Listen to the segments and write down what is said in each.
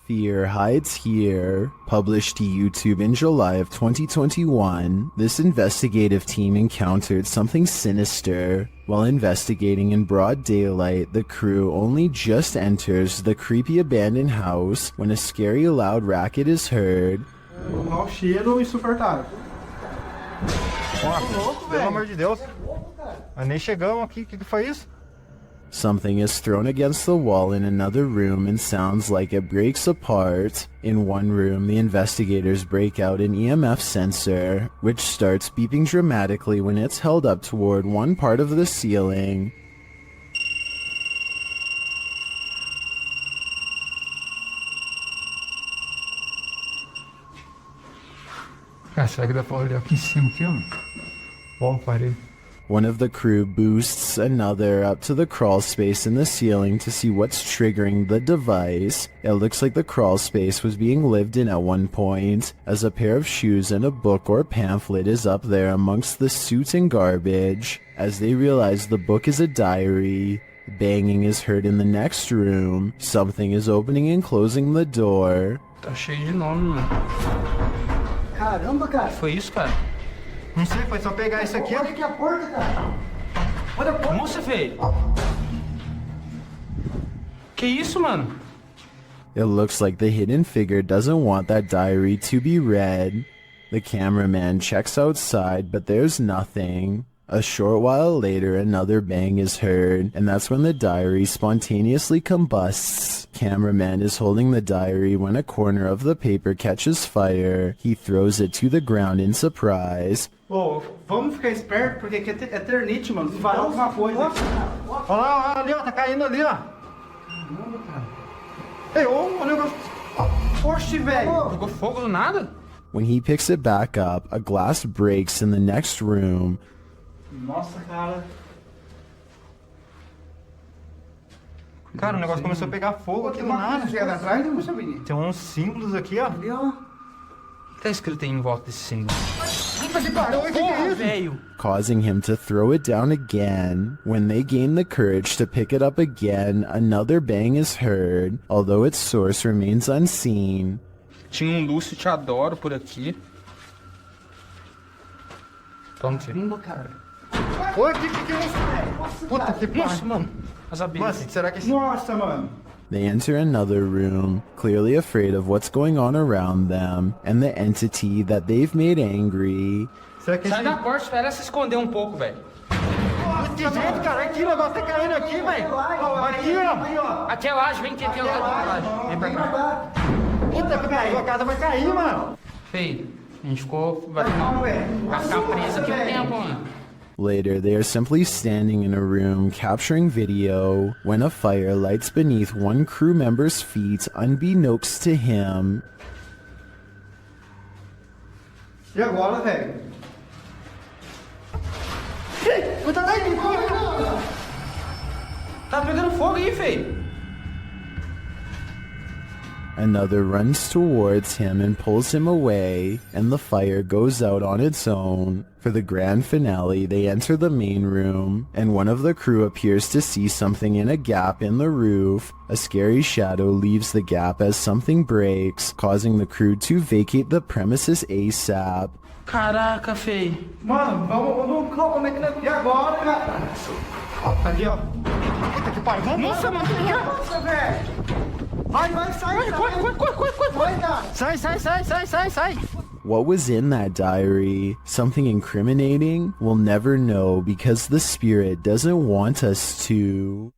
Fear hides here. Published to YouTube in July of 2021, this investigative team encountered something sinister. While investigating in broad daylight, the crew only just enters the creepy abandoned house when a scary loud racket is heard. Mau cheiro insuportável. Pelo amor de Deus. Mas nem chegamos aqui, o que foi isso? Something is thrown against the wall in another room and sounds like it breaks apart. In one room, the investigators break out an EMF sensor, which starts beeping dramatically when it's held up toward one part of the ceiling. Cara, será que dá pra olhar aqui em cima aqui, ó? Bom, parei. One of the crew boosts another up to the crawl space in the ceiling to see what's triggering the device. It looks like the crawl space was being lived in at one point, as a pair of shoes and a book or pamphlet is up there amongst the soot and garbage. As they realize the book is a diary, banging is heard in the next room. Something is opening and closing the door. Tá cheio de nome, mano. Caramba, cara. Foi isso, cara? Não sei, foi só pegar isso aqui. Olha aqui a porta, cara. Olha a porta. Nossa, velho. Que isso, mano? It looks like the hidden figure doesn't want that diary to be read. The cameraman checks outside, but there's nothing. A short while later, another bang is heard, and that's when the diary spontaneously combusts. Cameraman is holding the diary when a corner of the paper catches fire. He throws it to the ground in surprise. Ô, vamos ficar esperto, porque aqui é eternite, mano. Se varar alguma coisa. Olha lá, ali, ó, tá caindo ali, ó. Caramba, cara. Ei, ô, o negócio. Oxe, velho. Pegou fogo do nada? When he picks it back up, a glass breaks in the next room. Nossa, cara. Cara, o negócio começou a pegar fogo aqui do nada. Chega atrás, não você menino. Tem uns símbolos aqui, ó. Ali, ó. O que tá escrito aí em volta desse símbolo? Puta que pariu, o que é isso? Velho. Causing him to throw it down again. When they gain the courage to pick it up again, another bang is heard, although its source remains unseen. Tinha um Lúcio Te Adoro por aqui. Vamos ver. Caramba, cara. Oi, que é isso, velho? Puta que Nossa, pariu. mano. As abelhas. Mano, será que esse... Nossa, mano. They enter another room, clearly afraid of what's going on around them, and the entity that they've made angry. Será que Sai esse... da porta, espera se esconder um pouco, velho. Que jeito, cara? Aqui, o negócio tá caindo aqui, velho. Aqui, ó. Aqui é laje, vem aqui, lá de laje. Vem pra cá. Puta que pariu, a casa vai cair, mano. Feio, a gente ficou... Vai ficar preso aqui um tempo, mano. Later, they are simply standing in a room capturing video when a fire lights beneath one crew member's feet unbeknownst to him. E agora, velho? Tá pegando fogo aí, feio. Another runs towards him and pulls him away, and the fire goes out on its own. For the grand finale, they enter the main room, and one of the crew appears to see something in a gap in the roof. A scary shadow leaves the gap as something breaks, causing the crew to vacate the premises ASAP. Caraca, feio. Mano, vamos como é que nós... E agora, cara? Ali, ó. Puta que pariu. Vamos. Nossa, mano. Nossa, velho. Vai, sai, Corre. vai, cara. Sai. What was in that diary? Something incriminating? We'll never know because the spirit doesn't want us to.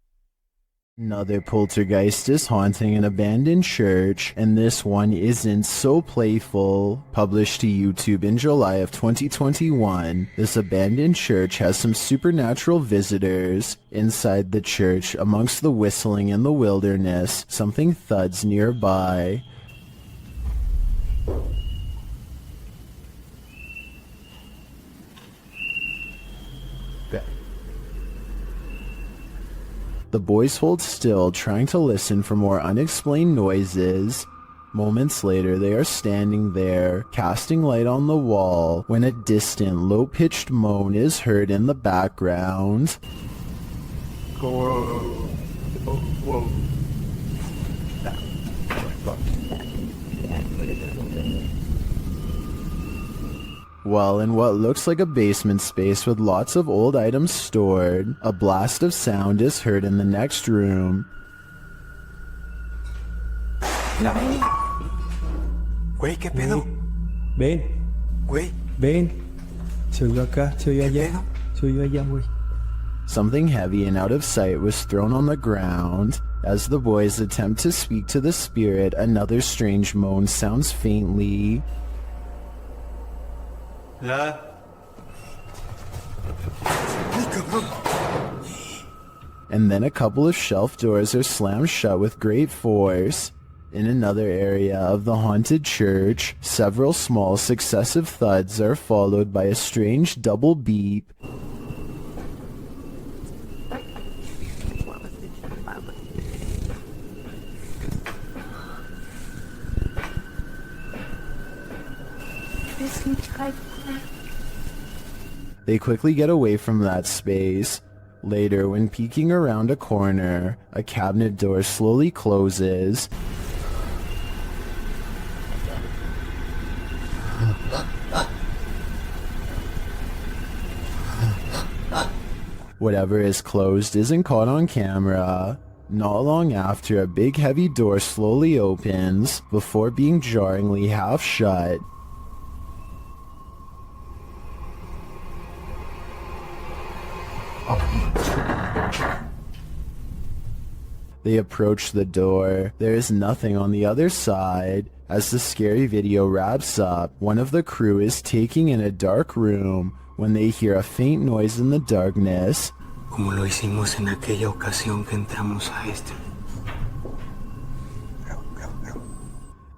Another poltergeist is haunting an abandoned church, and this one isn't so playful. Published to YouTube in July of 2021, this abandoned church has some supernatural visitors. Inside the church, amongst the whistling in the wilderness, something thuds nearby. The boys hold still, trying to listen for more unexplained noises. Moments later, they are standing there, casting light on the wall, when a distant, low-pitched moan is heard in the background. Whoa. Well, in what looks like a basement space with lots of old items stored, a blast of sound is heard in the next room. Güey, ¿qué pedo? Ven, Güey, ven. Se oyó acá, se oyó allá. Se oyó allá, güey. Something heavy and out of sight was thrown on the ground. As the boys attempt to speak to the spirit, another strange moan sounds faintly. Ay, cabrón. And then a couple of shelf doors are slammed shut with great force. In another area of the haunted church, several small successive thuds are followed by a strange double beep. They quickly get away from that space. Later, when peeking around a corner, a cabinet door slowly closes. Whatever is closed isn't caught on camera. Not long after, a big heavy door slowly opens before being jarringly half shut. They approach the door. There is nothing on the other side. As the scary video wraps up, one of the crew is taking in a dark room when they hear a faint noise in the darkness. Como lo hicimos en aquella ocasión que entramos a este.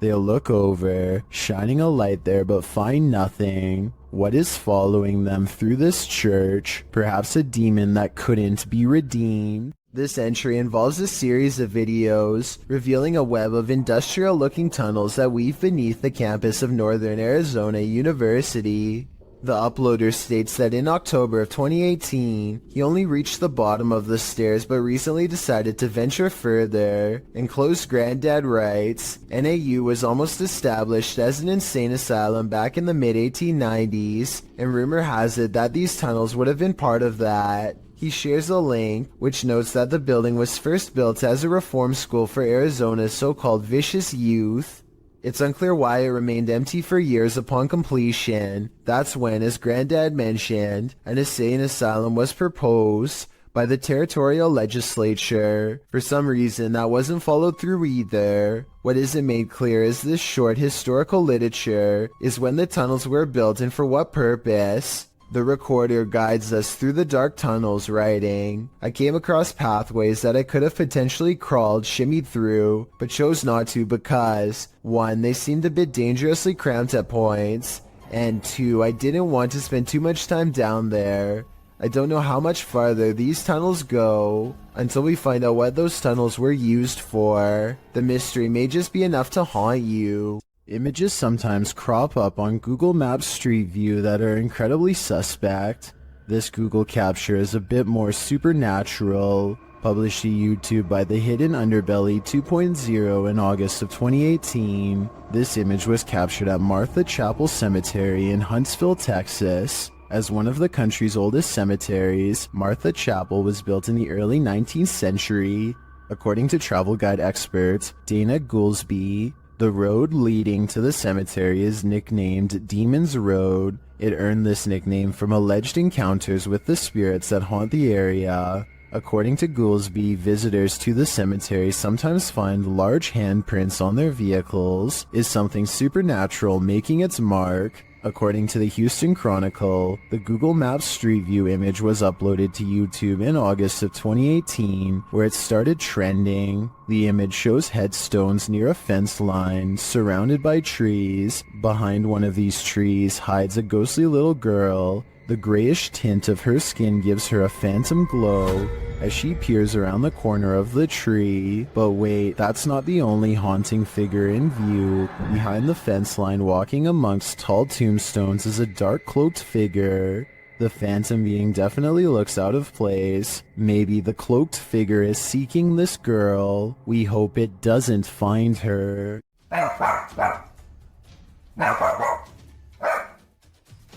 They look over, shining a light there but find nothing. What is following them through this church? Perhaps a demon that couldn't be redeemed? This entry involves a series of videos revealing a web of industrial-looking tunnels that weave beneath the campus of Northern Arizona University. The uploader states that in October of 2018, he only reached the bottom of the stairs but recently decided to venture further. And close Granddad writes, NAU was almost established as an insane asylum back in the mid-1890s, and rumor has it that these tunnels would have been part of that. He shares a link, which notes that the building was first built as a reform school for Arizona's so-called vicious youth. It's unclear why it remained empty for years upon completion. That's when, as Granddad mentioned, an insane asylum was proposed by the territorial legislature. For some reason, that wasn't followed through either. What isn't made clear is this short historical literature is when the tunnels were built and for what purpose. The recorder guides us through the dark tunnels, writing, I came across pathways that I could have potentially crawled, shimmied through, but chose not to because, 1, they seemed a bit dangerously cramped at points, and 2, I didn't want to spend too much time down there. I don't know how much farther these tunnels go until we find out what those tunnels were used for. The mystery may just be enough to haunt you. Images sometimes crop up on Google Maps Street View that are incredibly suspect. This Google capture is a bit more supernatural. Published to YouTube by The Hidden Underbelly 2.0 in August of 2018. This image was captured at Martha Chapel Cemetery in Huntsville, Texas. As one of the country's oldest cemeteries, Martha Chapel was built in the early 19th century. According to travel guide expert Dana Goolsby, the road leading to the cemetery is nicknamed Demon's Road. It earned this nickname from alleged encounters with the spirits that haunt the area. According to Goolsby, visitors to the cemetery sometimes find large handprints on their vehicles. Is something supernatural making its mark? According to the Houston Chronicle, the Google Maps Street View image was uploaded to YouTube in August of 2018, where it started trending. The image shows headstones near a fence line, surrounded by trees. Behind one of these trees hides a ghostly little girl. The grayish tint of her skin gives her a phantom glow as she peers around the corner of the tree. But wait, that's not the only haunting figure in view. Behind the fence line, walking amongst tall tombstones, is a dark cloaked figure. The phantom being definitely looks out of place. Maybe the cloaked figure is seeking this girl. We hope it doesn't find her.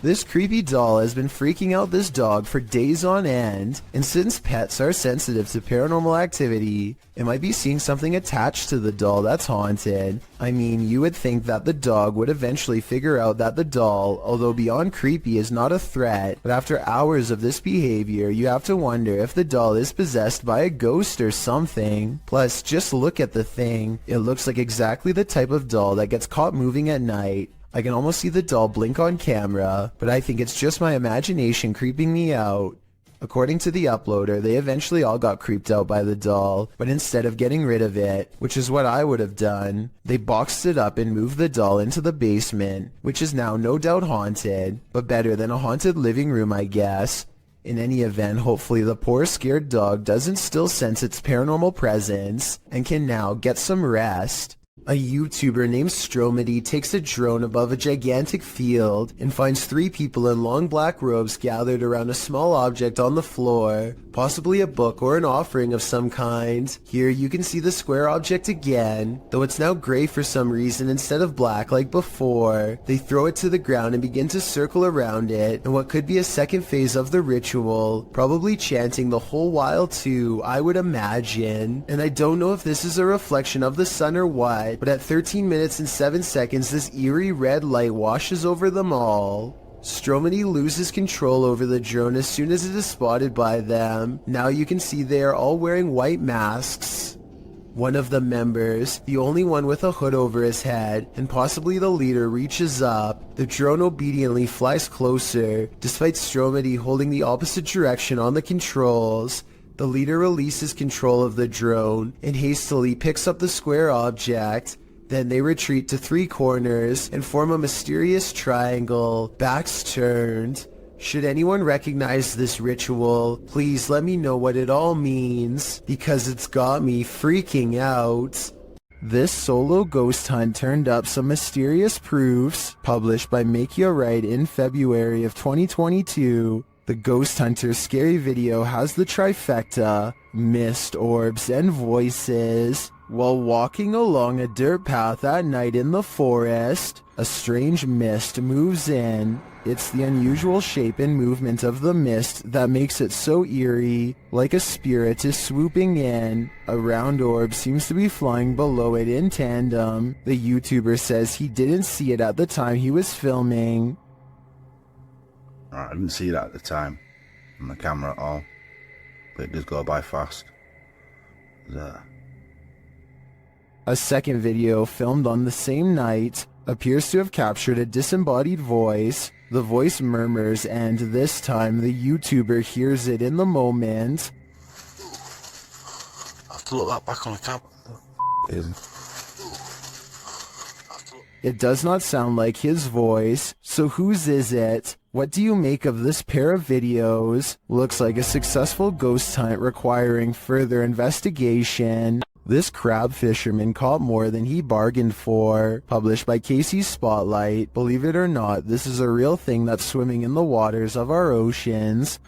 This creepy doll has been freaking out this dog for days on end, and since pets are sensitive to paranormal activity, it might be seeing something attached to the doll that's haunted. I mean, you would think that the dog would eventually figure out that the doll, although beyond creepy, is not a threat, but after hours of this behavior, you have to wonder if the doll is possessed by a ghost or something. Plus, just look at the thing. It looks like exactly the type of doll that gets caught moving at night. I can almost see the doll blink on camera, but I think it's just my imagination creeping me out. According to the uploader, they eventually all got creeped out by the doll, but instead of getting rid of it, which is what I would have done, they boxed it up and moved the doll into the basement, which is now no doubt haunted, but better than a haunted living room, I guess. In any event, hopefully the poor scared dog doesn't still sense its paranormal presence and can now get some rest. A YouTuber named Stromedy takes a drone above a gigantic field and finds 3 people in long black robes gathered around a small object on the floor, possibly a book or an offering of some kind. Here you can see the square object again, though it's now gray for some reason instead of black like before. They throw it to the ground and begin to circle around it in what could be a second phase of the ritual, probably chanting the whole while too, I would imagine. And I don't know if this is a reflection of the sun or what, but at 13 minutes and 7 seconds this eerie red light washes over them all. Stromedy loses control over the drone as soon as it is spotted by them. Now you can see they are all wearing white masks. One of the members, the only one with a hood over his head, and possibly the leader, reaches up. The drone obediently flies closer, despite Stromedy holding the opposite direction on the controls. The leader releases control of the drone and hastily picks up the square object. Then they retreat to 3 corners and form a mysterious triangle, backs turned. Should anyone recognize this ritual, please let me know what it all means, because it's got me freaking out. This solo ghost hunt turned up some mysterious proofs, published by Macleod in February of 2022. The Ghost Hunter's scary video has the trifecta, mist, orbs, and voices. While walking along a dirt path at night in the forest, a strange mist moves in. It's the unusual shape and movement of the mist that makes it so eerie, like a spirit is swooping in. A round orb seems to be flying below it in tandem. The YouTuber says he didn't see it at the time he was filming. Right, I didn't see that at the time on the camera at all, but it does go by fast. A second video filmed on the same night appears to have captured a disembodied voice. The voice murmurs, and this time the YouTuber hears it in the moment. I have to look that back on the camera. It does not sound like his voice, so whose is it? What do you make of this pair of videos? Looks like a successful ghost hunt requiring further investigation. This crab fisherman caught more than he bargained for. Published by Casey's Spotlight. Believe it or not, this is a real thing that's swimming in the waters of our oceans.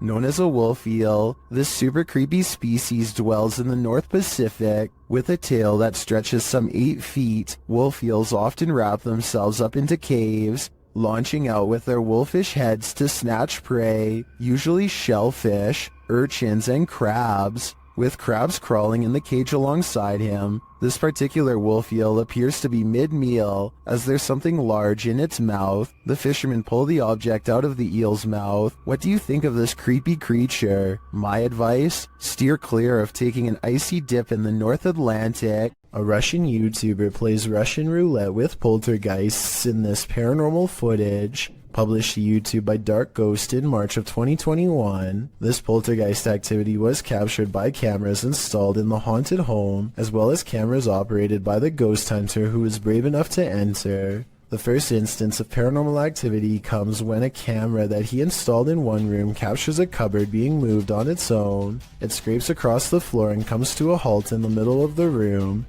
Known as a wolf eel, this super creepy species dwells in the North Pacific. With a tail that stretches some 8 feet, wolf eels often wrap themselves up into caves, launching out with their wolfish heads to snatch prey, usually shellfish, urchins, and crabs. With crabs crawling in the cage alongside him, this particular wolf eel appears to be mid-meal, as there's something large in its mouth. The fishermen pull the object out of the eel's mouth. What do you think of this creepy creature? My advice? Steer clear of taking an icy dip in the North Atlantic. A Russian YouTuber plays Russian roulette with poltergeists in this paranormal footage. Published to YouTube by Dark Ghost in March of 2021. This poltergeist activity was captured by cameras installed in the haunted home, as well as cameras operated by the ghost hunter who was brave enough to enter. The first instance of paranormal activity comes when a camera that he installed in one room captures a cupboard being moved on its own. It scrapes across the floor and comes to a halt in the middle of the room.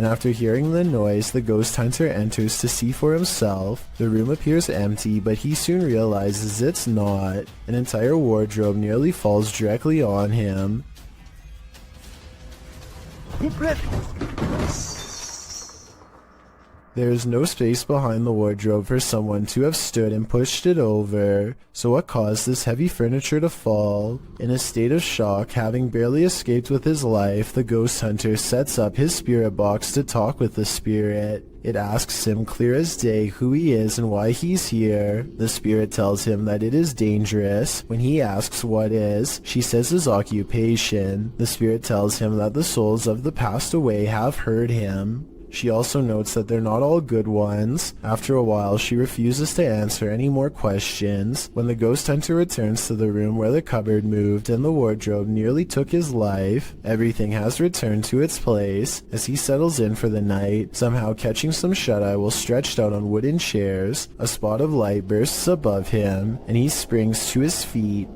and after hearing the noise, the ghost hunter enters to see for himself. The room appears empty, but he soon realizes it's not. An entire wardrobe nearly falls directly on him. There is no space behind the wardrobe for someone to have stood and pushed it over, so what caused this heavy furniture to fall? In a state of shock, having barely escaped with his life, the ghost hunter sets up his spirit box to talk with the spirit. It asks him clear as day who he is and why he's here. The spirit tells him that it is dangerous. When he asks what is, she says his occupation. The spirit tells him that the souls of the passed away have heard him. She also notes that they're not all good ones. After a while, she refuses to answer any more questions. When the ghost hunter returns to the room where the cupboard moved and the wardrobe nearly took his life, everything has returned to its place. As he settles in for the night, somehow catching some shut-eye while stretched out on wooden chairs, a spot of light bursts above him, and he springs to his feet.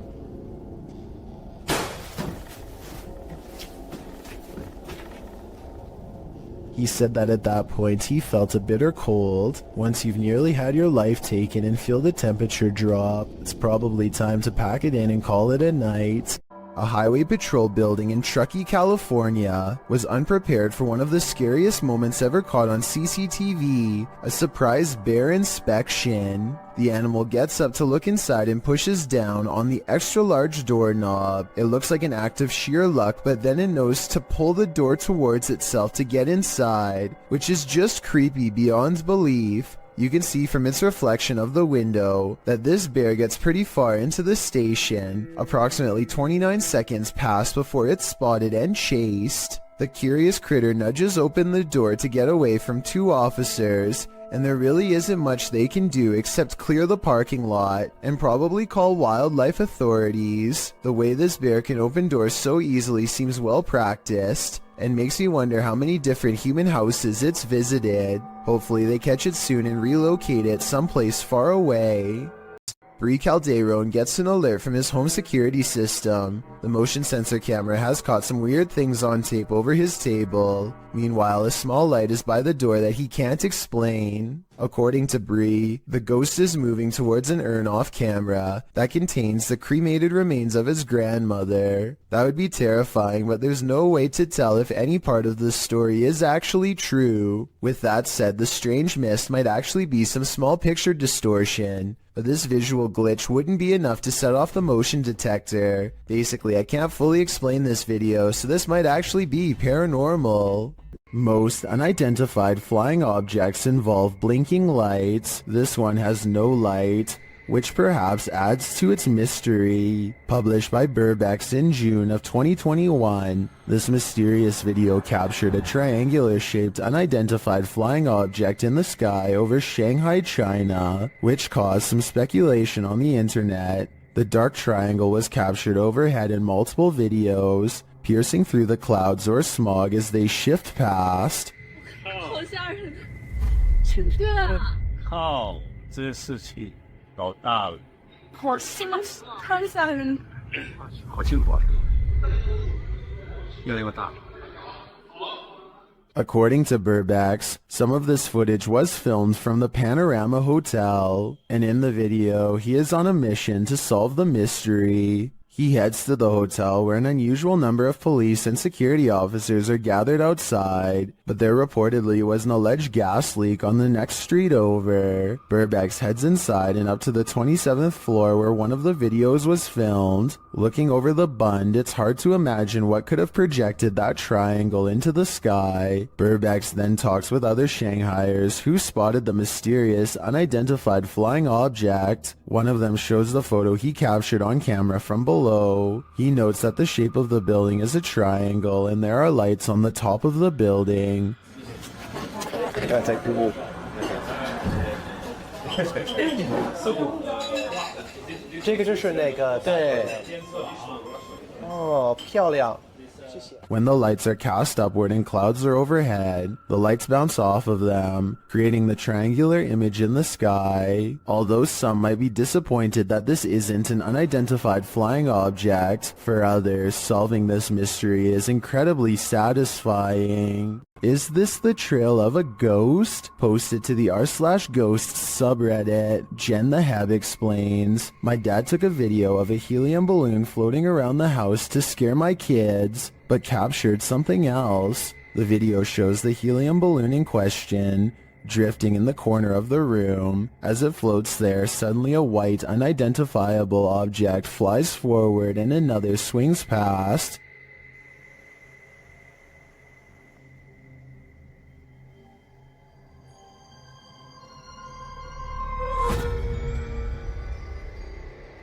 He said that at that point he felt a bitter cold. Once you've nearly had your life taken and feel the temperature drop, it's probably time to pack it in and call it a night. A highway patrol building in Truckee, California was unprepared for one of the scariest moments ever caught on CCTV, a surprise bear inspection. The animal gets up to look inside and pushes down on the extra large doorknob. It looks like an act of sheer luck, but then it knows to pull the door towards itself to get inside, which is just creepy beyond belief. You can see from its reflection of the window that this bear gets pretty far into the station. Approximately 29 seconds pass before it's spotted and chased. The curious critter nudges open the door to get away from two officers, and there really isn't much they can do except clear the parking lot and probably call wildlife authorities. The way this bear can open doors so easily seems well practiced, and makes me wonder how many different human houses it's visited. Hopefully they catch it soon and relocate it someplace far away. Bree Calderon gets an alert from his home security system. The motion sensor camera has caught some weird things on tape over his table. Meanwhile, a small light is by the door that he can't explain. According to Bree, the ghost is moving towards an urn off camera that contains the cremated remains of his grandmother. That would be terrifying, but there's no way to tell if any part of the story is actually true. With that said, the strange mist might actually be some small picture distortion, but this visual glitch wouldn't be enough to set off the motion detector. Basically, I can't fully explain this video, so this might actually be paranormal. Most unidentified flying objects involve blinking lights. This one has no light, which perhaps adds to its mystery. Published by Burbex in June of 2021, this mysterious video captured a triangular-shaped unidentified flying object in the sky over Shanghai, China, which caused some speculation on the internet. The dark triangle was captured overhead in multiple videos, piercing through the clouds or smog as they shift past. 靠，这事情搞大了。好吓人。好辛苦啊，越来越大了。 According to Burbex, some of this footage was filmed from the Panorama Hotel, and in the video, he is on a mission to solve the mystery. He heads to the hotel where an unusual number of police and security officers are gathered outside, but there reportedly was an alleged gas leak on the next street over. Burbex heads inside and up to the 27th floor where one of the videos was filmed. Looking over the bund, it's hard to imagine what could have projected that triangle into the sky. Burbex then talks with other Shanghaiers who spotted the mysterious, unidentified flying object. One of them shows the photo he captured on camera from below. He notes that the shape of the building is a triangle and there are lights on the top of the building. 这个就是那个对，哦，漂亮。 When the lights are cast upward and clouds are overhead, the lights bounce off of them, creating the triangular image in the sky. Although some might be disappointed that this isn't an unidentified flying object, for others, solving this mystery is incredibly satisfying. Is this the trail of a ghost? Posted to the r/ghosts subreddit. Jen the Heb explains, my dad took a video of a helium balloon floating around the house to scare my kids, but captured something else. The video shows the helium balloon in question drifting in the corner of the room. As it floats there, suddenly a white, unidentifiable object flies forward and another swings past.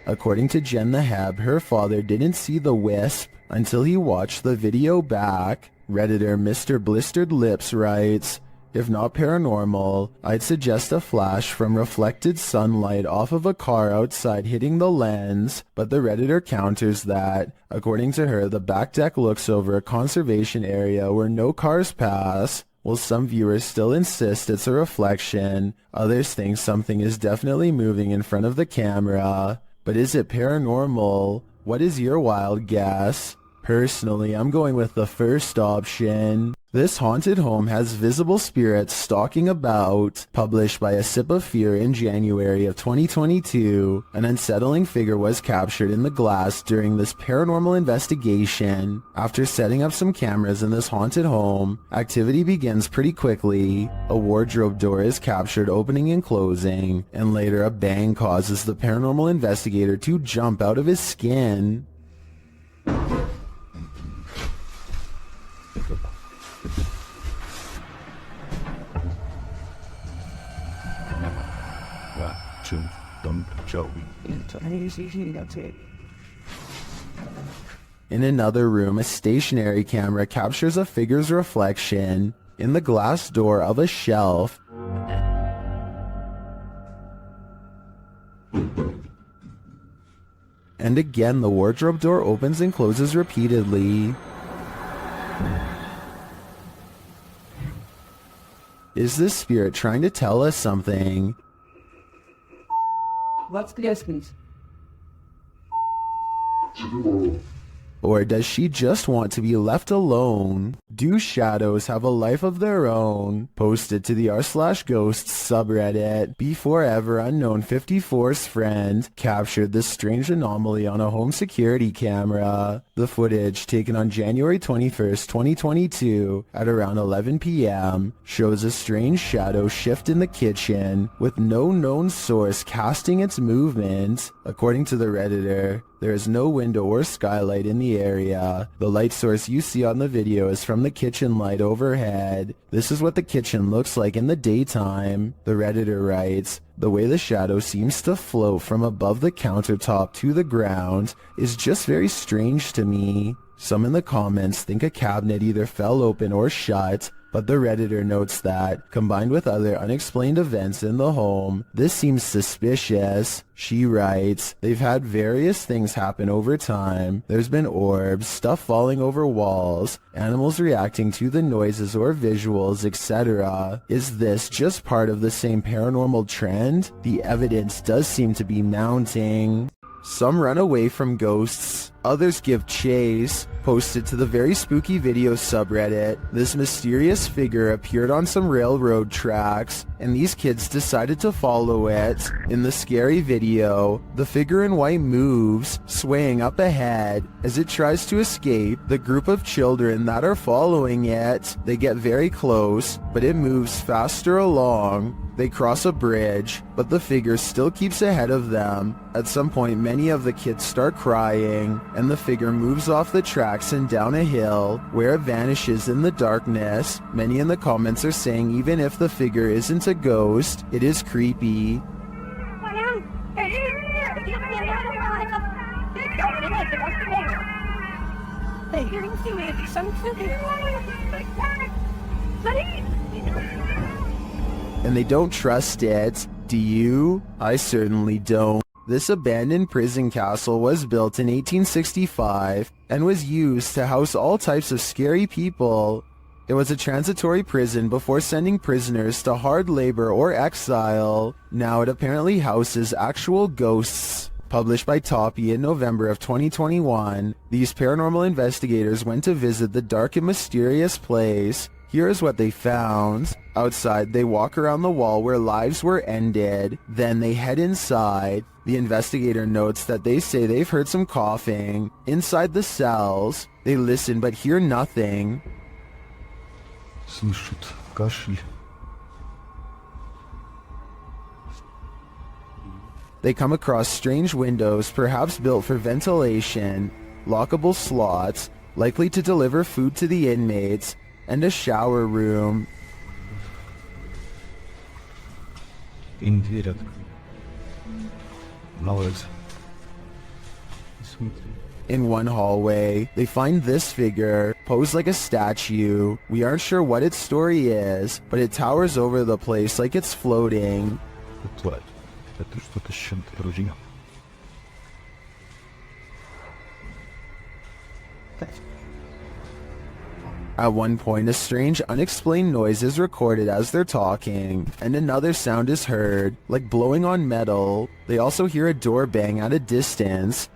According to Jen the Heb, her father didn't see the wisp until he watched the video back. Redditor Mr. Blistered Lips writes, if not paranormal, I'd suggest a flash from reflected sunlight off of a car outside hitting the lens, but the Redditor counters that, according to her, the back deck looks over a conservation area where no cars pass. While some viewers still insist it's a reflection, others think something is definitely moving in front of the camera. But is it paranormal? What is your wild guess? Personally, I'm going with the first option. This haunted home has visible spirits stalking about. Published by A Sip of Fear in January of 2022, an unsettling figure was captured in the glass during this paranormal investigation. After setting up some cameras in this haunted home, activity begins pretty quickly. A wardrobe door is captured opening and closing, and later a bang causes the paranormal investigator to jump out of his skin. In another room, a stationary camera captures a figure's reflection in the glass door of a shelf. And again, the wardrobe door opens and closes repeatedly. Is this spirit trying to tell us something? What's the essence? Or does she just want to be left alone? Do shadows have a life of their own? Posted to the r/ghosts subreddit. Before ever unknown 54's friend captured this strange anomaly on a home security camera. The footage, taken on January 21st, 2022 at around 11 p.m., shows a strange shadow shift in the kitchen with no known source casting its movement. According to the Redditor, there is no window or skylight in the area. The light source you see on the video is from the kitchen light overhead. This is what the kitchen looks like in the daytime. The Redditor writes, the way the shadow seems to float from above the countertop to the ground is just very strange to me. Some in the comments think a cabinet either fell open or shut, but the Redditor notes that, combined with other unexplained events in the home, this seems suspicious. She writes, they've had various things happen over time. There's been orbs, stuff falling over walls, animals reacting to the noises or visuals, etc. Is this just part of the same paranormal trend? The evidence does seem to be mounting. Some run away from ghosts, others give chase. Posted to the Very Spooky Video subreddit, this mysterious figure appeared on some railroad tracks, and these kids decided to follow it. In the scary video, the figure in white moves, swaying up ahead. As it tries to escape, the group of children that are following it, they get very close, but it moves faster along. They cross a bridge, but the figure still keeps ahead of them. At some point, many of the kids start crying, and the figure moves off the tracks and down a hill, where it vanishes in the darkness. Many in the comments are saying even if the figure isn't a ghost, it is creepy. And they don't trust it. Do you? I certainly don't. This abandoned prison castle was built in 1865 and was used to house all types of scary people. It was a transitory prison before sending prisoners to hard labor or exile. Now it apparently houses actual ghosts. Published by Toppy in November of 2021, these paranormal investigators went to visit the dark and mysterious place. Here's what they found. Outside, they walk around the wall where lives were ended. Then they head inside. The investigator notes that they say they've heard some coughing. Inside the cells, they listen but hear nothing. Слышат кашель. They come across strange windows, perhaps built for ventilation, lockable slots, likely to deliver food to the inmates, and a shower room. Им дверь открыли. На улице. Смотри. In one hallway, they find this figure, posed like a statue. We aren't sure what its story is, but it towers over the place like it's floating. Тварь. Это что-то с чем-то вроде. At one point, a strange, unexplained noise is recorded as they're talking, and another sound is heard, like blowing on metal. They also hear a door bang at a distance.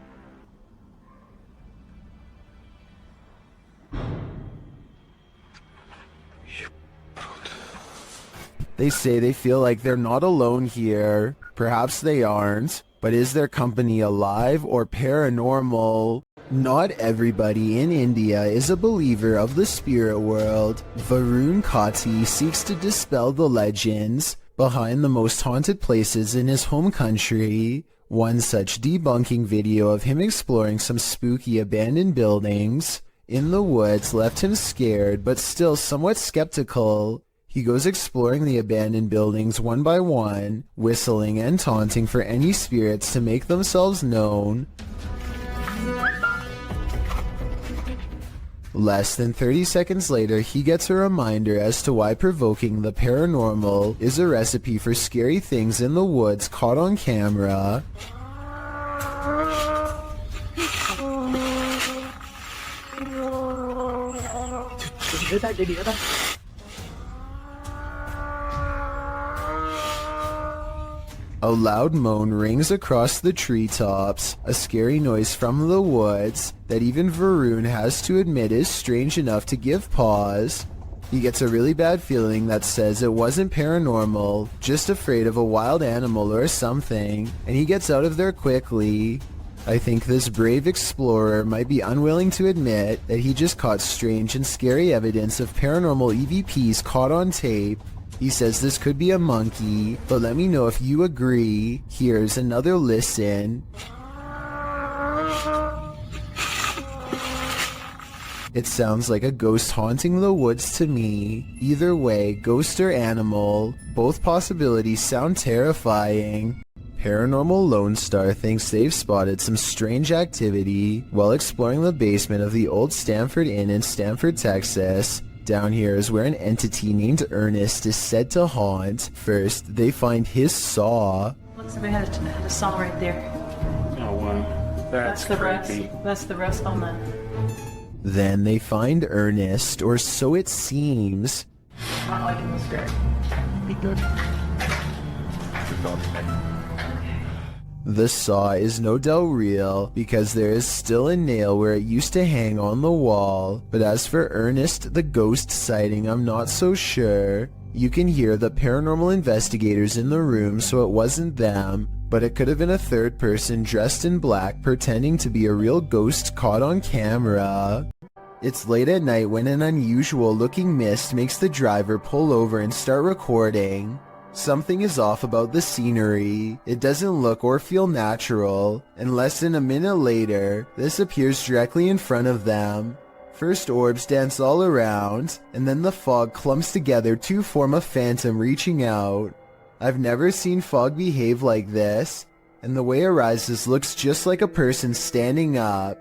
They say they feel like they're not alone here. Perhaps they aren't, but is their company alive or paranormal? Not everybody in India is a believer of the spirit world. Varun Kati seeks to dispel the legends behind the most haunted places in his home country. One such debunking video of him exploring some spooky abandoned buildings in the woods left him scared but still somewhat skeptical. He goes exploring the abandoned buildings one by one, whistling and taunting for any spirits to make themselves known. Less than 30 seconds later, he gets a reminder as to why provoking the paranormal is a recipe for scary things in the woods caught on camera. A loud moan rings across the treetops, a scary noise from the woods that even Varun has to admit is strange enough to give pause. He gets a really bad feeling that says it wasn't paranormal, just afraid of a wild animal or something, and he gets out of there quickly. I think this brave explorer might be unwilling to admit that he just caught strange and scary evidence of paranormal EVPs caught on tape. He says this could be a monkey, but let me know if you agree. Here's another listen. It sounds like a ghost haunting the woods to me. Either way, ghost or animal, both possibilities sound terrifying. Paranormal Lone Star thinks they've spotted some strange activity while exploring the basement of the old Stamford Inn in Stamford, Texas. Down here is where an entity named Ernest is said to haunt. First, they find his saw. Looks like we had a saw right there. Oh, wow. That's the creepy. rest. That's the rest on that. Then they find Ernest, or so it seems. Not liking this guy. Be good. The saw is no doubt real because there is still a nail where it used to hang on the wall, but as for Ernest the ghost sighting, I'm not so sure. You can hear the paranormal investigators in the room, so it wasn't them, but it could have been a third person dressed in black pretending to be a real ghost caught on camera. It's late at night when an unusual looking mist makes the driver pull over and start recording. Something is off about the scenery. It doesn't look or feel natural, and less than a minute later, this appears directly in front of them. First orbs dance all around, and then the fog clumps together to form a phantom reaching out. I've never seen fog behave like this, and the way it rises looks just like a person standing up.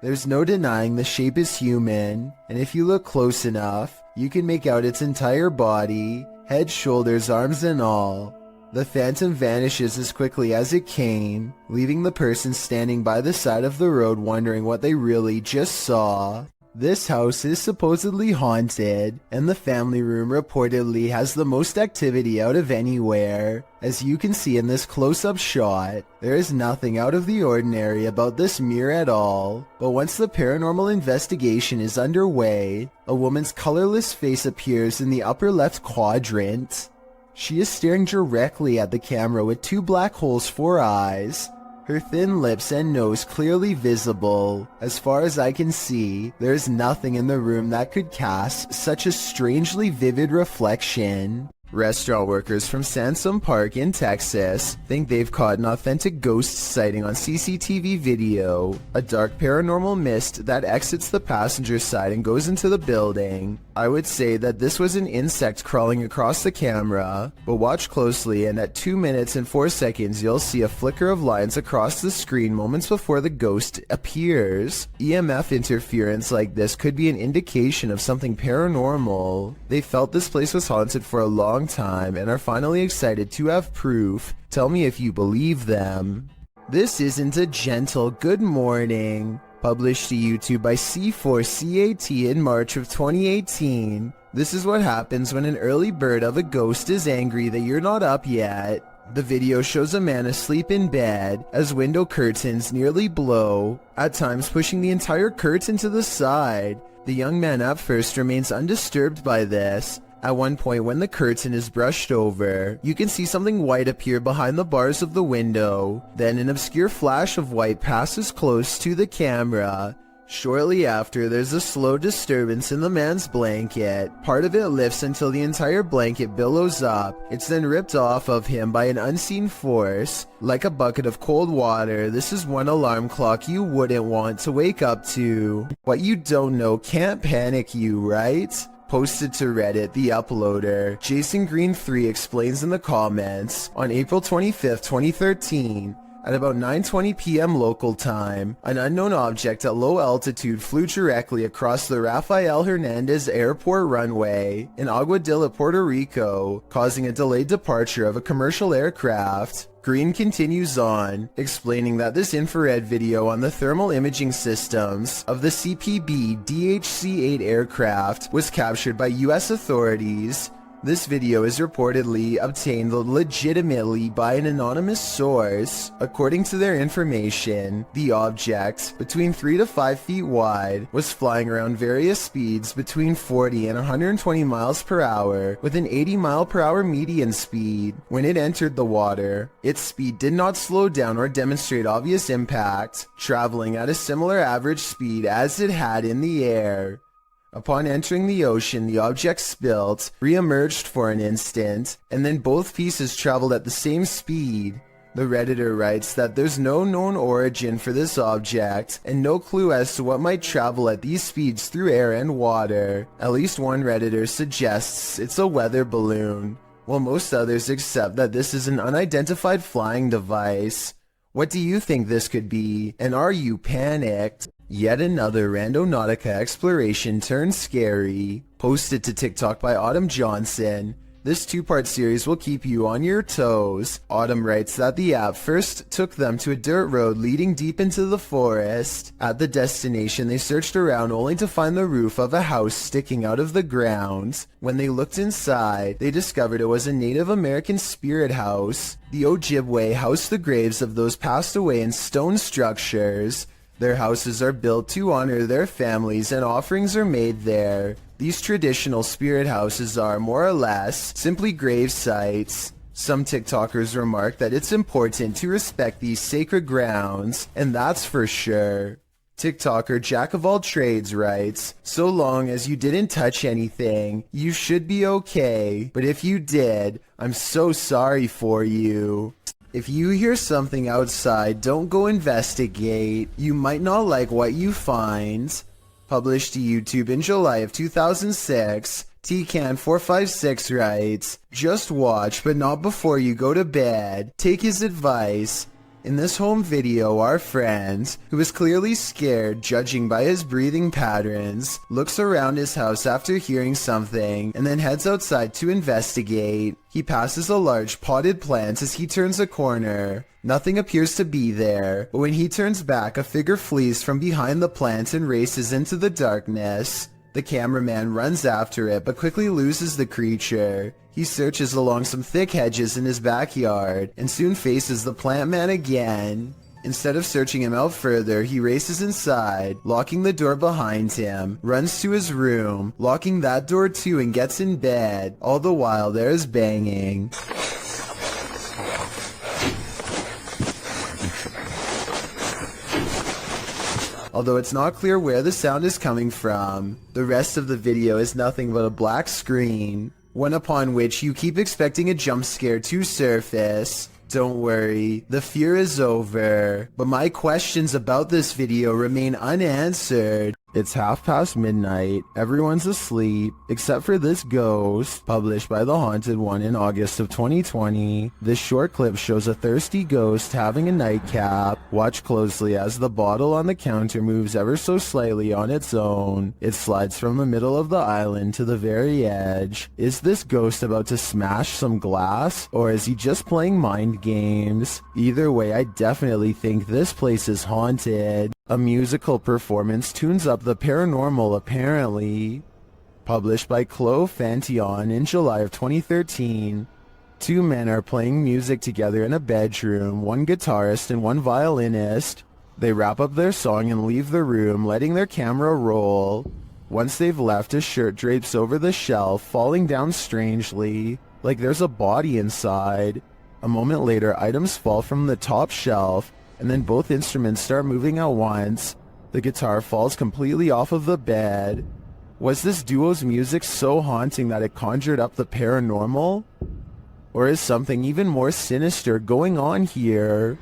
There's no denying the shape is human, and if you look close enough, you can make out its entire body. Head, shoulders, arms, and all. The phantom vanishes as quickly as it came, leaving the person standing by the side of the road wondering what they really just saw. This house is supposedly haunted, and the family room reportedly has the most activity out of anywhere. As you can see in this close-up shot, there is nothing out of the ordinary about this mirror at all. But once the paranormal investigation is underway, a woman's colorless face appears in the upper left quadrant. She is staring directly at the camera with two black holes for eyes. Her thin lips and nose clearly visible. As far as I can see, there is nothing in the room that could cast such a strangely vivid reflection. Restaurant workers from Sansom Park in Texas think they've caught an authentic ghost sighting on CCTV video. A dark paranormal mist that exits the passenger side and goes into the building. I would say that this was an insect crawling across the camera, but watch closely and at 2 minutes and 4 seconds you'll see a flicker of lines across the screen moments before the ghost appears. EMF interference like this could be an indication of something paranormal. They felt this place was haunted for a long time and are finally excited to have proof. Tell me if you believe them. This isn't a gentle good morning. Published to YouTube by C4CAT in March of 2018. This is what happens when an early bird of a ghost is angry that you're not up yet. The video shows a man asleep in bed as window curtains nearly blow, at times pushing the entire curtain to the side. The young man at first remains undisturbed by this. At one point when the curtain is brushed over, you can see something white appear behind the bars of the window. Then an obscure flash of white passes close to the camera. Shortly after, there's a slow disturbance in the man's blanket. Part of it lifts until the entire blanket billows up. It's then ripped off of him by an unseen force. Like a bucket of cold water, this is one alarm clock you wouldn't want to wake up to. What you don't know can't panic you, right? Posted to Reddit, the uploader, Jason Green 3 explains in the comments, on April 25th, 2013, at about 9:20 p.m. local time, an unknown object at low altitude flew directly across the Rafael Hernandez Airport runway in Aguadilla, Puerto Rico, causing a delayed departure of a commercial aircraft. Green continues on, explaining that this infrared video on the thermal imaging systems of the CPB DHC-8 aircraft was captured by US authorities. This video is reportedly obtained legitimately by an anonymous source. According to their information, the object, between 3 to 5 feet wide, was flying around various speeds between 40 and 120 miles per hour with an 80 mile per hour median speed. When it entered the water, its speed did not slow down or demonstrate obvious impact, traveling at a similar average speed as it had in the air. Upon entering the ocean, the object spilt, re-emerged for an instant, and then both pieces traveled at the same speed. The Redditor writes that there's no known origin for this object, and no clue as to what might travel at these speeds through air and water. At least one Redditor suggests it's a weather balloon, while most others accept that this is an unidentified flying device. What do you think this could be, and are you panicked? Yet another Randonautica exploration turned scary. Posted to TikTok by Autumn Johnson. This two-part series will keep you on your toes. Autumn writes that the app first took them to a dirt road leading deep into the forest. At the destination, they searched around only to find the roof of a house sticking out of the ground. When they looked inside, they discovered it was a Native American spirit house. The Ojibwe housed the graves of those passed away in stone structures. Their houses are built to honor their families and offerings are made there. These traditional spirit houses are, more or less, simply grave sites. Some TikTokers remark that it's important to respect these sacred grounds, and that's for sure. TikToker Jack of All Trades writes, so long as you didn't touch anything, you should be okay, but if you did, I'm so sorry for you. If you hear something outside, don't go investigate. You might not like what you find. Published to YouTube in July of 2006, TCAN456 writes, just watch, but not before you go to bed. Take his advice. In this home video, our friend, who is clearly scared judging by his breathing patterns, looks around his house after hearing something and then heads outside to investigate. He passes a large potted plant as he turns a corner. Nothing appears to be there, but when he turns back, a figure flees from behind the plant and races into the darkness. The cameraman runs after it but quickly loses the creature. He searches along some thick hedges in his backyard and soon faces the plant man again. Instead of searching him out further, he races inside, locking the door behind him, runs to his room, locking that door too, and gets in bed. All the while there is banging. Although it's not clear where the sound is coming from, the rest of the video is nothing but a black screen, one upon which you keep expecting a jump scare to surface. Don't worry, the fear is over, but my questions about this video remain unanswered. It's midnight, everyone's asleep, except for this ghost, published by The Haunted One in August of 2020. This short clip shows a thirsty ghost having a nightcap. Watch closely as the bottle on the counter moves ever so slightly on its own. It slides from the middle of the island to the very edge. Is this ghost about to smash some glass, or is he just playing mind games? Either way, I definitely think this place is haunted. A musical performance tunes up the paranormal apparently. Published by Chloe Fantion in July of 2013. Two men are playing music together in a bedroom, one guitarist and one violinist. They wrap up their song and leave the room, letting their camera roll. Once they've left, a shirt drapes over the shelf, falling down strangely, like there's a body inside. A moment later, items fall from the top shelf, and then both instruments start moving at once. The guitar falls completely off of the bed. Was this duo's music so haunting that it conjured up the paranormal? Or is something even more sinister going on here?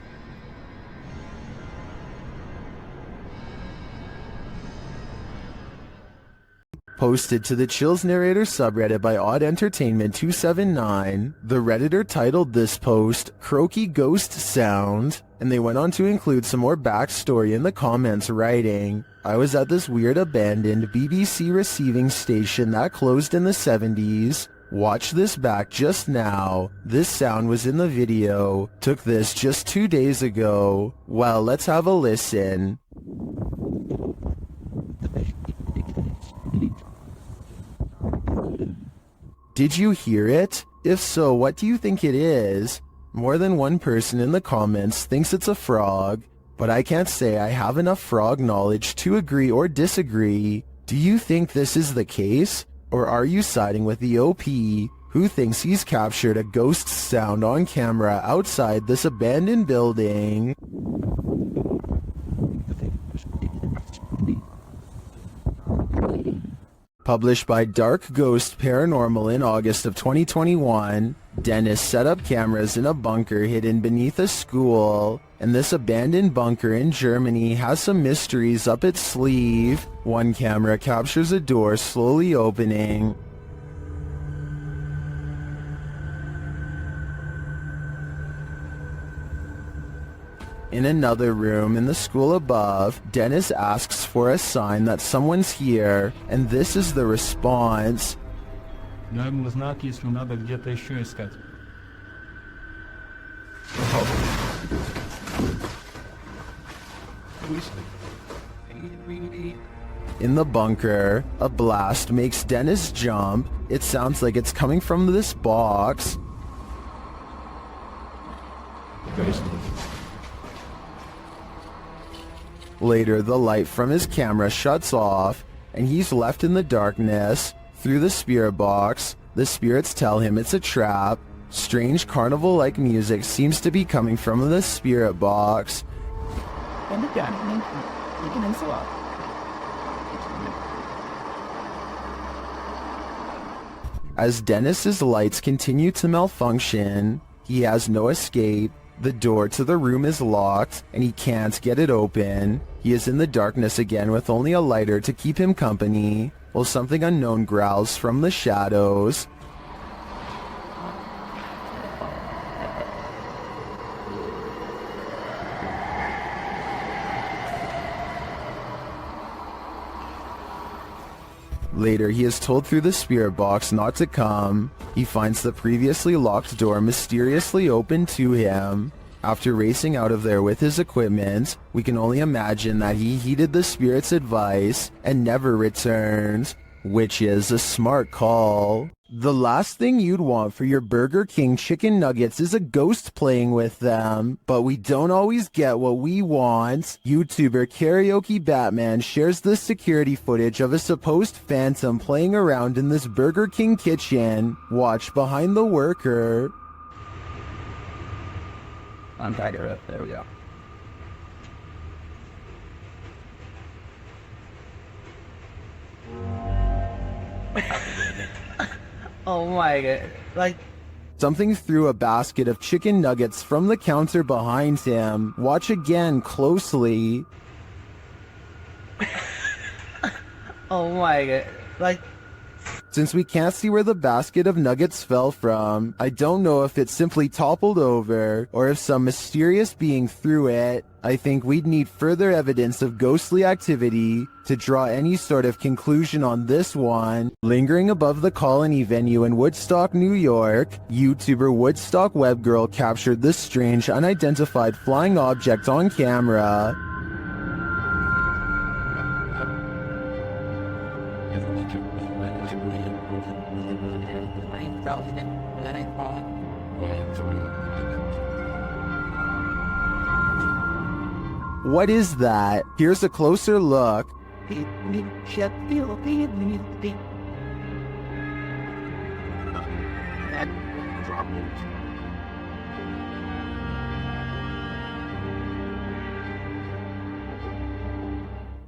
Posted to the Chills Narrator subreddit by Odd Entertainment 279, the Redditor titled this post, "Croaky Ghost Sound," and they went on to include some more backstory in the comments, writing, "I was at this weird abandoned BBC receiving station that closed in the 70s. Watch this back just now. This sound was in the video. Took this just 2 days ago. Well, let's have a listen." Did you hear it? If so, what do you think it is? More than one person in the comments thinks it's a frog, but I can't say I have enough frog knowledge to agree or disagree. Do you think this is the case? Or are you siding with the OP, who thinks he's captured a ghost sound on camera outside this abandoned building? Published by Dark Ghost Paranormal in August of 2021, Dennis set up cameras in a bunker hidden beneath a school, and this abandoned bunker in Germany has some mysteries up its sleeve. One camera captures a door slowly opening. In another room in the school above, Dennis asks for a sign that someone's here, and this is the response. Наверное, знак, если надо где-то еще искать. In the bunker, a blast makes Dennis jump. It sounds like it's coming from this box. Later, the light from his camera shuts off, and he's left in the darkness. Through the spirit box, the spirits tell him it's a trap. Strange carnival-like music seems to be coming from the spirit box. As Dennis's lights continue to malfunction, he has no escape. The door to the room is locked, and he can't get it open. He is in the darkness again with only a lighter to keep him company, while something unknown growls from the shadows. Later, he is told through the spirit box not to come. He finds the previously locked door mysteriously open to him. After racing out of there with his equipment, we can only imagine that he heeded the spirit's advice and never returned, which is a smart call. The last thing you'd want for your Burger King chicken nuggets is a ghost playing with them, but we don't always get what we want. YouTuber Karaoke Batman shares the security footage of a supposed phantom playing around in this Burger King kitchen. Watch behind the worker. I'm tied her up. There we go. Oh my god. Like, Something threw a basket of chicken nuggets from the counter behind him. Watch again closely. oh my god. Like, Since we can't see where the basket of nuggets fell from, I don't know if it simply toppled over or if some mysterious being threw it. I think we'd need further evidence of ghostly activity to draw any sort of conclusion on this one. Lingering above the Colony venue in Woodstock, New York, YouTuber Woodstock Webgirl captured this strange unidentified flying object on camera. What is that? Here's a closer look.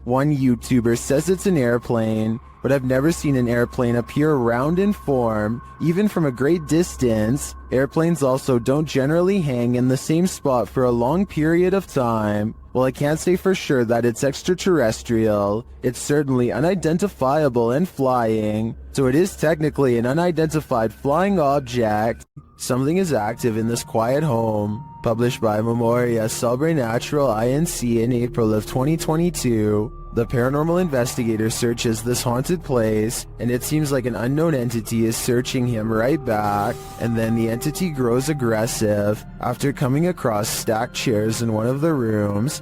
One YouTuber says it's an airplane, but I've never seen an airplane appear round in form, even from a great distance. Airplanes also don't generally hang in the same spot for a long period of time. Well, I can't say for sure that it's extraterrestrial. It's certainly unidentifiable and flying, so it is technically an unidentified flying object. Something is active in this quiet home. Published by Memoria Sobrenatural Inc. in April of 2022. The paranormal investigator searches this haunted place, and it seems like an unknown entity is searching him right back, and then the entity grows aggressive. After coming across stacked chairs in one of the rooms,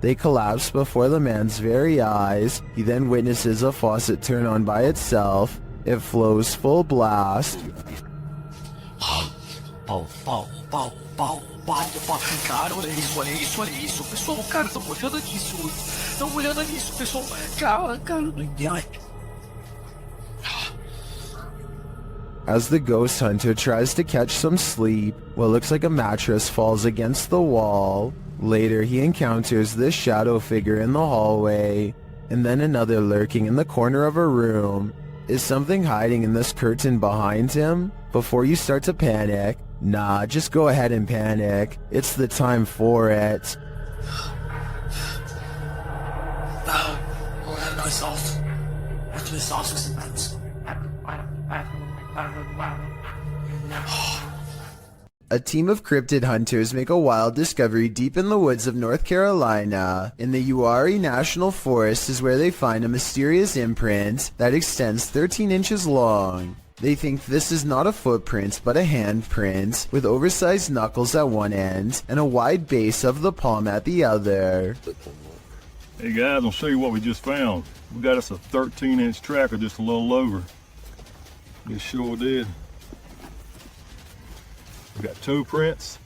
they collapse before the man's very eyes. He then witnesses a faucet turn on by itself. It flows full blast. Cara, olha isso, olha isso, olha isso. Pessoal, cara, estão olhando nisso. Estão olhando nisso, pessoal. Cara, As the ghost hunter tries to catch some sleep, what looks like a mattress falls against the wall. Later, he encounters this shadow figure in the hallway, and then another lurking in the corner of a room. Is something hiding in this curtain behind him? Before you start to panic, nah, just go ahead and panic. It's the time for it. A team of cryptid hunters make a wild discovery deep in the woods of North Carolina. In the Uwharrie National Forest is where they find a mysterious imprint that extends 13 inches long. They think this is not a footprint but a handprint, with oversized knuckles at one end and a wide base of the palm at the other. Hey guys, I'll show you what we just found. We got us a 13-inch tracker, just a little over. It sure did. We got toe prints.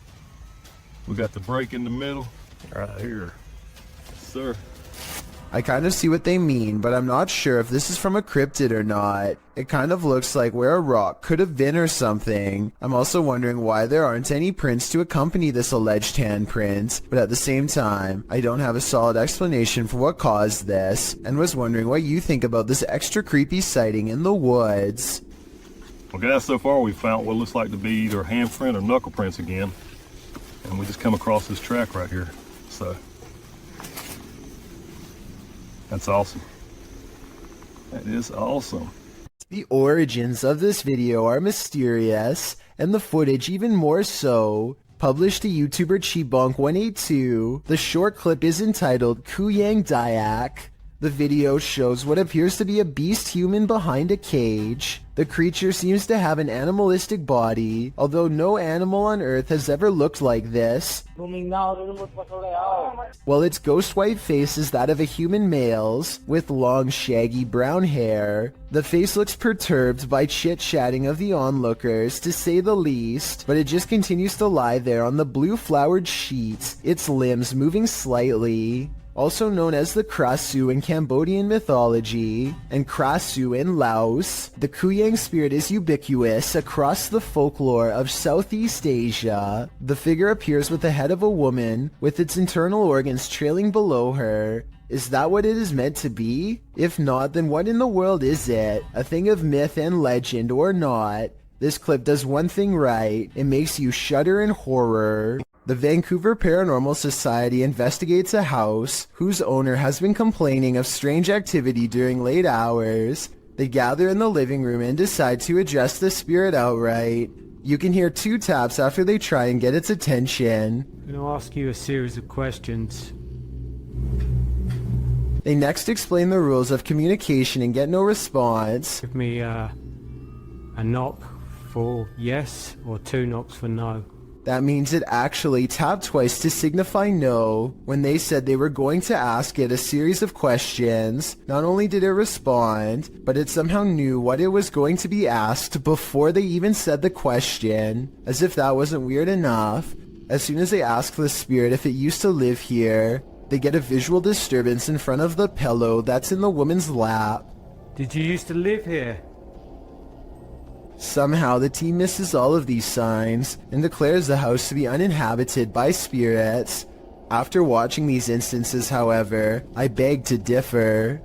We got the break in the middle, right here. Yes, sir. I kind of see what they mean, but I'm not sure if this is from a cryptid or not. It kind of looks like where a rock could have been or something. I'm also wondering why there aren't any prints to accompany this alleged handprint, but at the same time, I don't have a solid explanation for what caused this, and was wondering what you think about this extra creepy sighting in the woods. Well guys, so far we found what looks like to be either handprint or knuckle prints again. And we just come across this track right here. So, that's awesome. That is awesome. The origins of this video are mysterious, and the footage even more so. published to YouTuber Chibonk182. The short clip is entitled Kuyang Dayak. The video shows what appears to be a beast human behind a cage. The creature seems to have an animalistic body, although no animal on Earth has ever looked like this. While its ghost white face is that of a human male's, with long shaggy brown hair. The face looks perturbed by chit-chatting of the onlookers, to say the least, but it just continues to lie there on the blue flowered sheets, its limbs moving slightly. Also known as the Krasu in Cambodian mythology, and Krasu in Laos, the Kuyang spirit is ubiquitous across the folklore of Southeast Asia. The figure appears with the head of a woman, with its internal organs trailing below her. Is that what it is meant to be? If not, then what in the world is it? A thing of myth and legend or not? This clip does one thing right, it makes you shudder in horror. The Vancouver Paranormal Society investigates a house whose owner has been complaining of strange activity during late hours. They gather in the living room and decide to address the spirit outright. You can hear 2 taps after they try and get its attention. I'm gonna ask you a series of questions. They next explain the rules of communication and get no response. Give me a knock for yes or 2 knocks for no. That means it actually tapped twice to signify no. When they said they were going to ask it a series of questions, not only did it respond, but it somehow knew what it was going to be asked before they even said the question. As if that wasn't weird enough, as soon as they ask the spirit if it used to live here, they get a visual disturbance in front of the pillow that's in the woman's lap. Did you used to live here? Somehow the team misses all of these signs and declares the house to be uninhabited by spirits. After watching these instances, however, I beg to differ.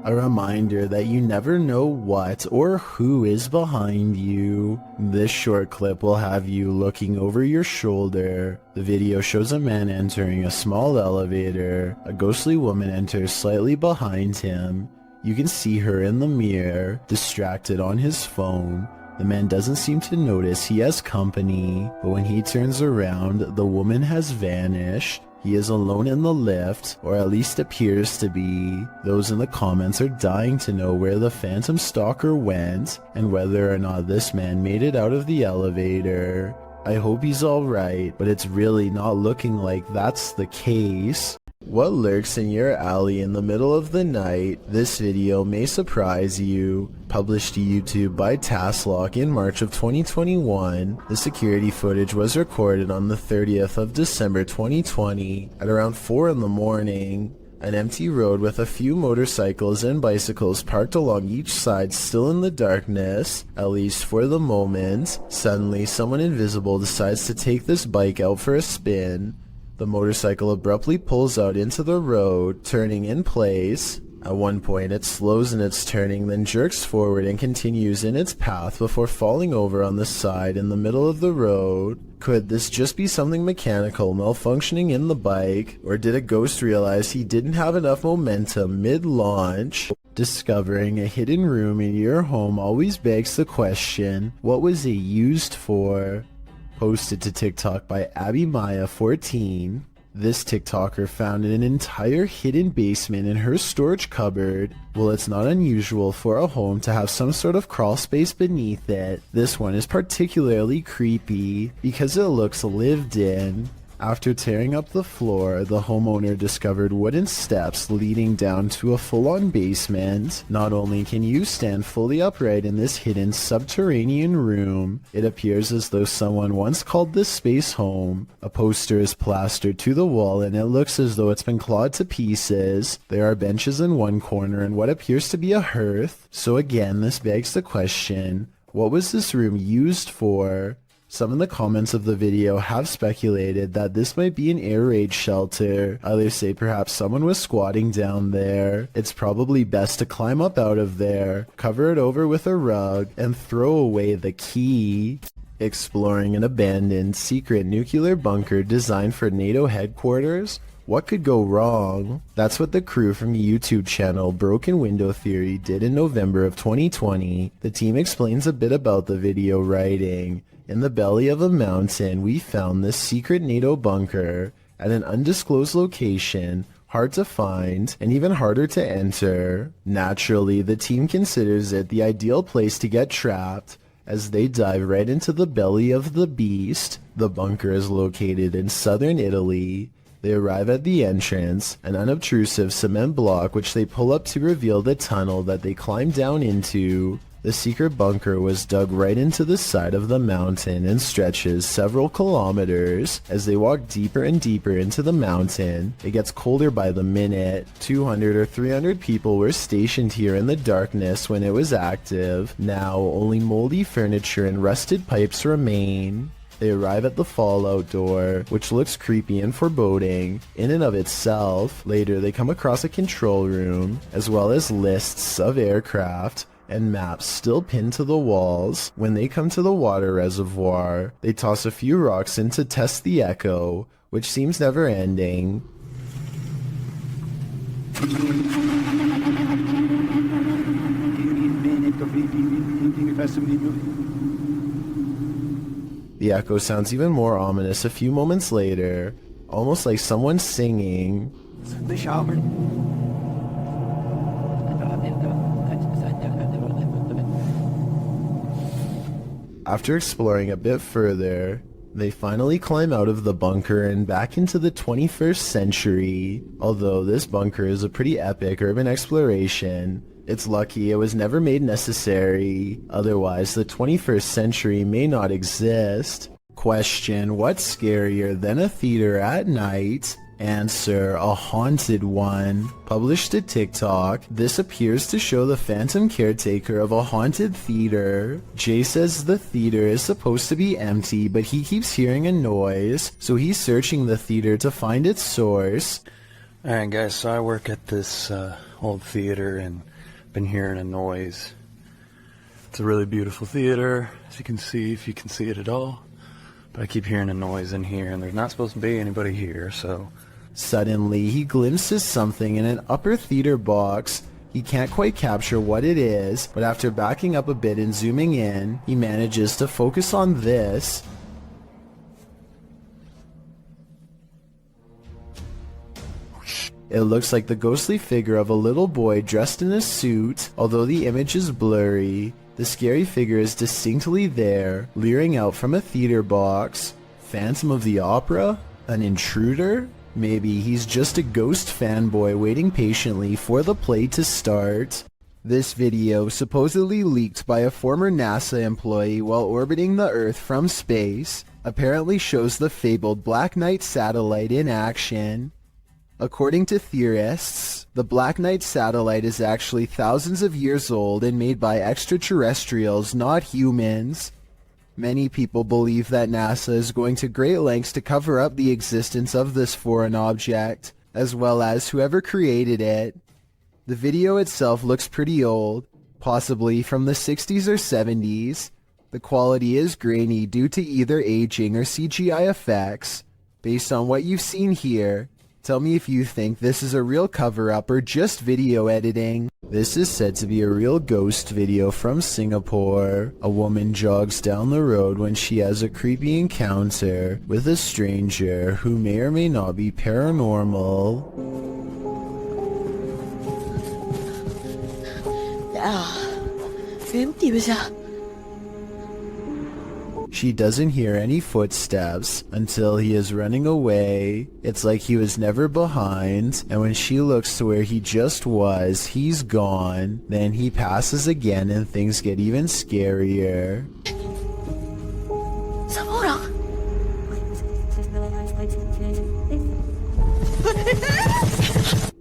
A reminder that you never know what or who is behind you. This short clip will have you looking over your shoulder. The video shows a man entering a small elevator. A ghostly woman enters slightly behind him. You can see her in the mirror, distracted on his phone. The man doesn't seem to notice he has company, but when he turns around, the woman has vanished. He is alone in the lift, or at least appears to be. Those in the comments are dying to know where the phantom stalker went, and whether or not this man made it out of the elevator. I hope he's alright, but it's really not looking like that's the case. What lurks in your alley in the middle of the night? This video may surprise you. Published to YouTube by Tasklock in March of 2021, the security footage was recorded on the 30th of December 2020 at around 4 in the morning. An empty road with a few motorcycles and bicycles parked along each side, still in the darkness, at least for the moment. Suddenly, someone invisible decides to take this bike out for a spin. The motorcycle abruptly pulls out into the road, turning in place. At one point it slows in its turning, then jerks forward and continues in its path before falling over on the side in the middle of the road. Could this just be something mechanical malfunctioning in the bike, or did a ghost realize he didn't have enough momentum mid-launch? Discovering a hidden room in your home always begs the question, what was it used for? Posted to TikTok by AbbyMaya14. This TikToker found an entire hidden basement in her storage cupboard. Well, it's not unusual for a home to have some sort of crawl space beneath it. This one is particularly creepy because it looks lived in. After tearing up the floor, the homeowner discovered wooden steps leading down to a full-on basement. Not only can you stand fully upright in this hidden subterranean room, it appears as though someone once called this space home. A poster is plastered to the wall and it looks as though it's been clawed to pieces. There are benches in one corner and what appears to be a hearth. So again, this begs the question, what was this room used for? Some in the comments of the video have speculated that this might be an air raid shelter. Others say perhaps someone was squatting down there. It's probably best to climb up out of there, cover it over with a rug, and throw away the key. Exploring an abandoned secret nuclear bunker designed for NATO headquarters? What could go wrong? That's what the crew from the YouTube channel Broken Window Theory did in November of 2020. The team explains a bit about the video, writing, In the belly of a mountain, we found this secret NATO bunker at an undisclosed location, hard to find and even harder to enter. Naturally, the team considers it the ideal place to get trapped as they dive right into the belly of the beast. The bunker is located in southern Italy. They arrive at the entrance, an unobtrusive cement block which they pull up to reveal the tunnel that they climb down into. The secret bunker was dug right into the side of the mountain and stretches several kilometers. As they walk deeper and deeper into the mountain, it gets colder by the minute. 200 or 300 people were stationed here in the darkness when it was active. Now, only moldy furniture and rusted pipes remain. They arrive at the fallout door, which looks creepy and foreboding in and of itself. Later, they come across a control room, as well as lists of aircraft and maps still pinned to the walls. When they come to the water reservoir, they toss a few rocks in to test the echo, which seems never ending. The echo sounds even more ominous a few moments later, almost like someone singing. After exploring a bit further, they finally climb out of the bunker and back into the 21st century. Although this bunker is a pretty epic urban exploration, it's lucky it was never made necessary. Otherwise, the 21st century may not exist. Question: what's scarier than a theater at night? Answer: a haunted one. Published to TikTok, this appears to show the phantom caretaker of a haunted theater. Jay says the theater is supposed to be empty, but he keeps hearing a noise, so he's searching the theater to find its source. Alright guys, so I work at this old theater and been hearing a noise. It's a really beautiful theater, as you can see, if you can see it at all. But I keep hearing a noise in here, and there's not supposed to be anybody here, so... Suddenly, he glimpses something in an upper theater box. He can't quite capture what it is, but after backing up a bit and zooming in, he manages to focus on this. It looks like the ghostly figure of a little boy dressed in a suit. Although the image is blurry, the scary figure is distinctly there, leering out from a theater box. Phantom of the Opera? An intruder? Maybe he's just a ghost fanboy waiting patiently for the play to start. This video, supposedly leaked by a former NASA employee while orbiting the Earth from space, apparently shows the fabled Black Knight satellite in action. According to theorists, the Black Knight satellite is actually thousands of years old and made by extraterrestrials, not humans. Many people believe that NASA is going to great lengths to cover up the existence of this foreign object, as well as whoever created it. The video itself looks pretty old, possibly from the 60s or 70s. The quality is grainy due to either aging or CGI effects. Based on what you've seen here, tell me if you think this is a real cover-up or just video editing. This is said to be a real ghost video from Singapore. A woman jogs down the road when she has a creepy encounter with a stranger who may or may not be paranormal. She doesn't hear any footsteps until he is running away. It's like he was never behind, and when she looks to where he just was, he's gone. Then he passes again and things get even scarier.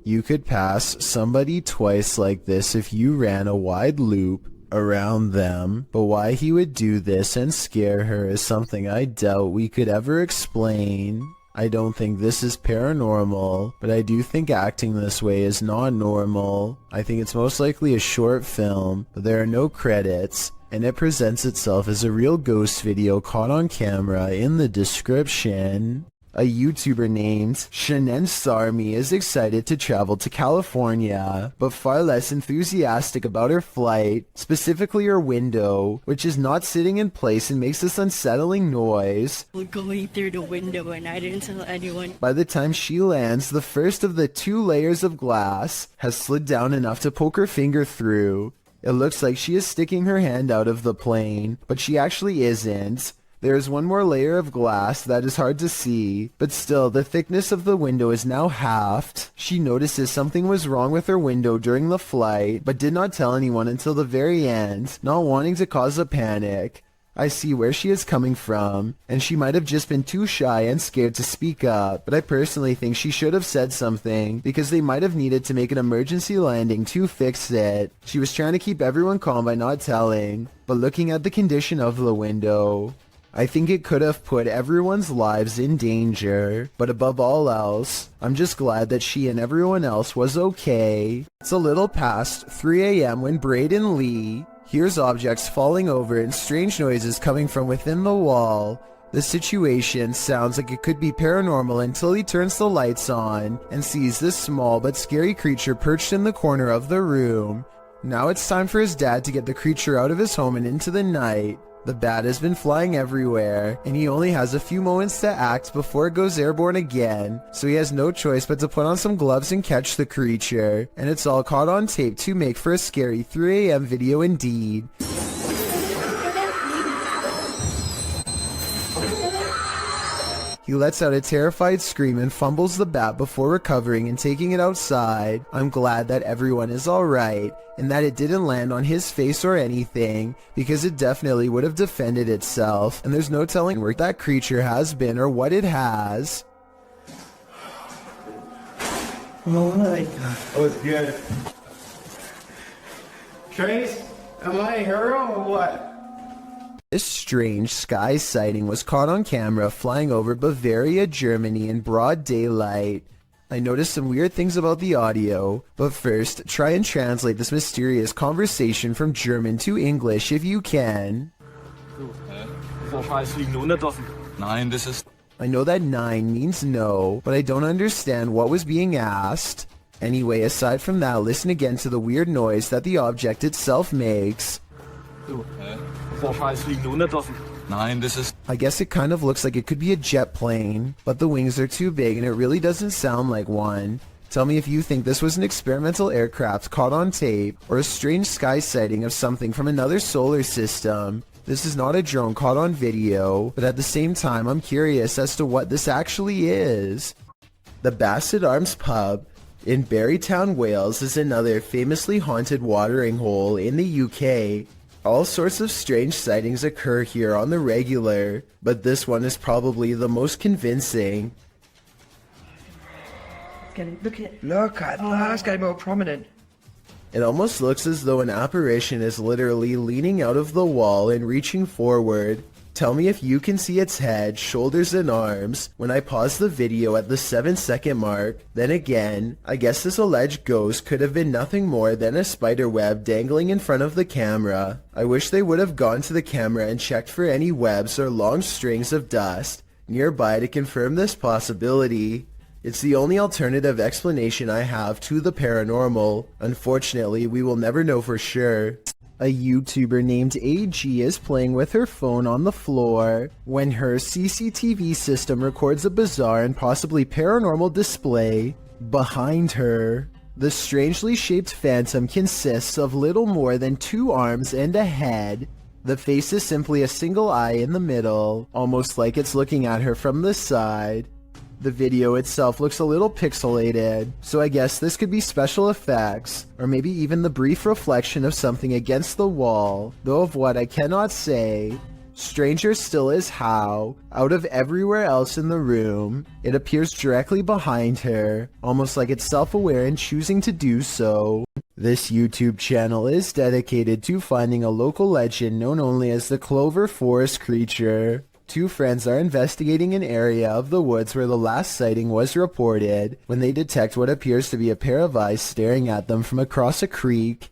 You could pass somebody twice like this if you ran a wide loop around them, but why he would do this and scare her is something I doubt we could ever explain. I don't think this is paranormal, but I do think acting this way is not normal. I think it's most likely a short film, but there are no credits, and it presents itself as a real ghost video caught on camera in the description. A YouTuber named Shanen Sarmi is excited to travel to California, but far less enthusiastic about her flight, specifically her window, which is not sitting in place and makes this unsettling noise. We're going through the window and I didn't tell anyone. By the time she lands, the first of the 2 layers of glass has slid down enough to poke her finger through. It looks like she is sticking her hand out of the plane, but she actually isn't. There is one more layer of glass that is hard to see, but still the thickness of the window is now halved. She notices something was wrong with her window during the flight, but did not tell anyone until the very end, not wanting to cause a panic. I see where she is coming from, and she might have just been too shy and scared to speak up, but I personally think she should have said something, because they might have needed to make an emergency landing to fix it. She was trying to keep everyone calm by not telling, but looking at the condition of the window, I think it could have put everyone's lives in danger, but above all else, I'm just glad that she and everyone else was okay. It's a little past 3 a.m. when Braden Lee hears objects falling over and strange noises coming from within the wall. The situation sounds like it could be paranormal until he turns the lights on and sees this small but scary creature perched in the corner of the room. Now it's time for his dad to get the creature out of his home and into the night. The bat has been flying everywhere, and he only has a few moments to act before it goes airborne again, so he has no choice but to put on some gloves and catch the creature, and it's all caught on tape to make for a scary 3 a.m. video indeed. He lets out a terrified scream and fumbles the bat before recovering and taking it outside. I'm glad that everyone is alright, and that it didn't land on his face or anything, because it definitely would have defended itself, and there's no telling where that creature has been or what it has. Oh my god. Oh, it's good. Trace, am I a hero or what? This strange sky sighting was caught on camera flying over Bavaria, Germany in broad daylight. I noticed some weird things about the audio, but first, try and translate this mysterious conversation from German to English if you can. I know that 9 means no, but I don't understand what was being asked. Anyway, aside from that, listen again to the weird noise that the object itself makes. I guess it kind of looks like it could be a jet plane, but the wings are too big and it really doesn't sound like one. Tell me if you think this was an experimental aircraft caught on tape, or a strange sky sighting of something from another solar system. This is not a drone caught on video, but at the same time I'm curious as to what this actually is. The Bassett Arms Pub in Barrytown, Wales is another famously haunted watering hole in the UK. All sorts of strange sightings occur here on the regular, but this one is probably the most convincing. Look at that's getting more prominent. It almost looks as though an apparition is literally leaning out of the wall and reaching forward. Tell me if you can see its head, shoulders, and arms when I pause the video at the 7-second mark. Then again, I guess this alleged ghost could have been nothing more than a spider web dangling in front of the camera. I wish they would have gone to the camera and checked for any webs or long strings of dust nearby to confirm this possibility. It's the only alternative explanation I have to the paranormal. Unfortunately, we will never know for sure. A YouTuber named AG is playing with her phone on the floor when her CCTV system records a bizarre and possibly paranormal display behind her. The strangely shaped phantom consists of little more than 2 arms and a head. The face is simply a single eye in the middle, almost like it's looking at her from the side. The video itself looks a little pixelated, so I guess this could be special effects, or maybe even the brief reflection of something against the wall, though of what I cannot say. Stranger still is how, out of everywhere else in the room, it appears directly behind her, almost like it's self-aware and choosing to do so. This YouTube channel is dedicated to finding a local legend known only as the Clover Forest creature. 2 friends are investigating an area of the woods where the last sighting was reported when they detect what appears to be a pair of eyes staring at them from across a creek.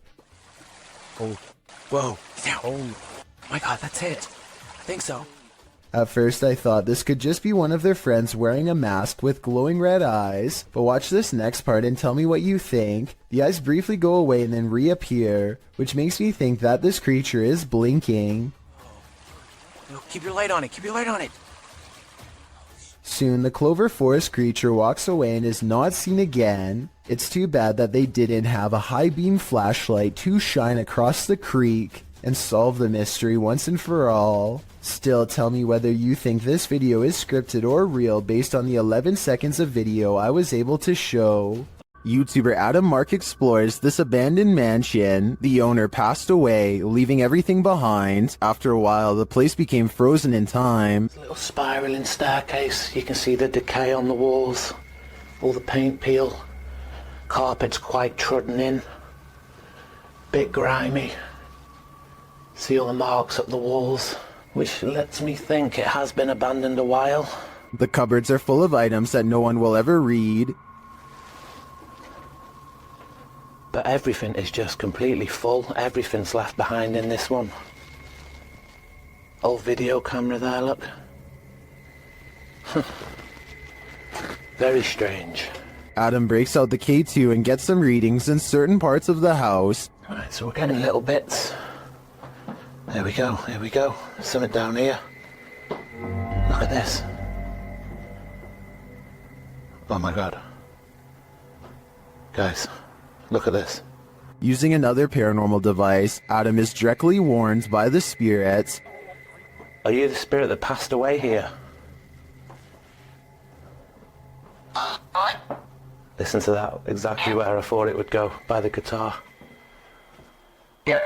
Oh, whoa, oh my god, that's it. I think so. At first I thought this could just be one of their friends wearing a mask with glowing red eyes, but watch this next part and tell me what you think. The eyes briefly go away and then reappear, which makes me think that this creature is blinking. Keep your light on it. Keep your light on it. Soon the Clover Forest creature walks away and is not seen again. It's too bad that they didn't have a high beam flashlight to shine across the creek and solve the mystery once and for all. Still, tell me whether you think this video is scripted or real based on the 11 seconds of video I was able to show. YouTuber Adam Mark explores this abandoned mansion. The owner passed away, leaving everything behind. After a while, the place became frozen in time. Little spiraling staircase. You can see the decay on the walls. All the paint peel. Carpet's quite trodden in. Bit grimy. See all the marks up the walls, which lets me think it has been abandoned a while. The cupboards are full of items that no one will ever read. But everything is just completely full. Everything's left behind in this one. Old video camera there, look. Very strange. Adam breaks out the K2 and gets some readings in certain parts of the house. Alright, so we're getting little bits. There we go, here we go. Something down here. Look at this. Oh my god. Guys, look at this. Using another paranormal device, Adam is directly warned by the spirits. Are you the spirit that passed away here? Listen to that, exactly where I thought it would go, by the guitar. Yep.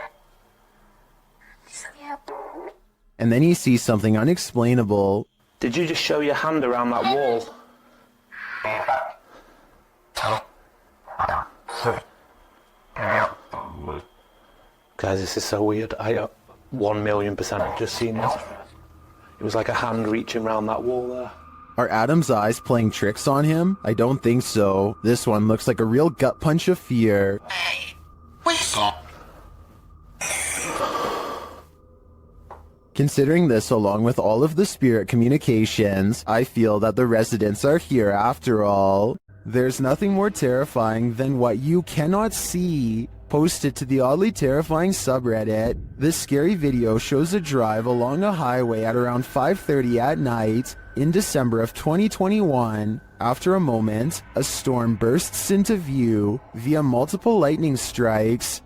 And then he sees something unexplainable. Did you just show your hand around that wall? Guys, this is so weird. I 1,000,000% have just seen this. It was like a hand reaching around that wall there. Are Adam's eyes playing tricks on him? I don't think so. This one looks like a real gut punch of fear. Considering this along with all of the spirit communications, I feel that the residents are here after all. There's nothing more terrifying than what you cannot see. Posted to the oddly terrifying subreddit, this scary video shows a drive along a highway at around 5:30 at night in December of 2021. After a moment, a storm bursts into view via multiple lightning strikes.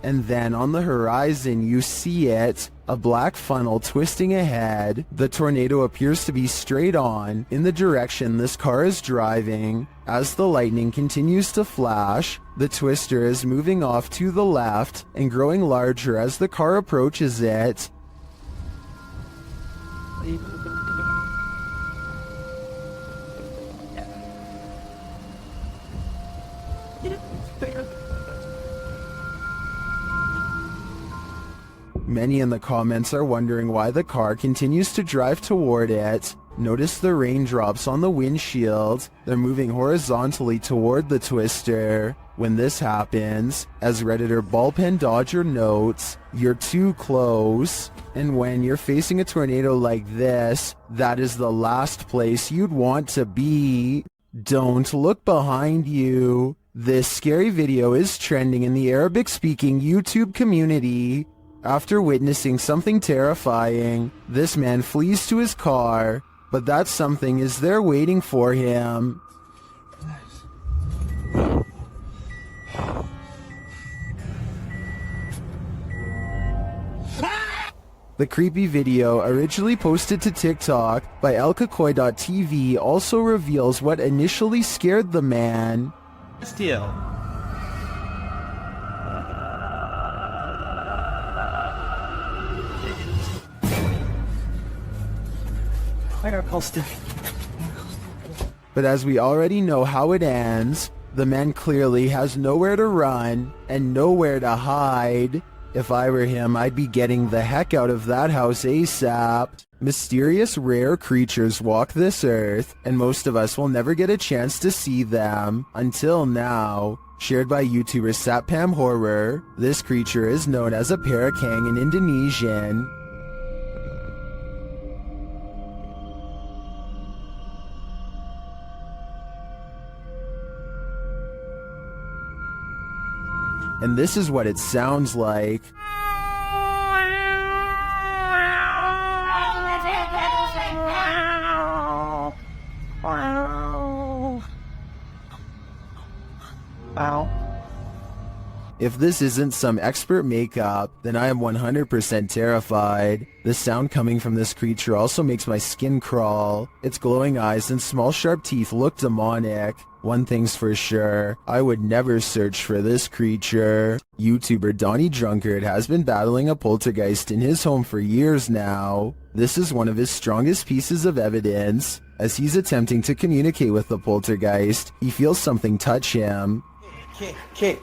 And then on the horizon you see it, a black funnel twisting ahead. The tornado appears to be straight on in the direction this car is driving. As the lightning continues to flash, the twister is moving off to the left and growing larger as the car approaches it. Many in the comments are wondering why the car continues to drive toward it. Notice the raindrops on the windshield. They're moving horizontally toward the twister. When this happens, as Redditor Ballpen Dodger notes, you're too close. And when you're facing a tornado like this, that is the last place you'd want to be. Don't look behind you. This scary video is trending in the Arabic-speaking YouTube community. After witnessing something terrifying, this man flees to his car, but that something is there waiting for him. The creepy video, originally posted to TikTok by elkakoi.tv, also reveals what initially scared the man. Still. But as we already know how it ends, the man clearly has nowhere to run and nowhere to hide. If I were him, I'd be getting the heck out of that house ASAP. Mysterious rare creatures walk this earth, and most of us will never get a chance to see them until now. Shared by YouTuber Satpam Horror, this creature is known as a parakang in Indonesian. And this is what it sounds like. If this isn't some expert makeup, then I am 100% terrified. The sound coming from this creature also makes my skin crawl. Its glowing eyes and small sharp teeth look demonic. One thing's for sure, I would never search for this creature. YouTuber Donnie Drunkard has been battling a poltergeist in his home for years now. This is one of his strongest pieces of evidence. As he's attempting to communicate with the poltergeist, he feels something touch him. Kick.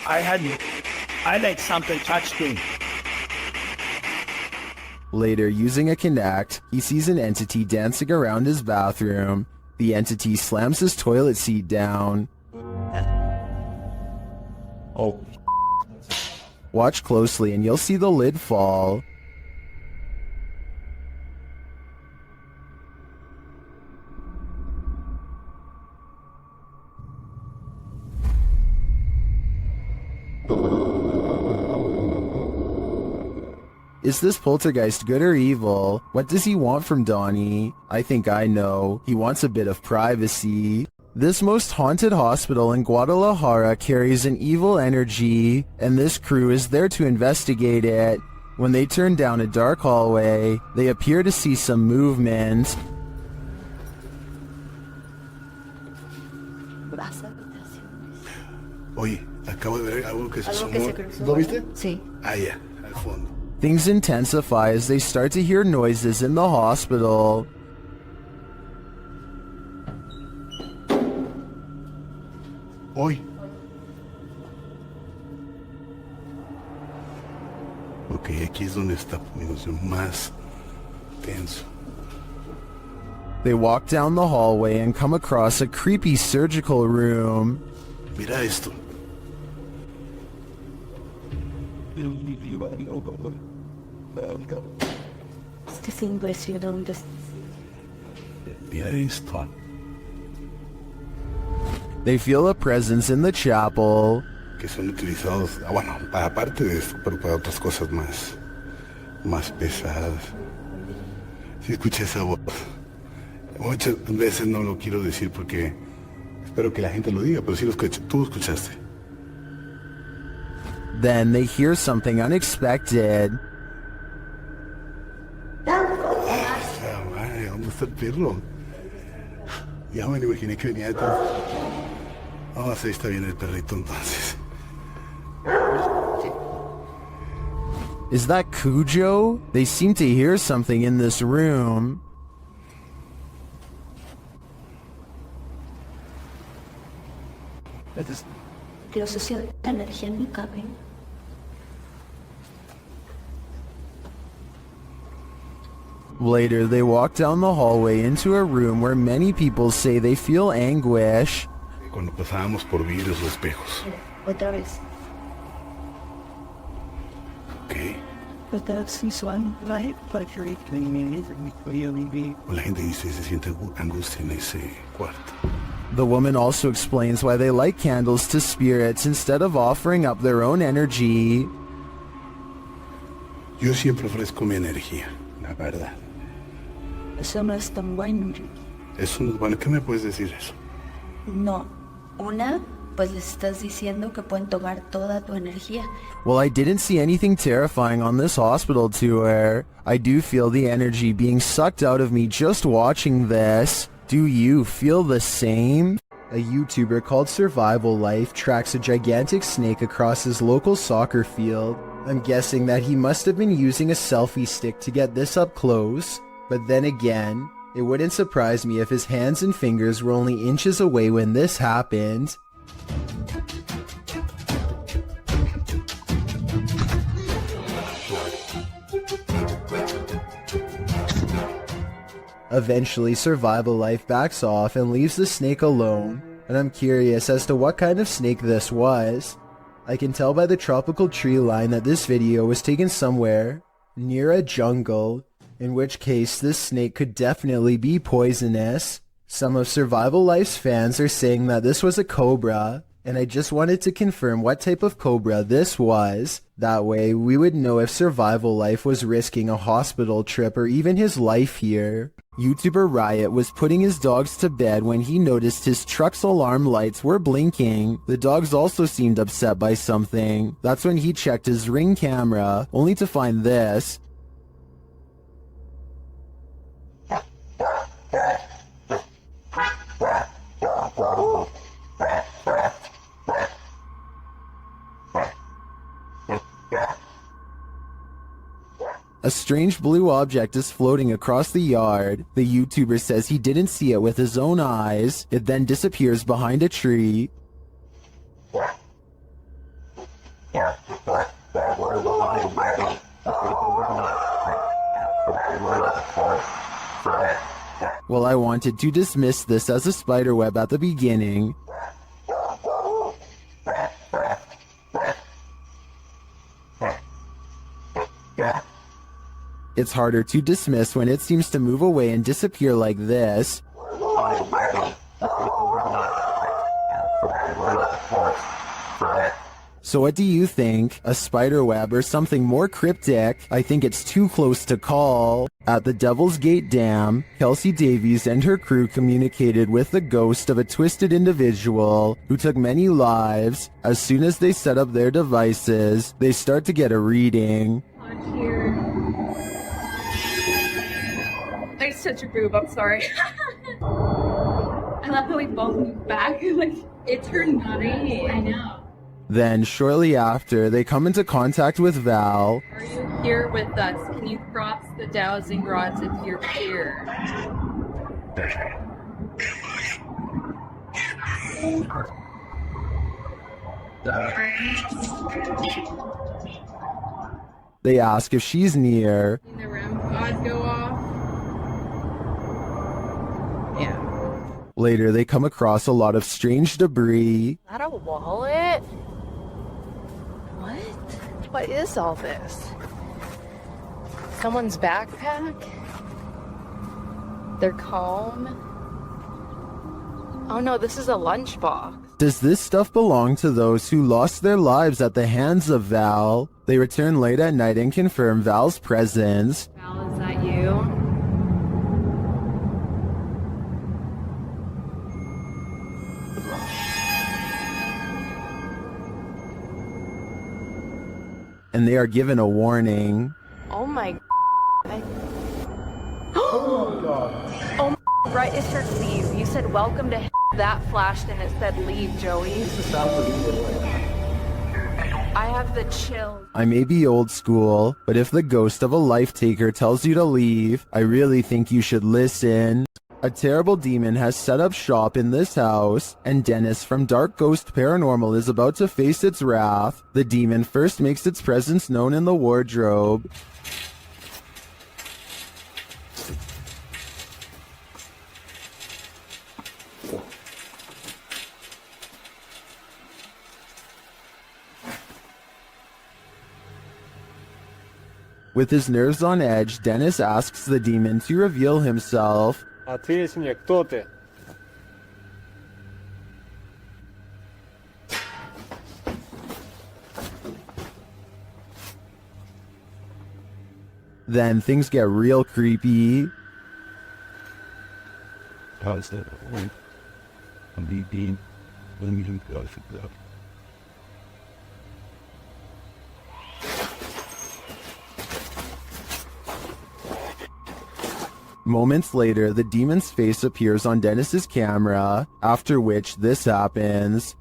I like something touched me. Later, using a Kinect, he sees an entity dancing around his bathroom. The entity slams his toilet seat down. Oh. Watch closely and you'll see the lid fall. Is this poltergeist good or evil? What does he want from Donnie? I think I know. He wants a bit of privacy. This most haunted hospital in Guadalajara carries an evil energy, and this crew is there to investigate it. When they turn down a dark hallway, they appear to see some movement. Oye, acabo de ver algo que se asomó. ¿Lo viste? Sí. Ah, ya, al fondo. Things intensify as they start to hear noises in the hospital. Hoy. Ok, aquí es donde está poniéndose más tenso. They walk down the hallway and come across a creepy surgical room. Mira esto. Es que se impresionante. Mira esto. They feel a presence in the chapel. Que son utilizados, bueno, aparte de esto, pero para otras cosas más pesadas. Si escuché esa voz. Muchas veces no lo quiero decir porque espero que la gente lo diga, pero sí lo escuché. Tú lo escuchaste. Then they hear something unexpected. Madre, ¿dónde está el perro? Ya me lo imaginé que venía detrás. Vamos a ver, está bien el perrito entonces. Is that Cujo? They seem to hear something in this room. Que la sociedad de energía no cabe. Later, they walk down the hallway into a room where many people say they feel anguish. Cuando pasábamos por vidrios o espejos. Otra vez. Ok. But that's visual, right? But you're La gente dice se siente angustia en ese cuarto. The woman also explains why they light candles to spirits instead of offering up their own energy. Yo siempre ofrezco mi energía, la verdad. Eso no es tan bueno. Eso no es bueno. ¿Qué me puedes decir eso? No. Una, pues les estás diciendo que pueden tomar toda tu energía. Well, I didn't see anything terrifying on this hospital tour. I do feel the energy being sucked out of me just watching this. Do you feel the same? A YouTuber called Survival Life tracks a gigantic snake across his local soccer field. I'm guessing that he must have been using a selfie stick to get this up close. But then again, it wouldn't surprise me if his hands and fingers were only inches away when this happened. Eventually, Survival Life backs off and leaves the snake alone, and I'm curious as to what kind of snake this was. I can tell by the tropical tree line that this video was taken somewhere near a jungle, in which case this snake could definitely be poisonous. Some of Survival Life's fans are saying that this was a cobra, and I just wanted to confirm what type of cobra this was. That way we would know if Survival Life was risking a hospital trip or even his life here. YouTuber Riot was putting his dogs to bed when he noticed his truck's alarm lights were blinking. The dogs also seemed upset by something. That's when he checked his Ring camera, only to find this. A strange blue object is floating across the yard. The YouTuber says he didn't see it with his own eyes. It then disappears behind a tree. Well, I wanted to dismiss this as a spiderweb at the beginning. It's harder to dismiss when it seems to move away and disappear like this. So what do you think? A spider web or something more cryptic? I think it's too close to call. At the Devil's Gate Dam, Kelsey Davies and her crew communicated with the ghost of a twisted individual who took many lives. As soon as they set up their devices, they start to get a reading. I such a boob, I'm sorry. I love how we both moved back. Like, it turned nutty. I know. Then, shortly after, they come into contact with Val. Are you here with us? Can you cross the dowsing rods if you're here? They ask if she's near. Seen the REM pod go off? Yeah. Later, they come across a lot of strange debris. Is that a wallet? What? What is all this? Someone's backpack? Their comb? Oh no, this is a lunchbox. Does this stuff belong to those who lost their lives at the hands of Val? They return late at night and confirm Val's presence. Val, is that you? And they are given a warning. Oh my Oh my god. Oh my, right, it said leave. You said welcome to that flashed and it said leave, Joey. I have the chills. I may be old school, but if the ghost of a life taker tells you to leave, I really think you should listen. A terrible demon has set up shop in this house, and Dennis from Dark Ghost Paranormal is about to face its wrath. The demon first makes its presence known in the wardrobe. With his nerves on edge, Dennis asks the demon to reveal himself. А ты, если мне, кто ты? Then things get real creepy. Moments later, the demon's face appears on Dennis's camera, after which this happens.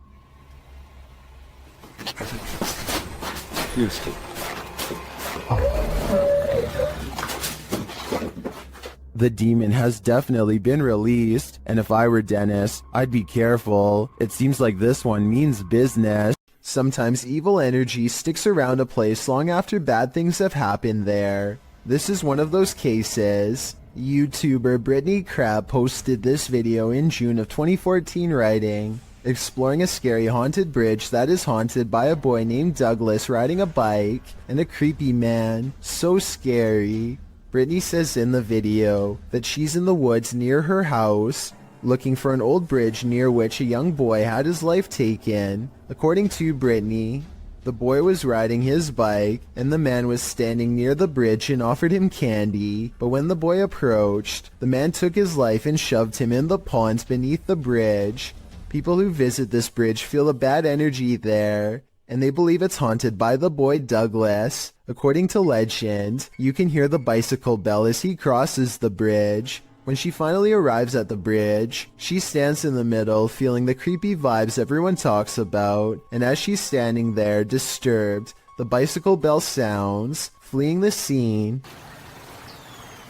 The demon has definitely been released, and if I were Dennis, I'd be careful. It seems like this one means business. Sometimes evil energy sticks around a place long after bad things have happened there. This is one of those cases. YouTuber Brittany Crab posted this video in June of 2014 writing, exploring a scary haunted bridge that is haunted by a boy named Douglas riding a bike and a creepy man. So scary. Brittany says in the video that she's in the woods near her house looking for an old bridge near which a young boy had his life taken. According to Brittany, the boy was riding his bike and the man was standing near the bridge and offered him candy, but when the boy approached, the man took his life and shoved him in the pond beneath the bridge. People who visit this bridge feel a bad energy there, and they believe it's haunted by the boy Douglas. According to legend, you can hear the bicycle bell as he crosses the bridge. When she finally arrives at the bridge, she stands in the middle feeling the creepy vibes everyone talks about, and as she's standing there disturbed, the bicycle bell sounds. Fleeing the scene,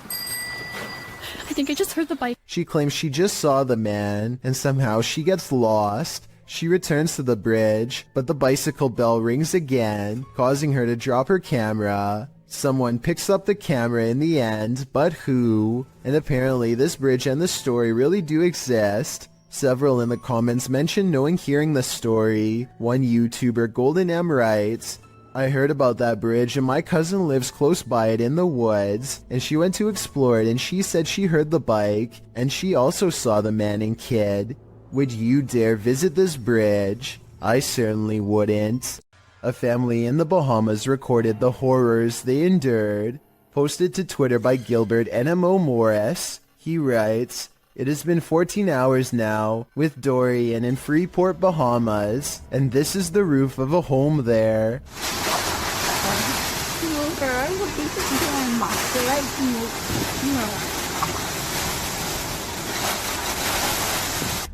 I think I just heard the bike. She claims she just saw the man, and somehow she gets lost. She returns to the bridge, but the bicycle bell rings again, causing her to drop her camera. Someone picks up the camera in the end, but who? And apparently this bridge and the story really do exist. Several in the comments mention knowing hearing the story. One YouTuber, Golden M, writes, I heard about that bridge and my cousin lives close by it in the woods, and she went to explore it and she said she heard the bike, and she also saw the man and kid. Would you dare visit this bridge? I certainly wouldn't. A family in the Bahamas recorded the horrors they endured. Posted to Twitter by Gilbert NMO Morris, he writes, it has been 14 hours now with Dorian in Freeport, Bahamas, and this is the roof of a home there.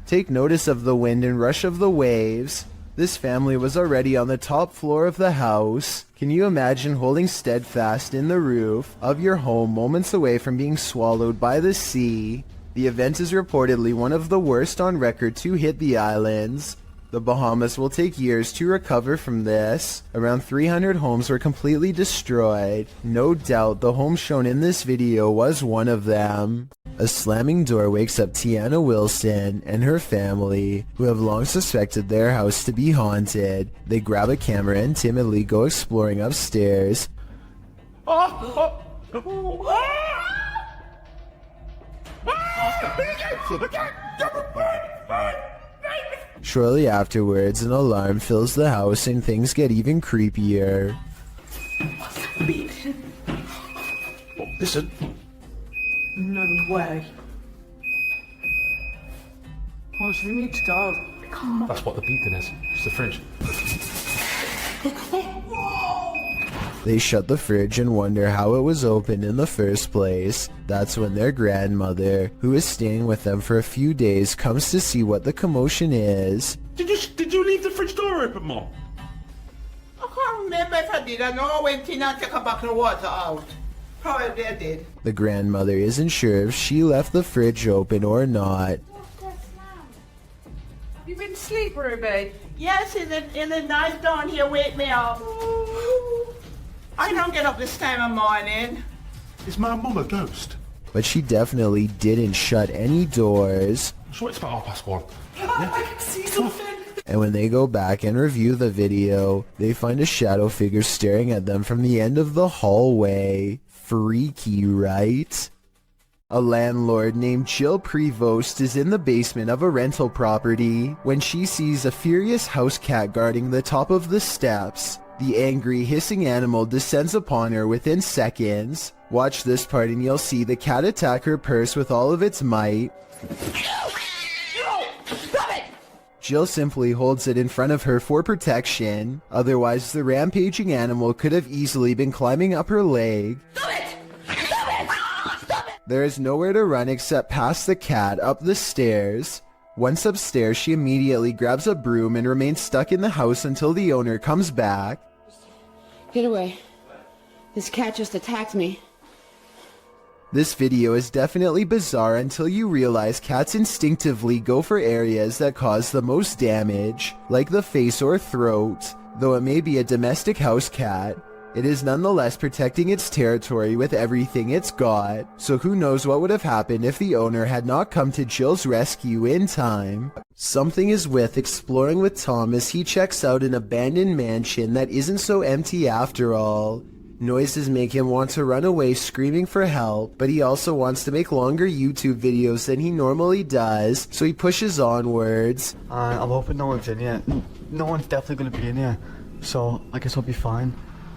Take notice of the wind and rush of the waves. This family was already on the top floor of the house. Can you imagine holding steadfast in the roof of your home moments away from being swallowed by the sea? The event is reportedly one of the worst on record to hit the islands. The Bahamas will take years to recover from this. Around 300 homes were completely destroyed. No doubt the home shown in this video was one of them. A slamming door wakes up Tiana Wilson and her family, who have long suspected their house to be haunted. They grab a camera and timidly go exploring upstairs. Shortly afterwards, an alarm fills the house and things get even creepier. Listen. No way. Oh, so we need to go. Come on. That's what the beeping is. It's the fridge. They shut the fridge and wonder how it was opened in the first place. That's when their grandmother, who is staying with them for a few days, comes to see what the commotion is. Did you leave the fridge door open, Mom? I can't remember if I did. I know I went in and took a bucket of water out. Probably I did. The grandmother isn't sure if she left the fridge open or not. Have you been asleep, Ruby? Yes, in the night down here, wake me up. I don't get up this time of morning. Is my mum a ghost? But she definitely didn't shut any doors. I'm sure it's about 1:30. I can see something. And when they go back and review the video, they find a shadow figure staring at them from the end of the hallway. Freaky, right? A landlord named Jill Prevost is in the basement of a rental property when she sees a furious house cat guarding the top of the steps. The angry, hissing animal descends upon her within seconds. Watch this part and you'll see the cat attack her purse with all of its might. Jill simply holds it in front of her for protection, otherwise the rampaging animal could have easily been climbing up her leg. There is nowhere to run except past the cat up the stairs. Once upstairs, she immediately grabs a broom and remains stuck in the house until the owner comes back. Get away. This cat just attacked me. This video is definitely bizarre until you realize cats instinctively go for areas that cause the most damage, like the face or throat. Though it may be a domestic house cat, It is nonetheless protecting its territory with everything it's got, so who knows what would have happened if the owner had not come to Jill's rescue in time. Something is with exploring with Tom as he checks out an abandoned mansion that isn't so empty after all. Noises make him want to run away screaming for help, but he also wants to make longer YouTube videos than he normally does, so he pushes onwards. I'm hoping no one's in here. No one's definitely gonna be in here, so I guess I'll be fine.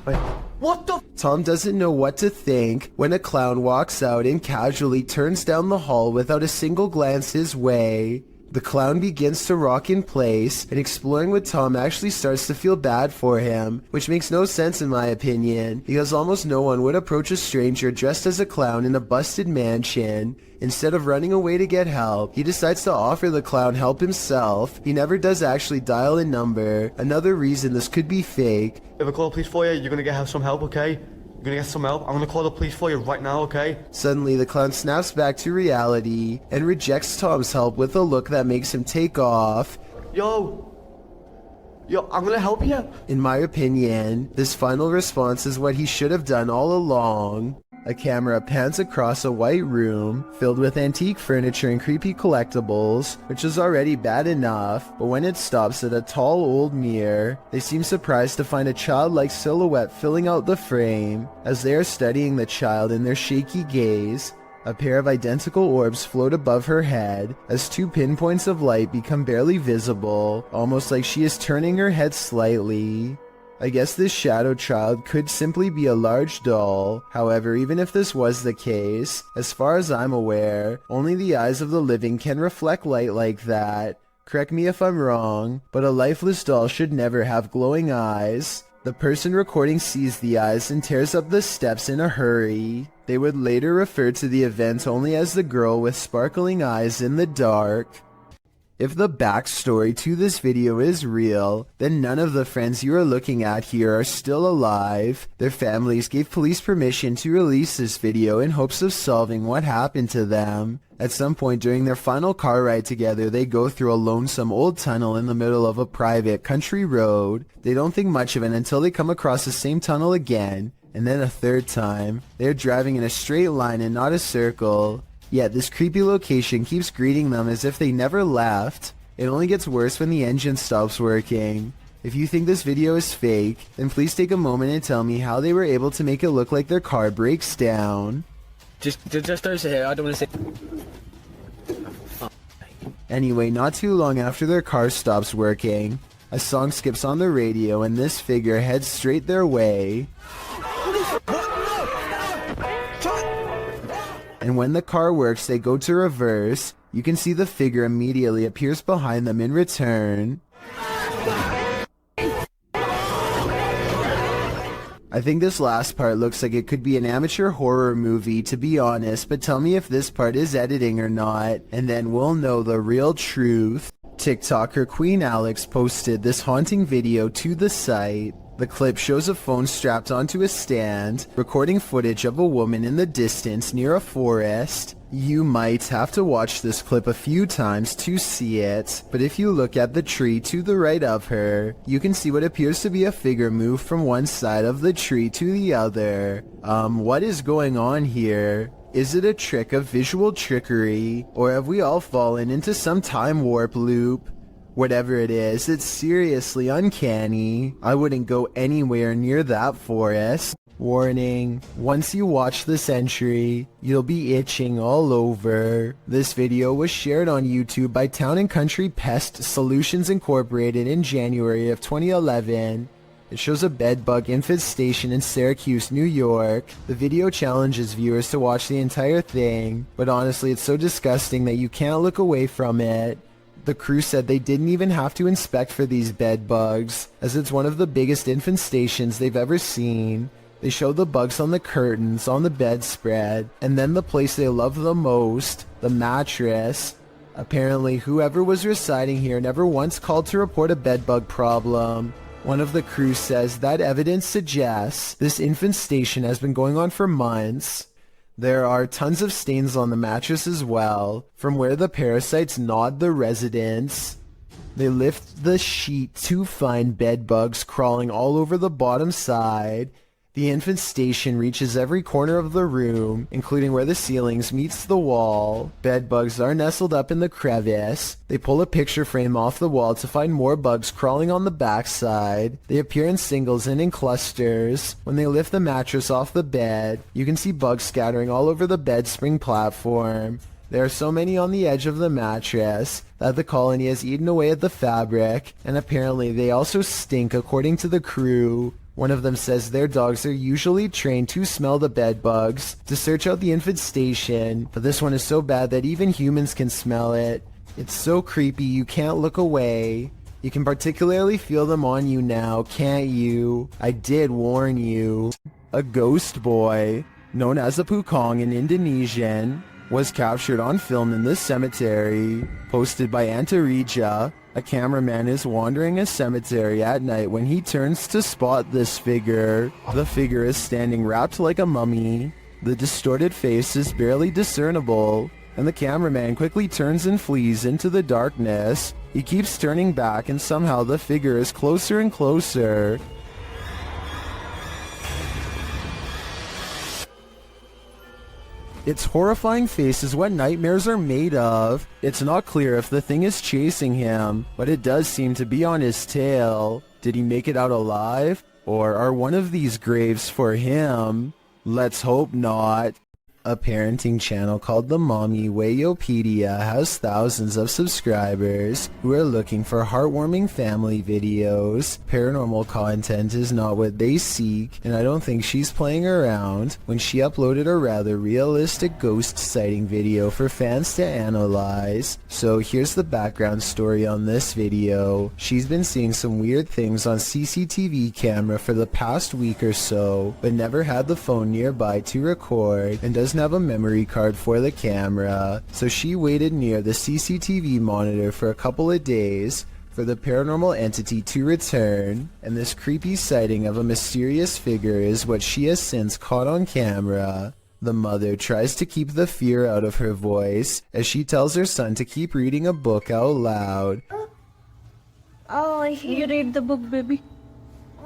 Wait, what the? Tom doesn't know what to think when a clown walks out and casually turns down the hall without a single glance his way. The clown begins to rock in place, and exploring with Tom actually starts to feel bad for him, which makes no sense in my opinion, because almost no one would approach a stranger dressed as a clown in a busted mansion. Instead of running away to get help, he decides to offer the clown help himself. He never does actually dial a number, another reason this could be fake. If I call the police for you, you're gonna get some help, okay? You're gonna get some help. I'm gonna call the police for you right now, okay? Suddenly, the clown snaps back to reality and rejects Tom's help with a look that makes him take off. Yo, I'm gonna help you. In my opinion, this final response is what he should have done all along. A camera pans across a white room filled with antique furniture and creepy collectibles, which is already bad enough, but when it stops at a tall old mirror, they seem surprised to find a childlike silhouette filling out the frame. As they are studying the child in their shaky gaze, a pair of identical orbs float above her head as two pinpoints of light become barely visible, almost like she is turning her head slightly. I guess this shadow child could simply be a large doll. However, even if this was the case, as far as I'm aware, only the eyes of the living can reflect light like that. Correct me if I'm wrong, but a lifeless doll should never have glowing eyes. The person recording sees the eyes and tears up the steps in a hurry. They would later refer to the event only as the girl with sparkling eyes in the dark. If the backstory to this video is real, then none of the friends you are looking at here are still alive. Their families gave police permission to release this video in hopes of solving what happened to them. At some point during their final car ride together, they go through a lonesome old tunnel in the middle of a private country road. They don't think much of it until they come across the same tunnel again, and then a third time. They're driving in a straight line and not a circle. Yet this creepy location keeps greeting them as if they never left. It only gets worse when the engine stops working. If you think this video is fake, then please take a moment and tell me how they were able to make it look like their car breaks down. Just over here, I don't want to say... Anyway, not too long after their car stops working, a song skips on the radio and this figure heads straight their way. And when the car works, they go to reverse. You can see the figure immediately appears behind them in return. I think this last part looks like it could be an amateur horror movie, to be honest, but tell me if this part is editing or not, and then we'll know the real truth. TikToker Queen Alex posted this haunting video to the site. The clip shows a phone strapped onto a stand, recording footage of a woman in the distance near a forest. You might have to watch this clip a few times to see it, but if you look at the tree to the right of her, you can see what appears to be a figure move from one side of the tree to the other. What is going on here? Is it a trick of visual trickery, or have we all fallen into some time warp loop? Whatever it is, it's seriously uncanny. I wouldn't go anywhere near that forest. Warning, once you watch this entry, you'll be itching all over. This video was shared on YouTube by Town & Country Pest Solutions Incorporated in January of 2011. It shows a bedbug infestation in Syracuse, New York. The video challenges viewers to watch the entire thing, but honestly it's so disgusting that you can't look away from it. The crew said they didn't even have to inspect for these bed bugs, as it's one of the biggest infestations they've ever seen. They show the bugs on the curtains, on the bedspread, and then the place they love the most, the mattress. Apparently, whoever was residing here never once called to report a bedbug problem. One of the crew says that evidence suggests this infestation has been going on for months. There are tons of stains on the mattress as well, from where the parasites gnawed the residents. They lift the sheet to find bed bugs crawling all over the bottom side. The infant station reaches every corner of the room, including where the ceilings meets the wall. Bed bugs are nestled up in the crevice. They pull a picture frame off the wall to find more bugs crawling on the backside. They appear in singles and in clusters. When they lift the mattress off the bed, you can see bugs scattering all over the bed spring platform. There are so many on the edge of the mattress that the colony has eaten away at the fabric, and apparently they also stink according to the crew. One of them says their dogs are usually trained to smell the bed bugs, to search out the infant station, but this one is so bad that even humans can smell it. It's so creepy you can't look away. You can particularly feel them on you now, can't you? I did warn you. A ghost boy, known as a Pukong in Indonesian, was captured on film in this cemetery. Posted by Antarija, a cameraman is wandering a cemetery at night when he turns to spot this figure. The figure is standing wrapped like a mummy. The distorted face is barely discernible, and the cameraman quickly turns and flees into the darkness. He keeps turning back, and somehow the figure is closer and closer. Its horrifying face is what nightmares are made of. It's not clear if the thing is chasing him, but it does seem to be on his tail. Did he make it out alive? Or are one of these graves for him? Let's hope not. A parenting channel called the Mommy Wayopedia has thousands of subscribers who are looking for heartwarming family videos. Paranormal content is not what they seek, and I don't think she's playing around when she uploaded a rather realistic ghost sighting video for fans to analyze. So here's the background story on this video. She's been seeing some weird things on CCTV camera for the past week or so, but never had the phone nearby to record, and doesn't have a memory card for the camera, so she waited near the CCTV monitor for a couple of days for the paranormal entity to return, and this creepy sighting of a mysterious figure is what she has since caught on camera. The mother tries to keep the fear out of her voice as she tells her son to keep reading a book out loud. Oh, you read the book, baby.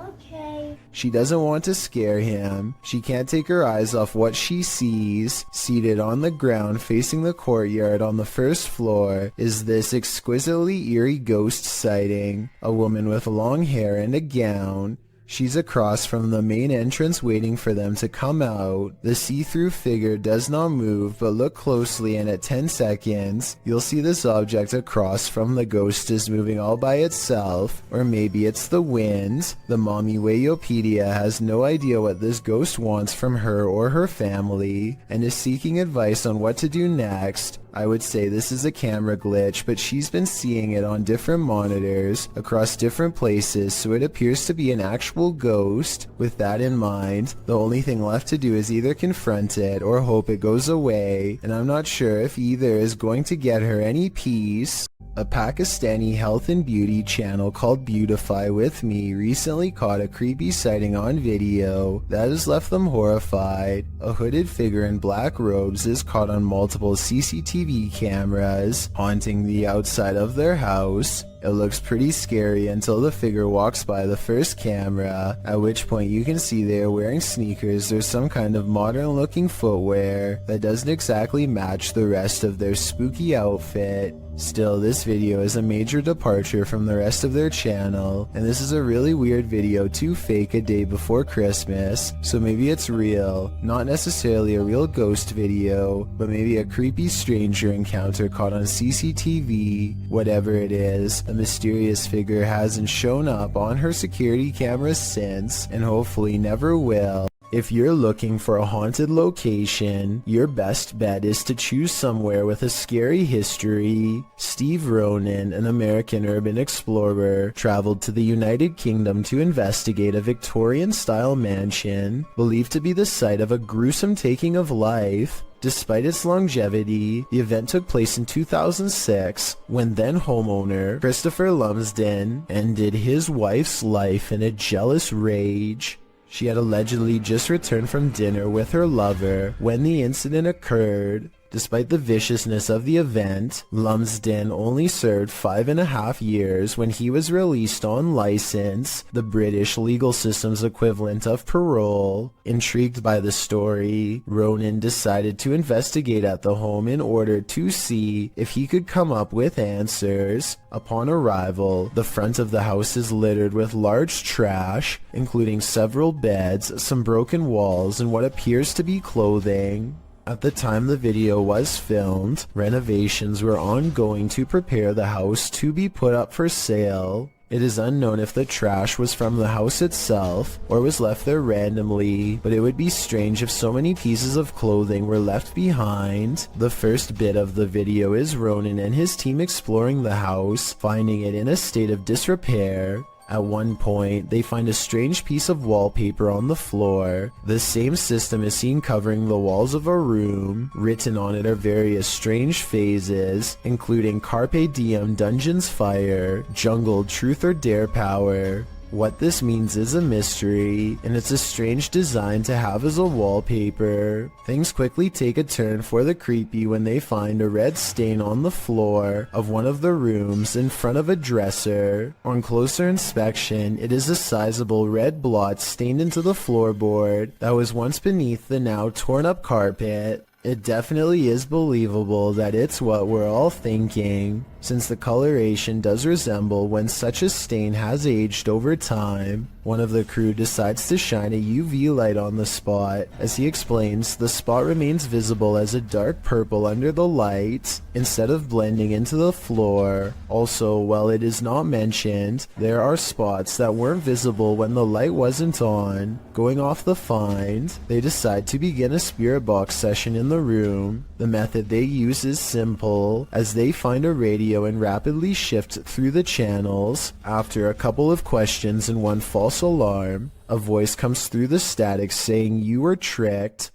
Okay. She doesn't want to scare him. She can't take her eyes off what she sees. Seated on the ground facing the courtyard on the first floor is this exquisitely eerie ghost sighting. A woman with long hair and a gown. She's across from the main entrance waiting for them to come out. The see-through figure does not move, but look closely and at 10 seconds, you'll see this object across from the ghost is moving all by itself, or maybe it's the wind. The Mommy Wayopedia has no idea what this ghost wants from her or her family, and is seeking advice on what to do next. I would say this is a camera glitch, but she's been seeing it on different monitors across different places, so it appears to be an actual ghost. With that in mind, the only thing left to do is either confront it or hope it goes away, and I'm not sure if either is going to get her any peace. A Pakistani health and beauty channel called Beautify With Me recently caught a creepy sighting on video that has left them horrified. A hooded figure in black robes is caught on multiple CCTV cameras, haunting the outside of their house. It looks pretty scary until the figure walks by the first camera, at which point you can see they are wearing sneakers or some kind of modern looking footwear that doesn't exactly match the rest of their spooky outfit. Still, this video is a major departure from the rest of their channel, and this is a really weird video to fake a day before Christmas, so maybe it's real. Not necessarily a real ghost video, but maybe a creepy stranger encounter caught on CCTV. Whatever it is, a mysterious figure hasn't shown up on her security cameras since, and hopefully never will. If you're looking for a haunted location, your best bet is to choose somewhere with a scary history. Steve Ronan, an American urban explorer, traveled to the United Kingdom to investigate a Victorian-style mansion believed to be the site of a gruesome taking of life. Despite its longevity, the event took place in 2006 when then homeowner Christopher Lumsden ended his wife's life in a jealous rage. She had allegedly just returned from dinner with her lover when the incident occurred. Despite the viciousness of the event, Lumsden only served 5.5 years when he was released on license, the British legal system's equivalent of parole. Intrigued by the story, Ronan decided to investigate at the home in order to see if he could come up with answers. Upon arrival, the front of the house is littered with large trash, including several beds, some broken walls, and what appears to be clothing. At the time the video was filmed, renovations were ongoing to prepare the house to be put up for sale. It is unknown if the trash was from the house itself or was left there randomly, but it would be strange if so many pieces of clothing were left behind. The first bit of the video is Ronan and his team exploring the house, finding it in a state of disrepair. At one point, they find a strange piece of wallpaper on the floor. The same system is seen covering the walls of a room. Written on it are various strange phrases, including Carpe Diem Dungeons Fire, Jungle Truth or Dare Power. What this means is a mystery, and it's a strange design to have as a wallpaper. Things quickly take a turn for the creepy when they find a red stain on the floor of one of the rooms in front of a dresser. On closer inspection, it is a sizable red blot stained into the floorboard that was once beneath the now torn up carpet. It definitely is believable that it's what we're all thinking, since the coloration does resemble when such a stain has aged over time. One of the crew decides to shine a UV light on the spot. As he explains, the spot remains visible as a dark purple under the light, instead of blending into the floor. Also, while it is not mentioned, there are spots that weren't visible when the light wasn't on. Going off the find, they decide to begin a spirit box session in the room. The method they use is simple, as they find a radio and rapidly shift through the channels. After a couple of questions and one false alarm, a voice comes through the static saying you were tricked.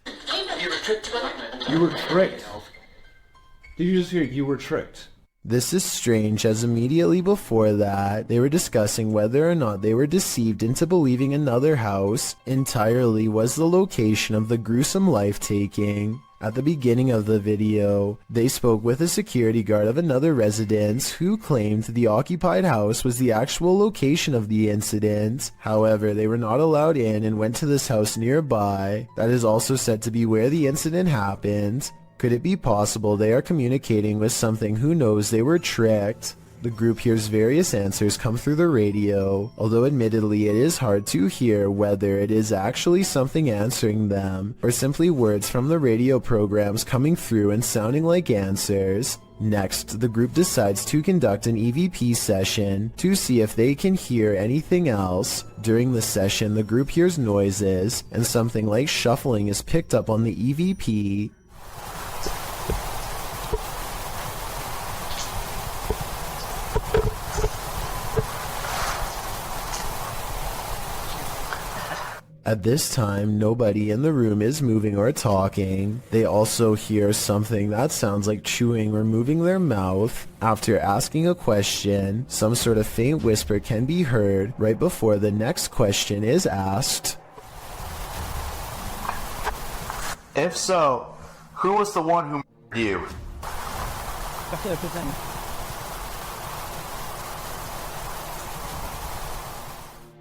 You were tricked. Did you just hear you were tricked? This is strange, as immediately before that, they were discussing whether or not they were deceived into believing another house entirely was the location of the gruesome life-taking. At the beginning of the video, they spoke with a security guard of another residence who claimed the occupied house was the actual location of the incident. However, they were not allowed in and went to this house nearby that is also said to be where the incident happened. Could it be possible they are communicating with something who knows they were tricked? The group hears various answers come through the radio, although admittedly it is hard to hear whether it is actually something answering them, or simply words from the radio programs coming through and sounding like answers. Next, the group decides to conduct an EVP session to see if they can hear anything else. During the session, the group hears noises, and something like shuffling is picked up on the EVP. At this time, nobody in the room is moving or talking. They also hear something that sounds like chewing or moving their mouth. After asking a question, some sort of faint whisper can be heard right before the next question is asked. If so, who was the one who murdered you?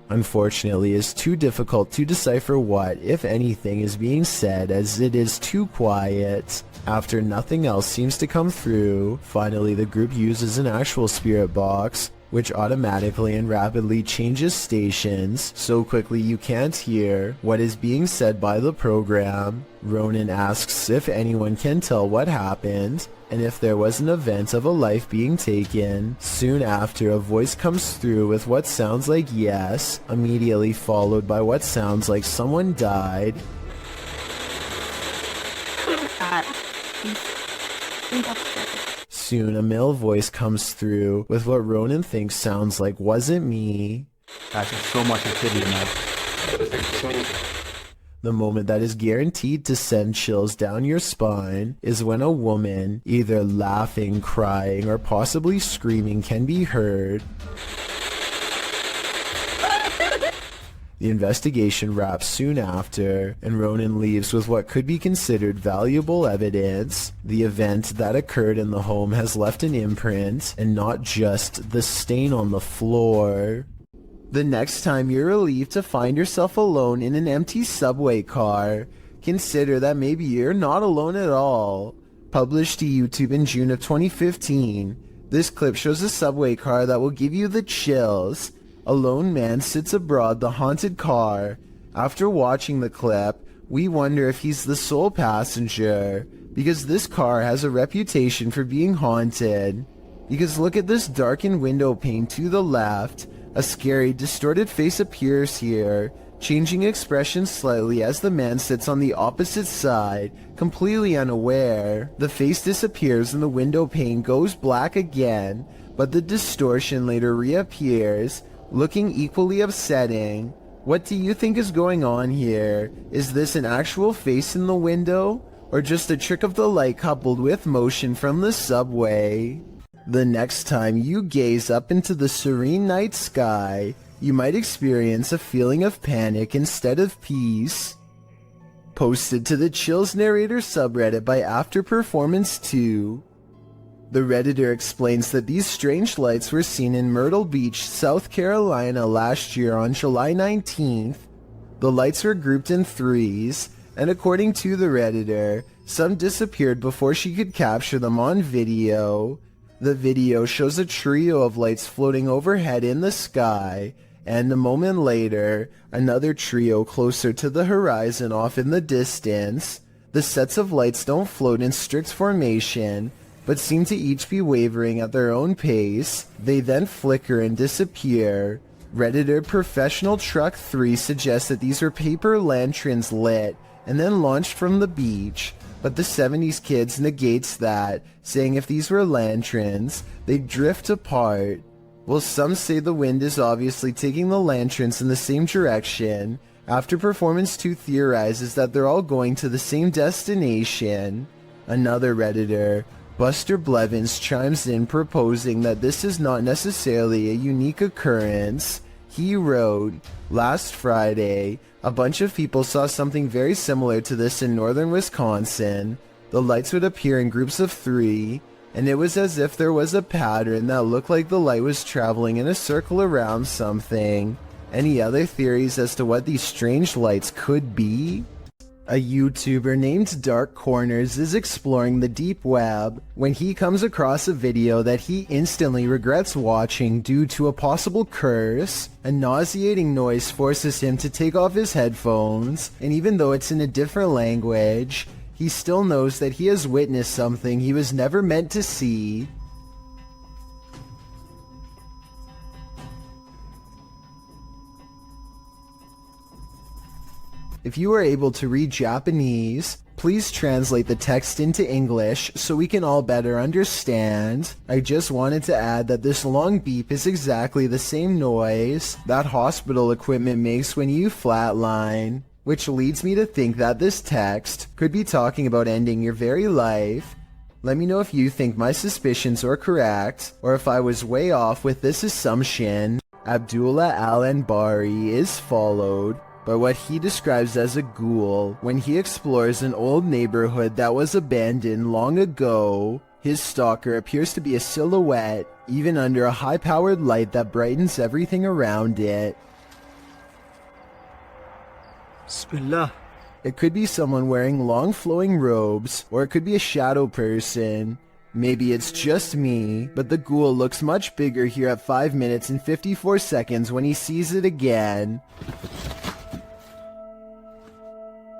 Unfortunately, it's too difficult to decipher what, if anything, is being said, as it is too quiet. After nothing else seems to come through, finally the group uses an actual spirit box, which automatically and rapidly changes stations so quickly you can't hear what is being said by the program. Ronan asks if anyone can tell what happened, and if there was an event of a life being taken. Soon after, a voice comes through with what sounds like yes, immediately followed by what sounds like someone died. Soon, a male voice comes through with what Ronan thinks sounds like wasn't me. That's so much activity now. The moment that is guaranteed to send chills down your spine is when a woman, either laughing, crying, or possibly screaming, can be heard. The investigation wraps soon after, and Ronan leaves with what could be considered valuable evidence. The event that occurred in the home has left an imprint, and not just the stain on the floor. The next time you're relieved to find yourself alone in an empty subway car, consider that maybe you're not alone at all. Published to YouTube in June of 2015, this clip shows a subway car that will give you the chills. A lone man sits aboard the haunted car. After watching the clip, we wonder if he's the sole passenger, because this car has a reputation for being haunted. Because look at this darkened window pane to the left. A scary, distorted face appears here, changing expression slightly as the man sits on the opposite side, completely unaware. The face disappears and the window pane goes black again, but the distortion later reappears, looking equally upsetting. What do you think is going on here? Is this an actual face in the window, or just a trick of the light coupled with motion from the subway? The next time you gaze up into the serene night sky, you might experience a feeling of panic instead of peace. Posted to the Chills Narrator subreddit by After Performance 2. The Redditor explains that these strange lights were seen in Myrtle Beach, South Carolina last year on July 19th. The lights were grouped in threes, and according to the Redditor, some disappeared before she could capture them on video. The video shows a trio of lights floating overhead in the sky, and a moment later, another trio closer to the horizon off in the distance. The sets of lights don't float in strict formation, but seem to each be wavering at their own pace. They then flicker and disappear. Redditor Professional Truck 3 suggests that these were paper lanterns lit and then launched from the beach, but the 70s Kids negates that, saying if these were lanterns, they'd drift apart. Well, some say the wind is obviously taking the lanterns in the same direction. After Performance 2 theorizes that they're all going to the same destination. Another Redditor, Buster Blevins, chimes in proposing that this is not necessarily a unique occurrence. He wrote, "Last Friday, a bunch of people saw something very similar to this in northern Wisconsin. The lights would appear in groups of 3, and it was as if there was a pattern that looked like the light was traveling in a circle around something." Any other theories as to what these strange lights could be? A YouTuber named Dark Corners is exploring the deep web when he comes across a video that he instantly regrets watching due to a possible curse. A nauseating noise forces him to take off his headphones, and even though it's in a different language, he still knows that he has witnessed something he was never meant to see. If you are able to read Japanese, please translate the text into English so we can all better understand. I just wanted to add that this long beep is exactly the same noise that hospital equipment makes when you flatline, which leads me to think that this text could be talking about ending your very life. Let me know if you think my suspicions are correct, or if I was way off with this assumption. Abdullah Al-Anbari is followed by what he describes as a ghoul when he explores an old neighborhood that was abandoned long ago. His stalker appears to be a silhouette, even under a high-powered light that brightens everything around it. Bismillah. It could be someone wearing long flowing robes, or it could be a shadow person. Maybe it's just me, but the ghoul looks much bigger here at 5 minutes and 54 seconds when he sees it again.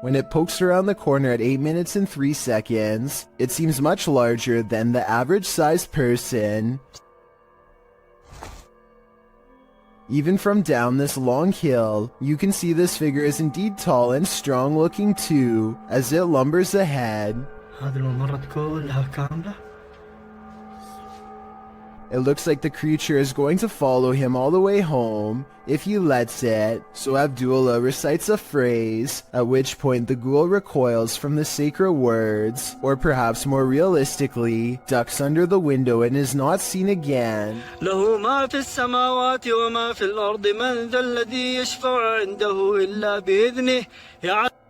When it pokes around the corner at 8 minutes and 3 seconds, it seems much larger than the average-sized person. Even from down this long hill, you can see this figure is indeed tall and strong-looking too, as it lumbers ahead. It looks like the creature is going to follow him all the way home if he lets it, so Abdullah recites a phrase, at which point the ghoul recoils from the sacred words, or perhaps more realistically, ducks under the window and is not seen again. له ما في السماوات وما في الأرض من ذا الذي يشفع عنده إلا بإذنه.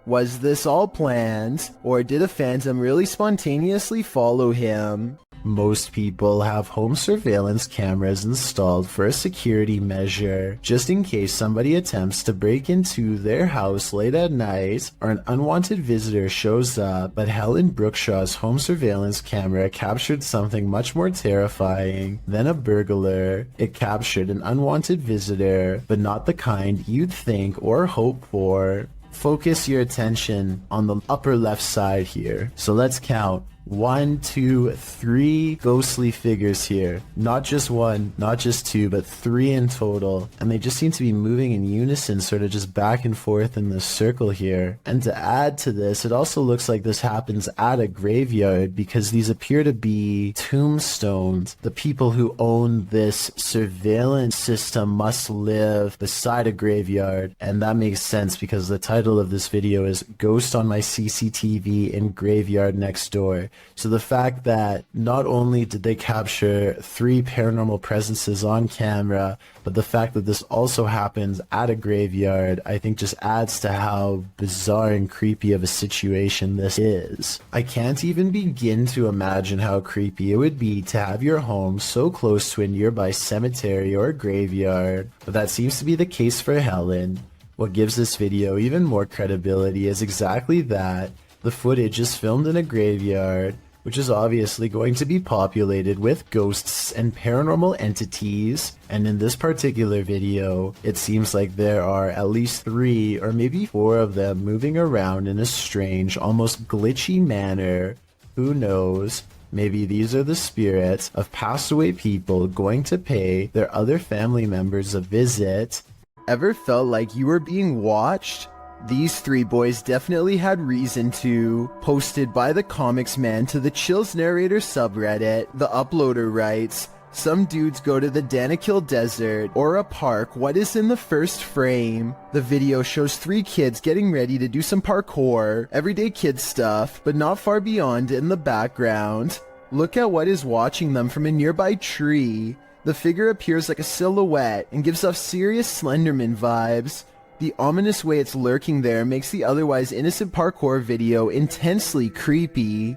Was this all planned, or did a phantom really spontaneously follow him? Most people have home surveillance cameras installed for a security measure, just in case somebody attempts to break into their house late at night or an unwanted visitor shows up. But Helen Brookshaw's home surveillance camera captured something much more terrifying than a burglar. It captured an unwanted visitor, but not the kind you'd think or hope for. Focus your attention on the upper left side here. So let's count. 1, 2, 3 ghostly figures here. Not just one, not just two, but 3 in total. And they just seem to be moving in unison, sort of just back and forth in this circle here. And to add to this, it also looks like this happens at a graveyard because these appear to be tombstones. The people who own this surveillance system must live beside a graveyard. And that makes sense because the title of this video is Ghost on My CCTV in Graveyard Next Door. So the fact that not only did they capture 3 paranormal presences on camera, but the fact that this also happens at a graveyard, I think just adds to how bizarre and creepy of a situation this is. I can't even begin to imagine how creepy it would be to have your home so close to a nearby cemetery or graveyard, but that seems to be the case for Helen. What gives this video even more credibility is exactly that. The footage is filmed in a graveyard, which is obviously going to be populated with ghosts and paranormal entities, and in this particular video, it seems like there are at least 3 or maybe 4 of them moving around in a strange, almost glitchy manner. Who knows? Maybe these are the spirits of passed away people going to pay their other family members a visit. Ever felt like you were being watched? These 3 boys definitely had reason to. Posted by the Comics Man to the Chills Narrator subreddit, the uploader writes, some dudes go to the Danakil Desert or a park. What is in the first frame? The video shows 3 kids getting ready to do some parkour, everyday kid stuff, but not far beyond in the background. Look at what is watching them from a nearby tree. The figure appears like a silhouette and gives off serious Slenderman vibes. The ominous way it's lurking there makes the otherwise innocent parkour video intensely creepy.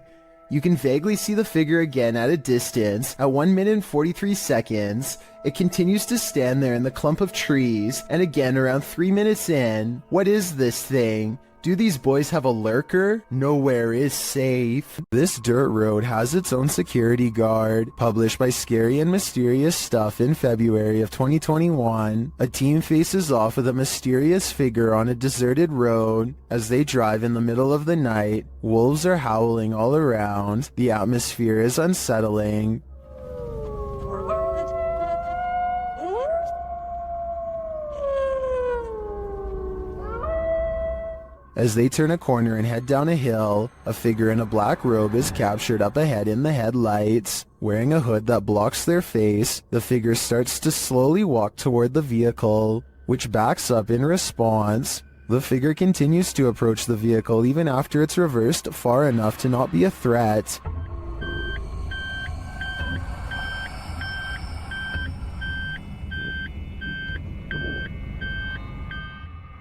You can vaguely see the figure again at a distance. At 1 minute and 43 seconds, it continues to stand there in the clump of trees, and again around 3 minutes in. What is this thing? Do these boys have a lurker? Nowhere is safe. This dirt road has its own security guard. Published by Scary and Mysterious Stuff in February of 2021, a team faces off with a mysterious figure on a deserted road. As they drive in the middle of the night, wolves are howling all around. The atmosphere is unsettling. As they turn a corner and head down a hill, a figure in a black robe is captured up ahead in the headlights. Wearing a hood that blocks their face, the figure starts to slowly walk toward the vehicle, which backs up in response. The figure continues to approach the vehicle even after it's reversed far enough to not be a threat.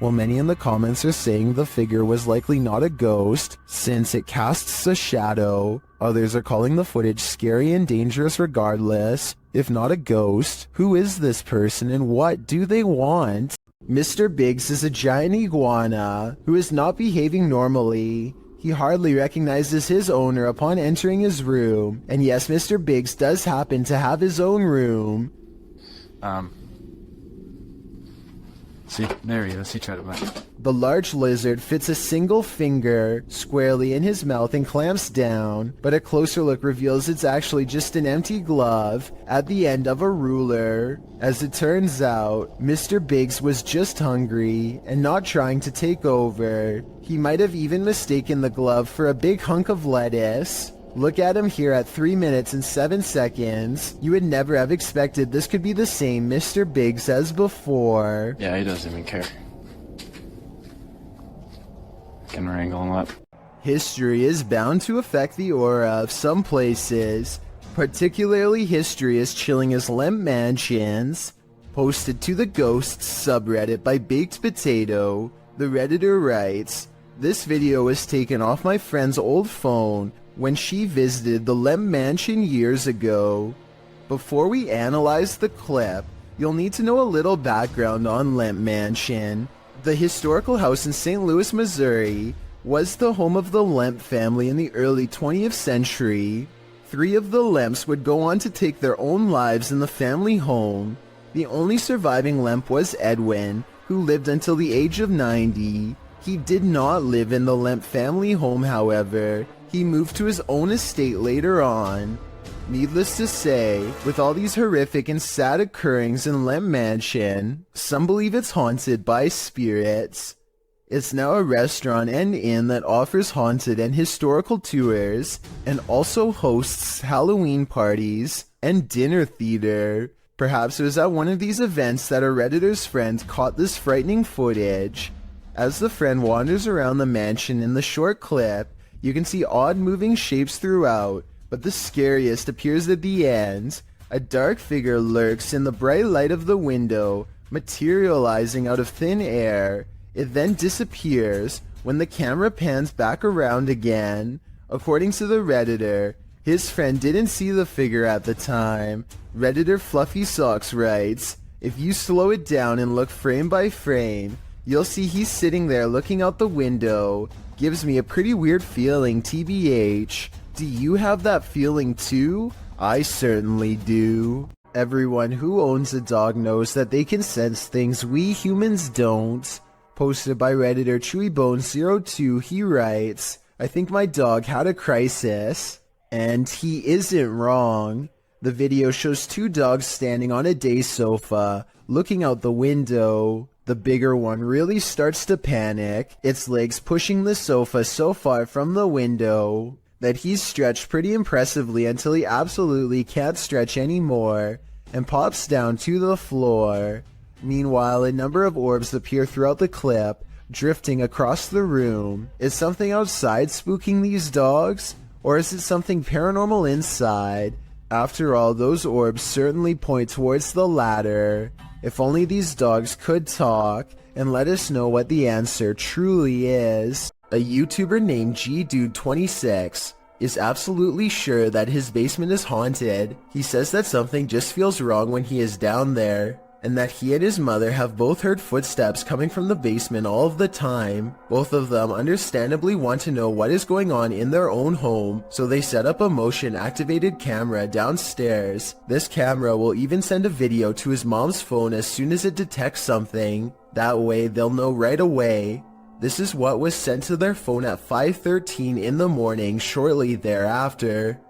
While many in the comments are saying the figure was likely not a ghost, since it casts a shadow, others are calling the footage scary and dangerous regardless. If not a ghost, who is this person and what do they want? Mr. Biggs is a giant iguana who is not behaving normally. He hardly recognizes his owner upon entering his room, and yes, Mr. Biggs does happen to have his own room. See, there he is. He tried to bite. The large lizard fits a single finger squarely in his mouth and clamps down, but a closer look reveals it's actually just an empty glove at the end of a ruler. As it turns out, Mr. Biggs was just hungry and not trying to take over. He might have even mistaken the glove for a big hunk of lettuce. Look at him here at 3 minutes and 7 seconds. You would never have expected this could be the same Mr. Biggs as before. Yeah, he doesn't even care. Can wrangle him up. History is bound to affect the aura of some places. Particularly history is chilling as Lemp Mansions. Posted to the Ghosts subreddit by Baked Potato, the Redditor writes, "This video was taken off my friend's old phone when she visited the Lemp Mansion years ago. Before we analyze the clip, you'll need to know a little background on Lemp Mansion. The historical house in St. Louis, Missouri, was the home of the Lemp family in the early 20th century. 3 of the Lemps would go on to take their own lives in the family home. The only surviving Lemp was Edwin, who lived until the age of 90. He did not live in the Lemp family home, however. He moved to his own estate later on. Needless to say, with all these horrific and sad occurrings in Lemp Mansion, some believe it's haunted by spirits. It's now a restaurant and inn that offers haunted and historical tours, and also hosts Halloween parties and dinner theater. Perhaps it was at one of these events that a Redditor's friend caught this frightening footage. As the friend wanders around the mansion in the short clip, you can see odd moving shapes throughout, but the scariest appears at the end. A dark figure lurks in the bright light of the window, materializing out of thin air. It then disappears when the camera pans back around again. According to the Redditor, his friend didn't see the figure at the time. Redditor Fluffy Socks writes, "If you slow it down and look frame by frame, you'll see he's sitting there looking out the window. Gives me a pretty weird feeling, TBH. Do you have that feeling too? I certainly do." Everyone who owns a dog knows that they can sense things we humans don't. Posted by Redditor ChewyBone02, he writes, "I think my dog had a crisis." And he isn't wrong. The video shows 2 dogs standing on a day sofa, looking out the window. The bigger one really starts to panic, its legs pushing the sofa so far from the window that he's stretched pretty impressively until he absolutely can't stretch anymore, and pops down to the floor. Meanwhile, a number of orbs appear throughout the clip, drifting across the room. Is something outside spooking these dogs? Or is it something paranormal inside? After all, those orbs certainly point towards the latter. If only these dogs could talk and let us know what the answer truly is. A YouTuber named GDude26 is absolutely sure that his basement is haunted. He says that something just feels wrong when he is down there, and that he and his mother have both heard footsteps coming from the basement all of the time. Both of them understandably want to know what is going on in their own home, so they set up a motion-activated camera downstairs. This camera will even send a video to his mom's phone as soon as it detects something. That way, they'll know right away. This is what was sent to their phone at 5:13 in the morning shortly thereafter.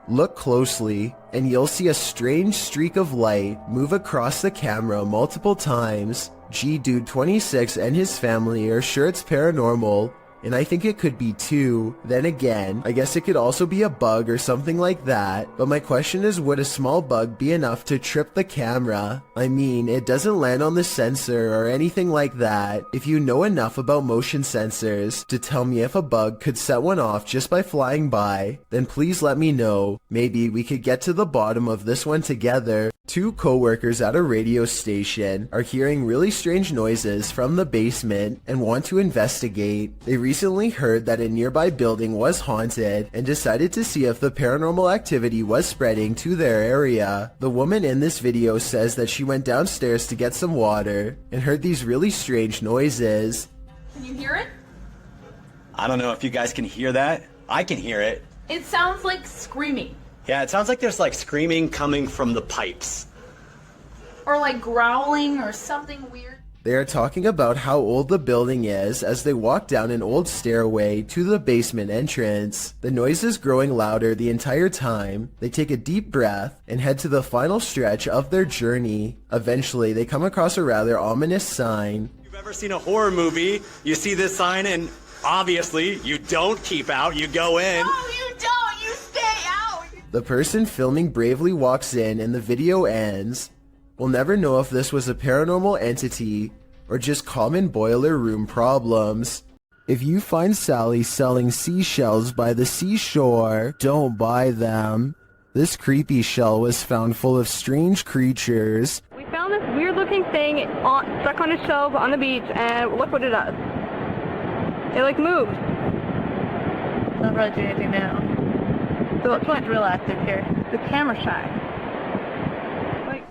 Look closely, and you'll see a strange streak of light move across the camera multiple times. GDude26 and his family are sure it's paranormal, and I think it could be too. Then again, I guess it could also be a bug or something like that, but my question is, would a small bug be enough to trip the camera? I mean, it doesn't land on the sensor or anything like that. If you know enough about motion sensors to tell me if a bug could set one off just by flying by, then please let me know. Maybe we could get to the bottom of this one together. 2 co-workers at a radio station are hearing really strange noises from the basement and want to investigate. They recently heard that a nearby building was haunted and decided to see if the paranormal activity was spreading to their area. The woman in this video says that she went downstairs to get some water and heard these really strange noises. Can you hear it? I don't know if you guys can hear that. I can hear it. It sounds like screaming. Yeah, it sounds like there's like screaming coming from the pipes. Or like growling or something weird. They are talking about how old the building is as they walk down an old stairway to the basement entrance. The noise is growing louder the entire time. They take a deep breath and head to the final stretch of their journey. Eventually, they come across a rather ominous sign. If you've ever seen a horror movie, you see this sign and obviously you don't keep out, you go in. No, you don't. You stay out. The person filming bravely walks in and the video ends. We'll never know if this was a paranormal entity or just common boiler room problems. If you find Sally selling seashells by the seashore, don't buy them. This creepy shell was found full of strange creatures. We found this weird looking thing stuck on a shelf on the beach, and look what it does. It like moves. It's not really doing anything now. So it's like real active here. The camera shy.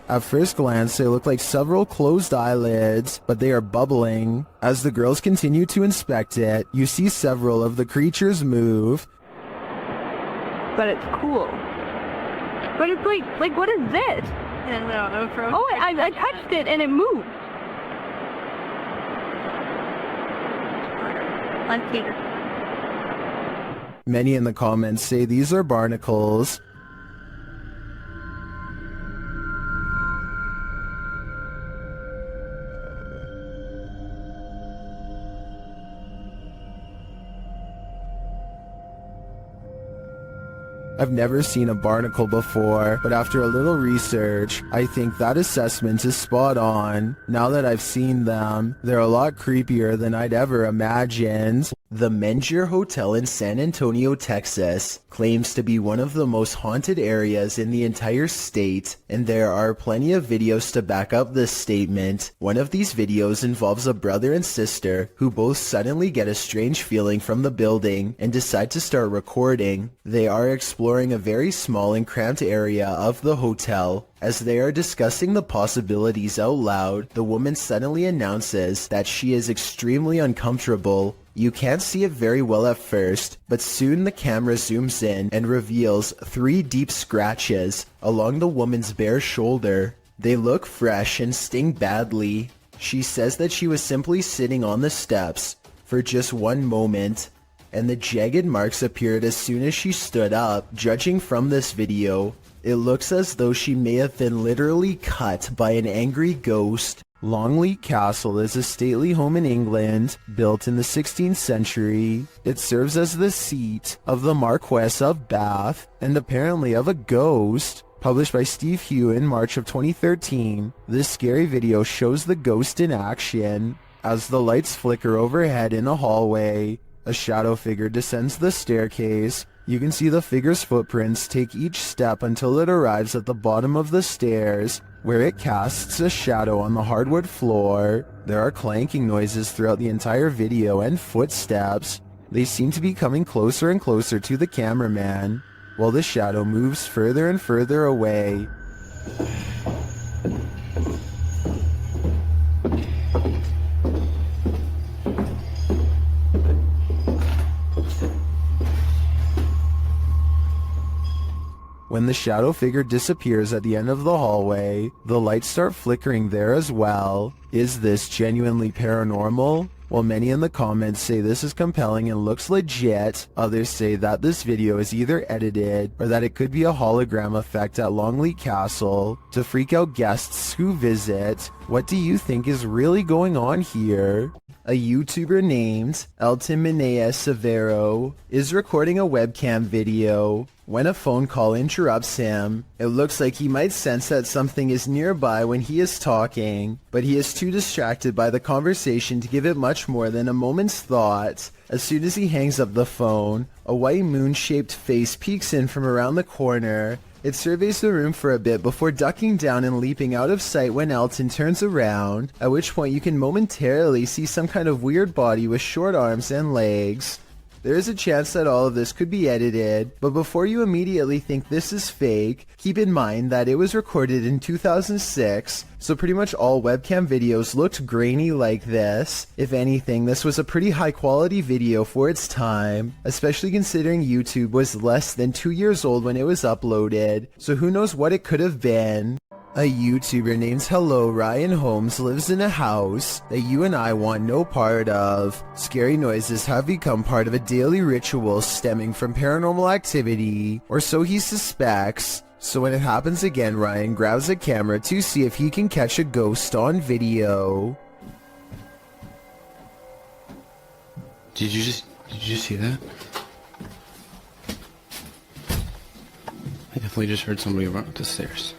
At first glance, they look like several closed eyelids, but they are bubbling. As the girls continue to inspect it, you see several of the creatures move. But it's cool. But it's like what is this? And oh, I touched it and it moved. I'm Peter. Many in the comments say these are barnacles. I've never seen a barnacle before, but after a little research, I think that assessment is spot on. Now that I've seen them, they're a lot creepier than I'd ever imagined. The Mengier Hotel in San Antonio, Texas, claims to be one of the most haunted areas in the entire state, and there are plenty of videos to back up this statement. One of these videos involves a brother and sister who both suddenly get a strange feeling from the building and decide to start recording. They are exploring a very small and cramped area of the hotel. As they are discussing the possibilities out loud, the woman suddenly announces that she is extremely uncomfortable. You can't see it very well at first, but soon the camera zooms in and reveals 3 deep scratches along the woman's bare shoulder. They look fresh and sting badly. She says that she was simply sitting on the steps for just one moment, and the jagged marks appeared as soon as she stood up. Judging from this video, it looks as though she may have been literally cut by an angry ghost. Longleat Castle is a stately home in England, built in the 16th century. It serves as the seat of the Marquess of Bath, and apparently of a ghost. Published by Steve Hugh in March of 2013, this scary video shows the ghost in action. As the lights flicker overhead in a hallway, a shadow figure descends the staircase. You can see the figure's footprints take each step until it arrives at the bottom of the stairs, where it casts a shadow on the hardwood floor. There are clanking noises throughout the entire video and footsteps. They seem to be coming closer and closer to the cameraman, while the shadow moves further and further away. When the shadow figure disappears at the end of the hallway, the lights start flickering there as well. Is this genuinely paranormal? While many in the comments say this is compelling and looks legit, others say that this video is either edited or that it could be a hologram effect at Longleat Castle to freak out guests who visit. What do you think is really going on here? A YouTuber named Elton Minea Severo is recording a webcam video. When a phone call interrupts him, it looks like he might sense that something is nearby when he is talking, but he is too distracted by the conversation to give it much more than a moment's thought. As soon as he hangs up the phone, a white moon-shaped face peeks in from around the corner. It surveys the room for a bit before ducking down and leaping out of sight when Elton turns around, at which point you can momentarily see some kind of weird body with short arms and legs. There is a chance that all of this could be edited, but before you immediately think this is fake, keep in mind that it was recorded in 2006, so pretty much all webcam videos looked grainy like this. If anything, this was a pretty high quality video for its time, especially considering YouTube was less than 2 years old when it was uploaded, so who knows what it could have been. A YouTuber named Hello Ryan Holmes lives in a house that you and I want no part of. Scary noises have become part of a daily ritual stemming from paranormal activity, or so he suspects. So when it happens again, Ryan grabs a camera to see if he can catch a ghost on video. Did you just see that? I definitely just heard somebody run up the stairs.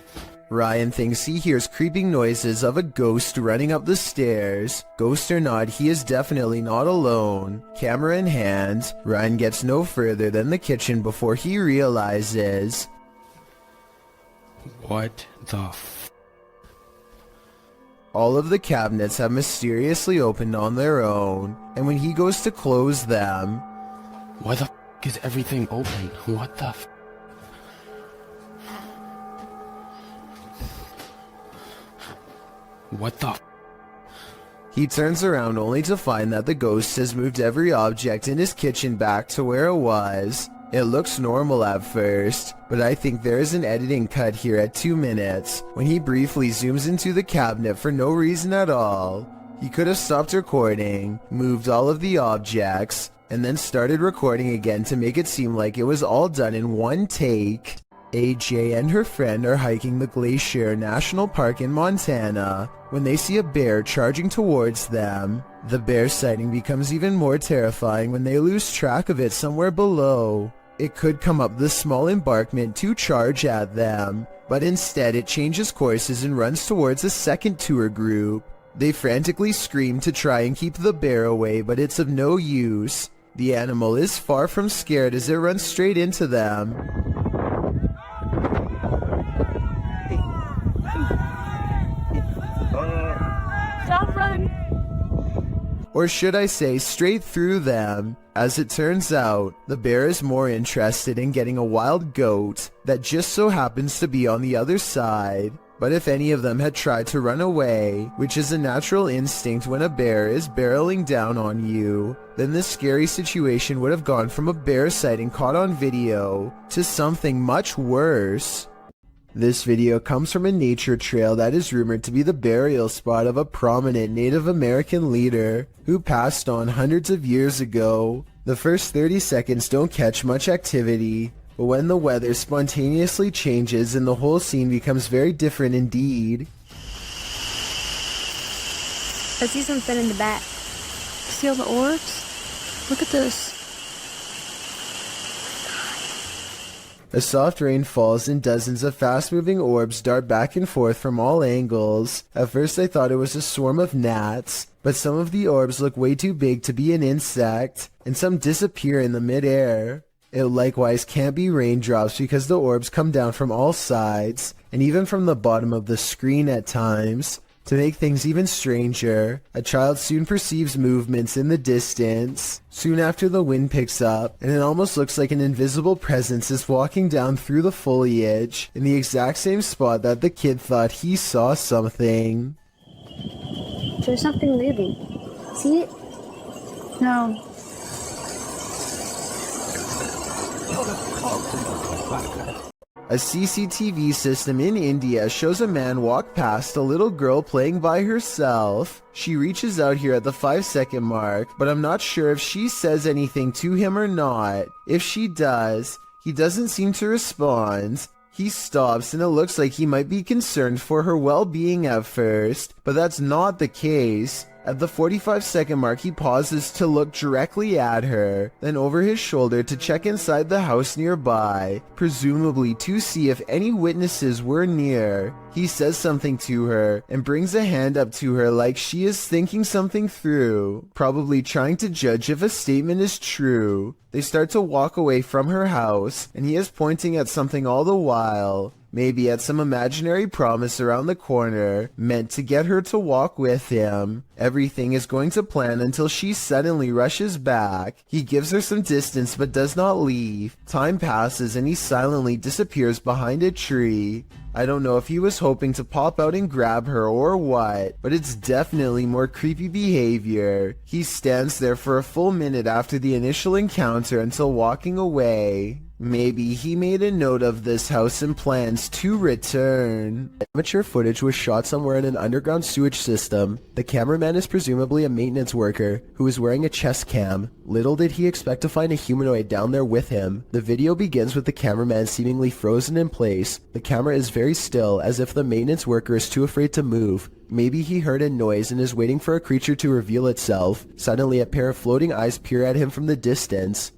Ryan thinks he hears creeping noises of a ghost running up the stairs. Ghost or not, he is definitely not alone. Camera in hand, Ryan gets no further than the kitchen before he realizes... What the f... All of the cabinets have mysteriously opened on their own, and when he goes to close them... Why the f is everything open? What the f... What the f... He turns around only to find that the ghost has moved every object in his kitchen back to where it was. It looks normal at first, but I think there is an editing cut here at 2 minutes, when he briefly zooms into the cabinet for no reason at all. He could have stopped recording, moved all of the objects, and then started recording again to make it seem like it was all done in one take. AJ and her friend are hiking the Glacier National Park in Montana when they see a bear charging towards them. The bear sighting becomes even more terrifying when they lose track of it somewhere below. It could come up the small embankment to charge at them, but instead it changes courses and runs towards a second tour group. They frantically scream to try and keep the bear away, but it's of no use. The animal is far from scared as it runs straight into them. Stop running! Or should I say straight through them. As it turns out, the bear is more interested in getting a wild goat that just so happens to be on the other side. But if any of them had tried to run away, which is a natural instinct when a bear is barreling down on you, then this scary situation would have gone from a bear sighting caught on video to something much worse. This video comes from a nature trail that is rumored to be the burial spot of a prominent Native American leader who passed on hundreds of years ago. The first 30 seconds don't catch much activity, but when the weather spontaneously changes and the whole scene becomes very different indeed. I see something in the back. See all the orbs? Look at this. A soft rain falls and dozens of fast-moving orbs dart back and forth from all angles. At first I thought it was a swarm of gnats, but some of the orbs look way too big to be an insect, and some disappear in the mid-air. It likewise can't be raindrops because the orbs come down from all sides, and even from the bottom of the screen at times. To make things even stranger, a child soon perceives movements in the distance. Soon after, the wind picks up, and it almost looks like an invisible presence is walking down through the foliage in the exact same spot that the kid thought he saw something. There's something moving. See it? No. A CCTV system in India shows a man walk past a little girl playing by herself. She reaches out here at the 5-second mark, but I'm not sure if she says anything to him or not. If she does, he doesn't seem to respond. He stops and it looks like he might be concerned for her well-being at first, but that's not the case. At the 45-second mark, he pauses to look directly at her, then over his shoulder to check inside the house nearby, presumably to see if any witnesses were near. He says something to her and brings a hand up to her like she is thinking something through, probably trying to judge if a statement is true. They start to walk away from her house, and he is pointing at something all the while. Maybe at some imaginary promise around the corner, meant to get her to walk with him. Everything is going to plan until she suddenly rushes back. He gives her some distance but does not leave. Time passes and he silently disappears behind a tree. I don't know if he was hoping to pop out and grab her or what, but it's definitely more creepy behavior. He stands there for a full minute after the initial encounter until walking away. Maybe he made a note of this house and plans to return. Amateur footage was shot somewhere in an underground sewage system. The cameraman is presumably a maintenance worker who is wearing a chest cam. Little did he expect to find a humanoid down there with him. The video begins with the cameraman seemingly frozen in place. The camera is very still, as if the maintenance worker is too afraid to move. Maybe he heard a noise and is waiting for a creature to reveal itself. Suddenly, a pair of floating eyes peer at him from the distance.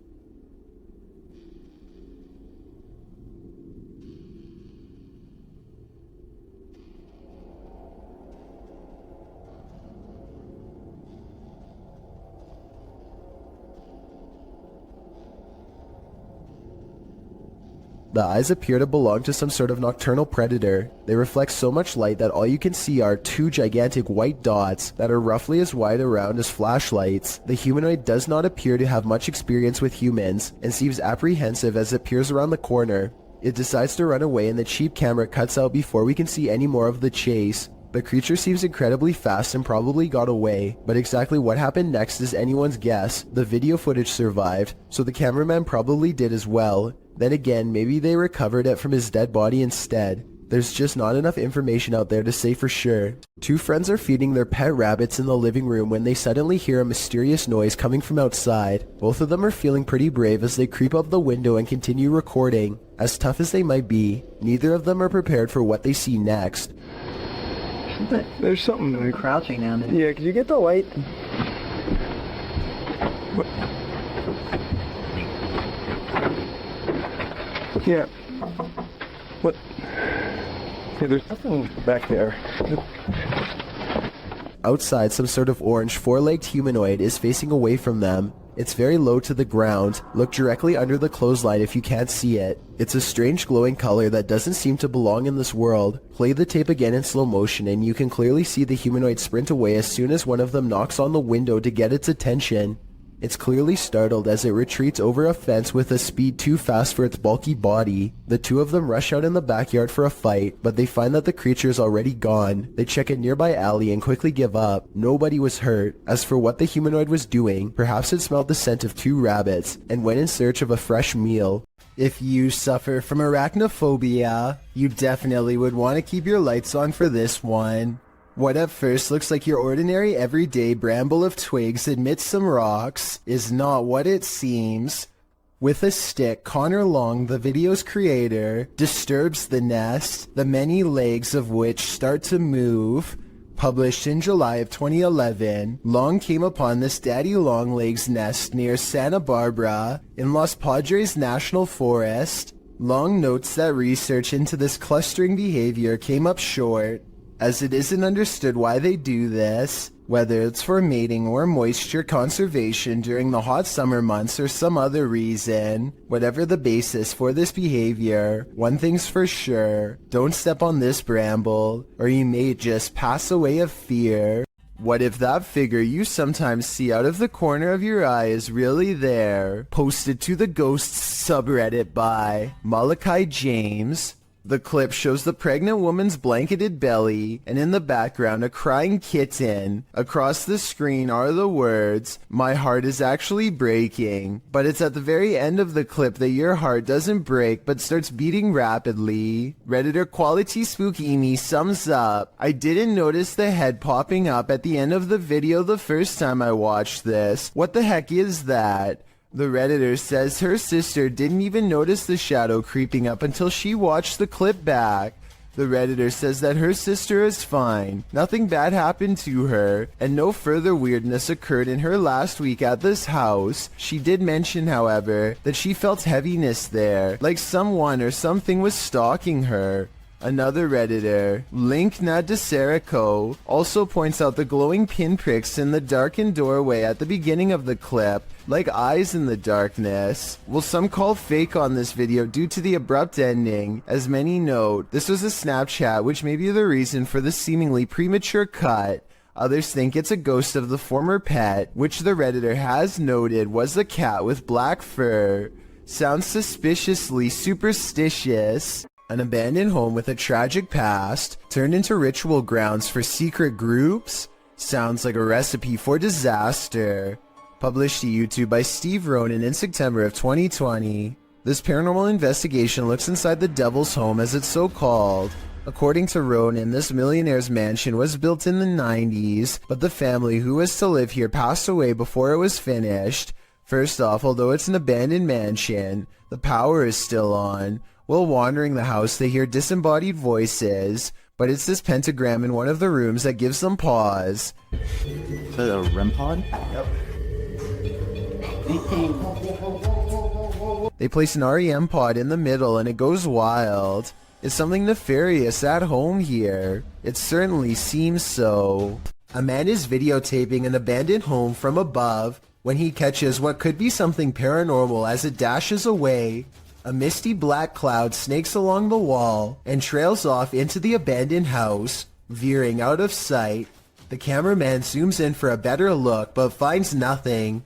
The eyes appear to belong to some sort of nocturnal predator. They reflect so much light that all you can see are two gigantic white dots that are roughly as wide around as flashlights. The humanoid does not appear to have much experience with humans and seems apprehensive as it peers around the corner. It decides to run away and the cheap camera cuts out before we can see any more of the chase. The creature seems incredibly fast and probably got away, but exactly what happened next is anyone's guess. The video footage survived, so the cameraman probably did as well. Then again, maybe they recovered it from his dead body instead. There's just not enough information out there to say for sure. Two friends are feeding their pet rabbits in the living room when they suddenly hear a mysterious noise coming from outside. Both of them are feeling pretty brave as they creep up the window and continue recording. As tough as they might be, neither of them are prepared for what they see next. There's something crouching down there. Yeah, could you get the light? What? Yeah. What? Yeah, there's nothing back there. Outside, some sort of orange four-legged humanoid is facing away from them. It's very low to the ground. Look directly under the clothesline if you can't see it. It's a strange glowing color that doesn't seem to belong in this world. Play the tape again in slow motion and you can clearly see the humanoid sprint away as soon as one of them knocks on the window to get its attention. It's clearly startled as it retreats over a fence with a speed too fast for its bulky body. The two of them rush out in the backyard for a fight, but they find that the creature is already gone. They check a nearby alley and quickly give up. Nobody was hurt. As for what the humanoid was doing, perhaps it smelled the scent of two rabbits and went in search of a fresh meal. If you suffer from arachnophobia, you definitely would want to keep your lights on for this one. What at first looks like your ordinary everyday bramble of twigs amidst some rocks is not what it seems. With a stick, Connor Long, the video's creator, disturbs the nest, the many legs of which start to move. Published in July of 2011, Long came upon this daddy longlegs nest near Santa Barbara in Los Padres National Forest. Long notes that research into this clustering behavior came up short, as it isn't understood why they do this, whether it's for mating or moisture conservation during the hot summer months or some other reason. Whatever the basis for this behavior, one thing's for sure, don't step on this bramble, or you may just pass away of fear. What if that figure you sometimes see out of the corner of your eye is really there? Posted to the Ghosts subreddit by Malachi James. The clip shows the pregnant woman's blanketed belly, and in the background a crying kitten. Across the screen are the words, "My heart is actually breaking." But it's at the very end of the clip that your heart doesn't break but starts beating rapidly. Redditor Quality Spookimi sums up, "I didn't notice the head popping up at the end of the video the first time I watched this. What the heck is that?" The Redditor says her sister didn't even notice the shadow creeping up until she watched the clip back. The Redditor says that her sister is fine, nothing bad happened to her, and no further weirdness occurred in her last week at this house. She did mention, however, that she felt heaviness there, like someone or something was stalking her. Another Redditor, Link Nadeserico, also points out the glowing pinpricks in the darkened doorway at the beginning of the clip, like eyes in the darkness. Well, some call fake on this video due to the abrupt ending. As many note, this was a Snapchat, which may be the reason for the seemingly premature cut. Others think it's a ghost of the former pet, which the Redditor has noted was a cat with black fur. Sounds suspiciously superstitious. An abandoned home with a tragic past turned into ritual grounds for secret groups? Sounds like a recipe for disaster. Published to YouTube by Steve Ronan in September of 2020. This paranormal investigation looks inside the Devil's Home, as it's so called. According to Ronan, this millionaire's mansion was built in the 90s, but the family who was to live here passed away before it was finished. First off, although it's an abandoned mansion, the power is still on. While wandering the house, they hear disembodied voices, but it's this pentagram in one of the rooms that gives them pause. Is that a REM pod? Yep. They place an REM pod in the middle and it goes wild. Is something nefarious at home here? It certainly seems so. A man is videotaping an abandoned home from above when he catches what could be something paranormal as it dashes away. A misty black cloud snakes along the wall and trails off into the abandoned house, veering out of sight. The cameraman zooms in for a better look but finds nothing.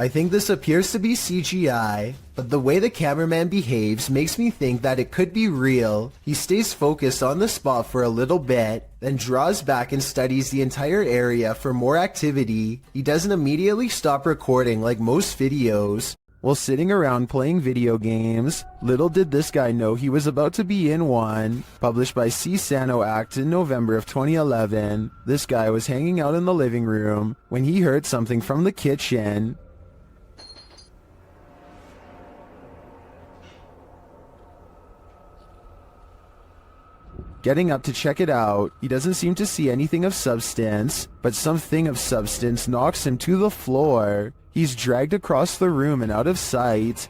I think this appears to be CGI, but the way the cameraman behaves makes me think that it could be real. He stays focused on the spot for a little bit, then draws back and studies the entire area for more activity. He doesn't immediately stop recording like most videos. While sitting around playing video games, little did this guy know he was about to be in one. Published by C. Sano Act in November of 2011, this guy was hanging out in the living room when he heard something from the kitchen. Getting up to check it out, he doesn't seem to see anything of substance, but something of substance knocks him to the floor. He's dragged across the room and out of sight.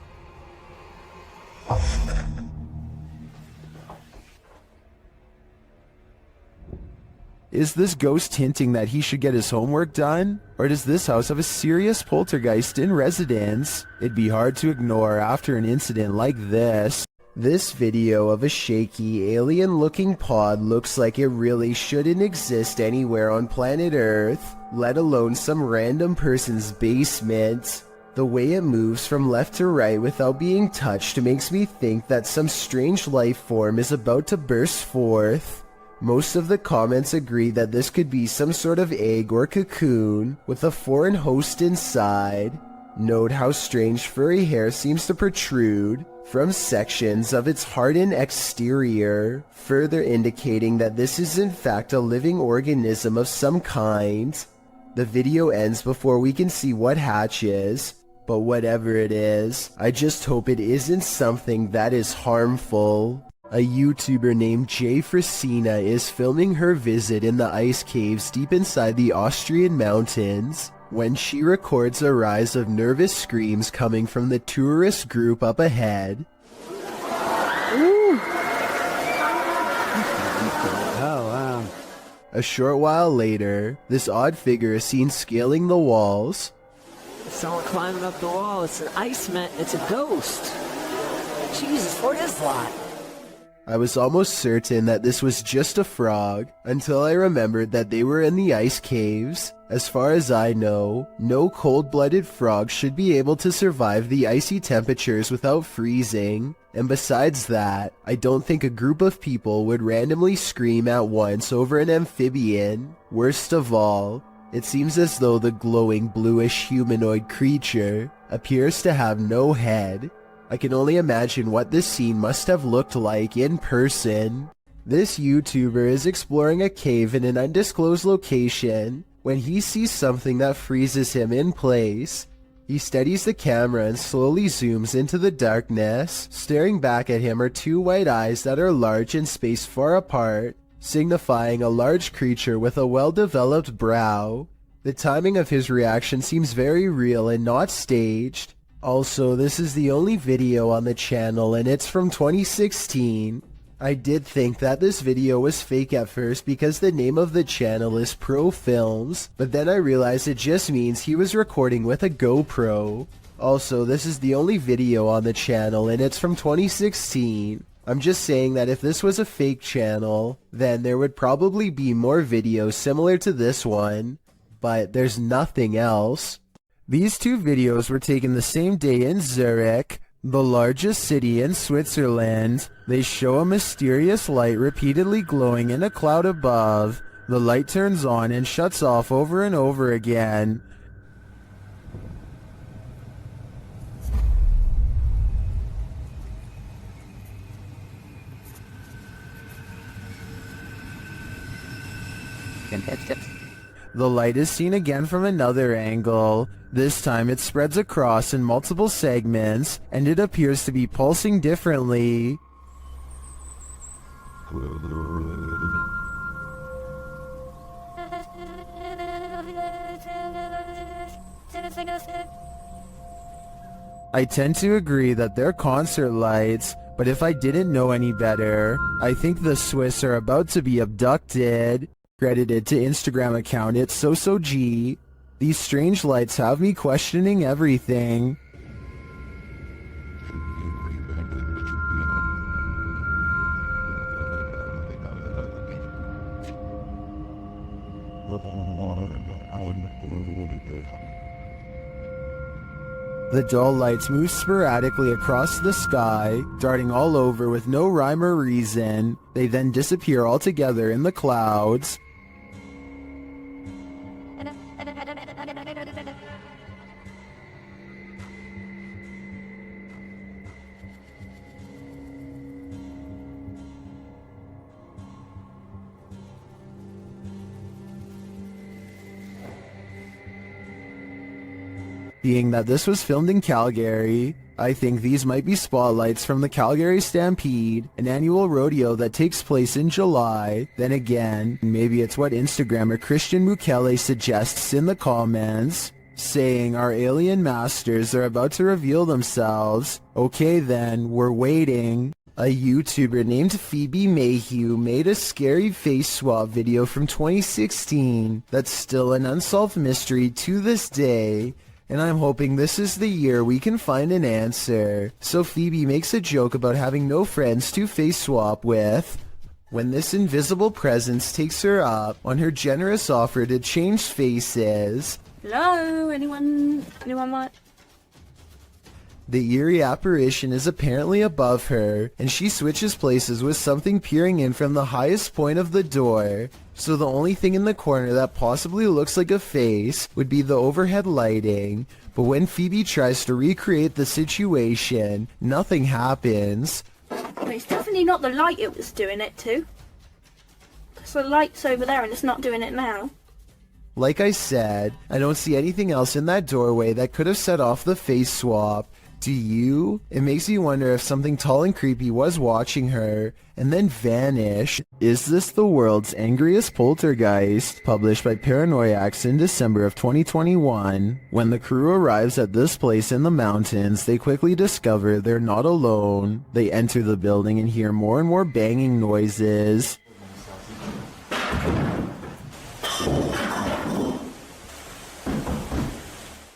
Is this ghost hinting that he should get his homework done? Or does this house have a serious poltergeist in residence? It'd be hard to ignore after an incident like this. This video of a shaky, alien-looking pod looks like it really shouldn't exist anywhere on planet Earth, let alone some random person's basement. The way it moves from left to right without being touched makes me think that some strange life form is about to burst forth. Most of the comments agree that this could be some sort of egg or cocoon, with a foreign host inside. Note how strange furry hair seems to protrude from sections of its hardened exterior, further indicating that this is in fact a living organism of some kind. The video ends before we can see what hatches, but whatever it is, I just hope it isn't something that is harmful. A YouTuber named Jay Frasina is filming her visit in the ice caves deep inside the Austrian mountains when she records a rise of nervous screams coming from the tourist group up ahead. Oh, wow. A short while later, this odd figure is seen scaling the walls. Someone climbing up the wall. It's an Iceman. It's a ghost. Jesus, what is that? I was almost certain that this was just a frog, until I remembered that they were in the ice caves. As far as I know, no cold-blooded frog should be able to survive the icy temperatures without freezing. And besides that, I don't think a group of people would randomly scream at once over an amphibian. Worst of all, it seems as though the glowing bluish humanoid creature appears to have no head. I can only imagine what this scene must have looked like in person. This YouTuber is exploring a cave in an undisclosed location when he sees something that freezes him in place. He steadies the camera and slowly zooms into the darkness. Staring back at him are two white eyes that are large and spaced far apart, signifying a large creature with a well-developed brow. The timing of his reaction seems very real and not staged. Also, this is the only video on the channel and it's from 2016. I did think that this video was fake at first because the name of the channel is Pro Films, but then I realized it just means he was recording with a GoPro. Also, this is the only video on the channel and it's from 2016. I'm just saying that if this was a fake channel, then there would probably be more videos similar to this one, but there's nothing else. These two videos were taken the same day in Zurich, the largest city in Switzerland. They show a mysterious light repeatedly glowing in a cloud above. The light turns on and shuts off over and over again. The light is seen again from another angle. This time it spreads across in multiple segments, and it appears to be pulsing differently. I tend to agree that they're concert lights, but if I didn't know any better, I think the Swiss are about to be abducted. Credited to Instagram account it's SoSoG. These strange lights have me questioning everything. The dull lights move sporadically across the sky, darting all over with no rhyme or reason. They then disappear altogether in the clouds. Being that this was filmed in Calgary, I think these might be spotlights from the Calgary Stampede, an annual rodeo that takes place in July. Then again, maybe it's what Instagrammer Christian Mukele suggests in the comments, saying our alien masters are about to reveal themselves. Okay then, we're waiting. A YouTuber named Phoebe Mayhew made a scary face swap video from 2016 that's still an unsolved mystery to this day. And I'm hoping this is the year we can find an answer. So Phoebe makes a joke about having no friends to face swap with, when this invisible presence takes her up on her generous offer to change faces. Hello, anyone want? The eerie apparition is apparently above her, and she switches places with something peering in from the highest point of the door. So the only thing in the corner that possibly looks like a face would be the overhead lighting. But when Phoebe tries to recreate the situation, nothing happens. But it's definitely not the light it was doing it to. Because the light's over there and it's not doing it now. Like I said, I don't see anything else in that doorway that could have set off the face swap. Do you? It makes me wonder if something tall and creepy was watching her and then vanished. Is this the world's angriest poltergeist? Published by Paranoiacs in December of 2021. When the crew arrives at this place in the mountains, they quickly discover they're not alone. They enter the building and hear more and more banging noises.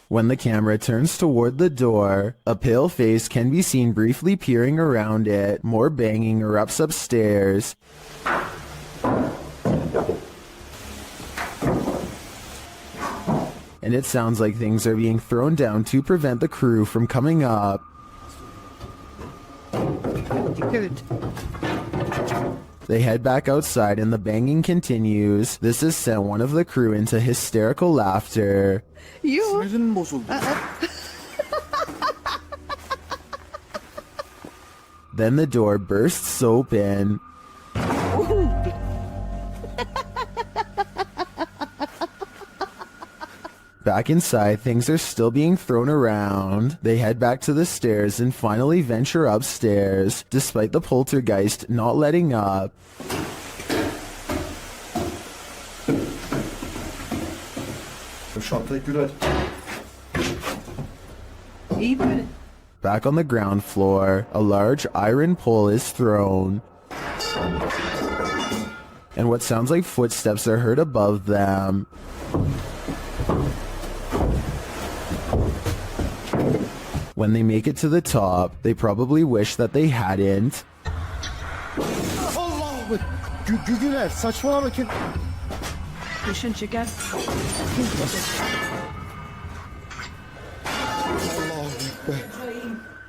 When the camera turns toward the door, a pale face can be seen briefly peering around it. More banging erupts upstairs. And it sounds like things are being thrown down to prevent the crew from coming up. They head back outside and the banging continues. This has sent one of the crew into hysterical laughter. Then the door bursts open. Back inside, things are still being thrown around. They head back to the stairs and finally venture upstairs, despite the poltergeist not letting up. Back on the ground floor, a large iron pole is thrown, and what sounds like footsteps are heard above them. When they make it to the top, they probably wish that they hadn't. Güler saçmalama kim? Shouldn't you go?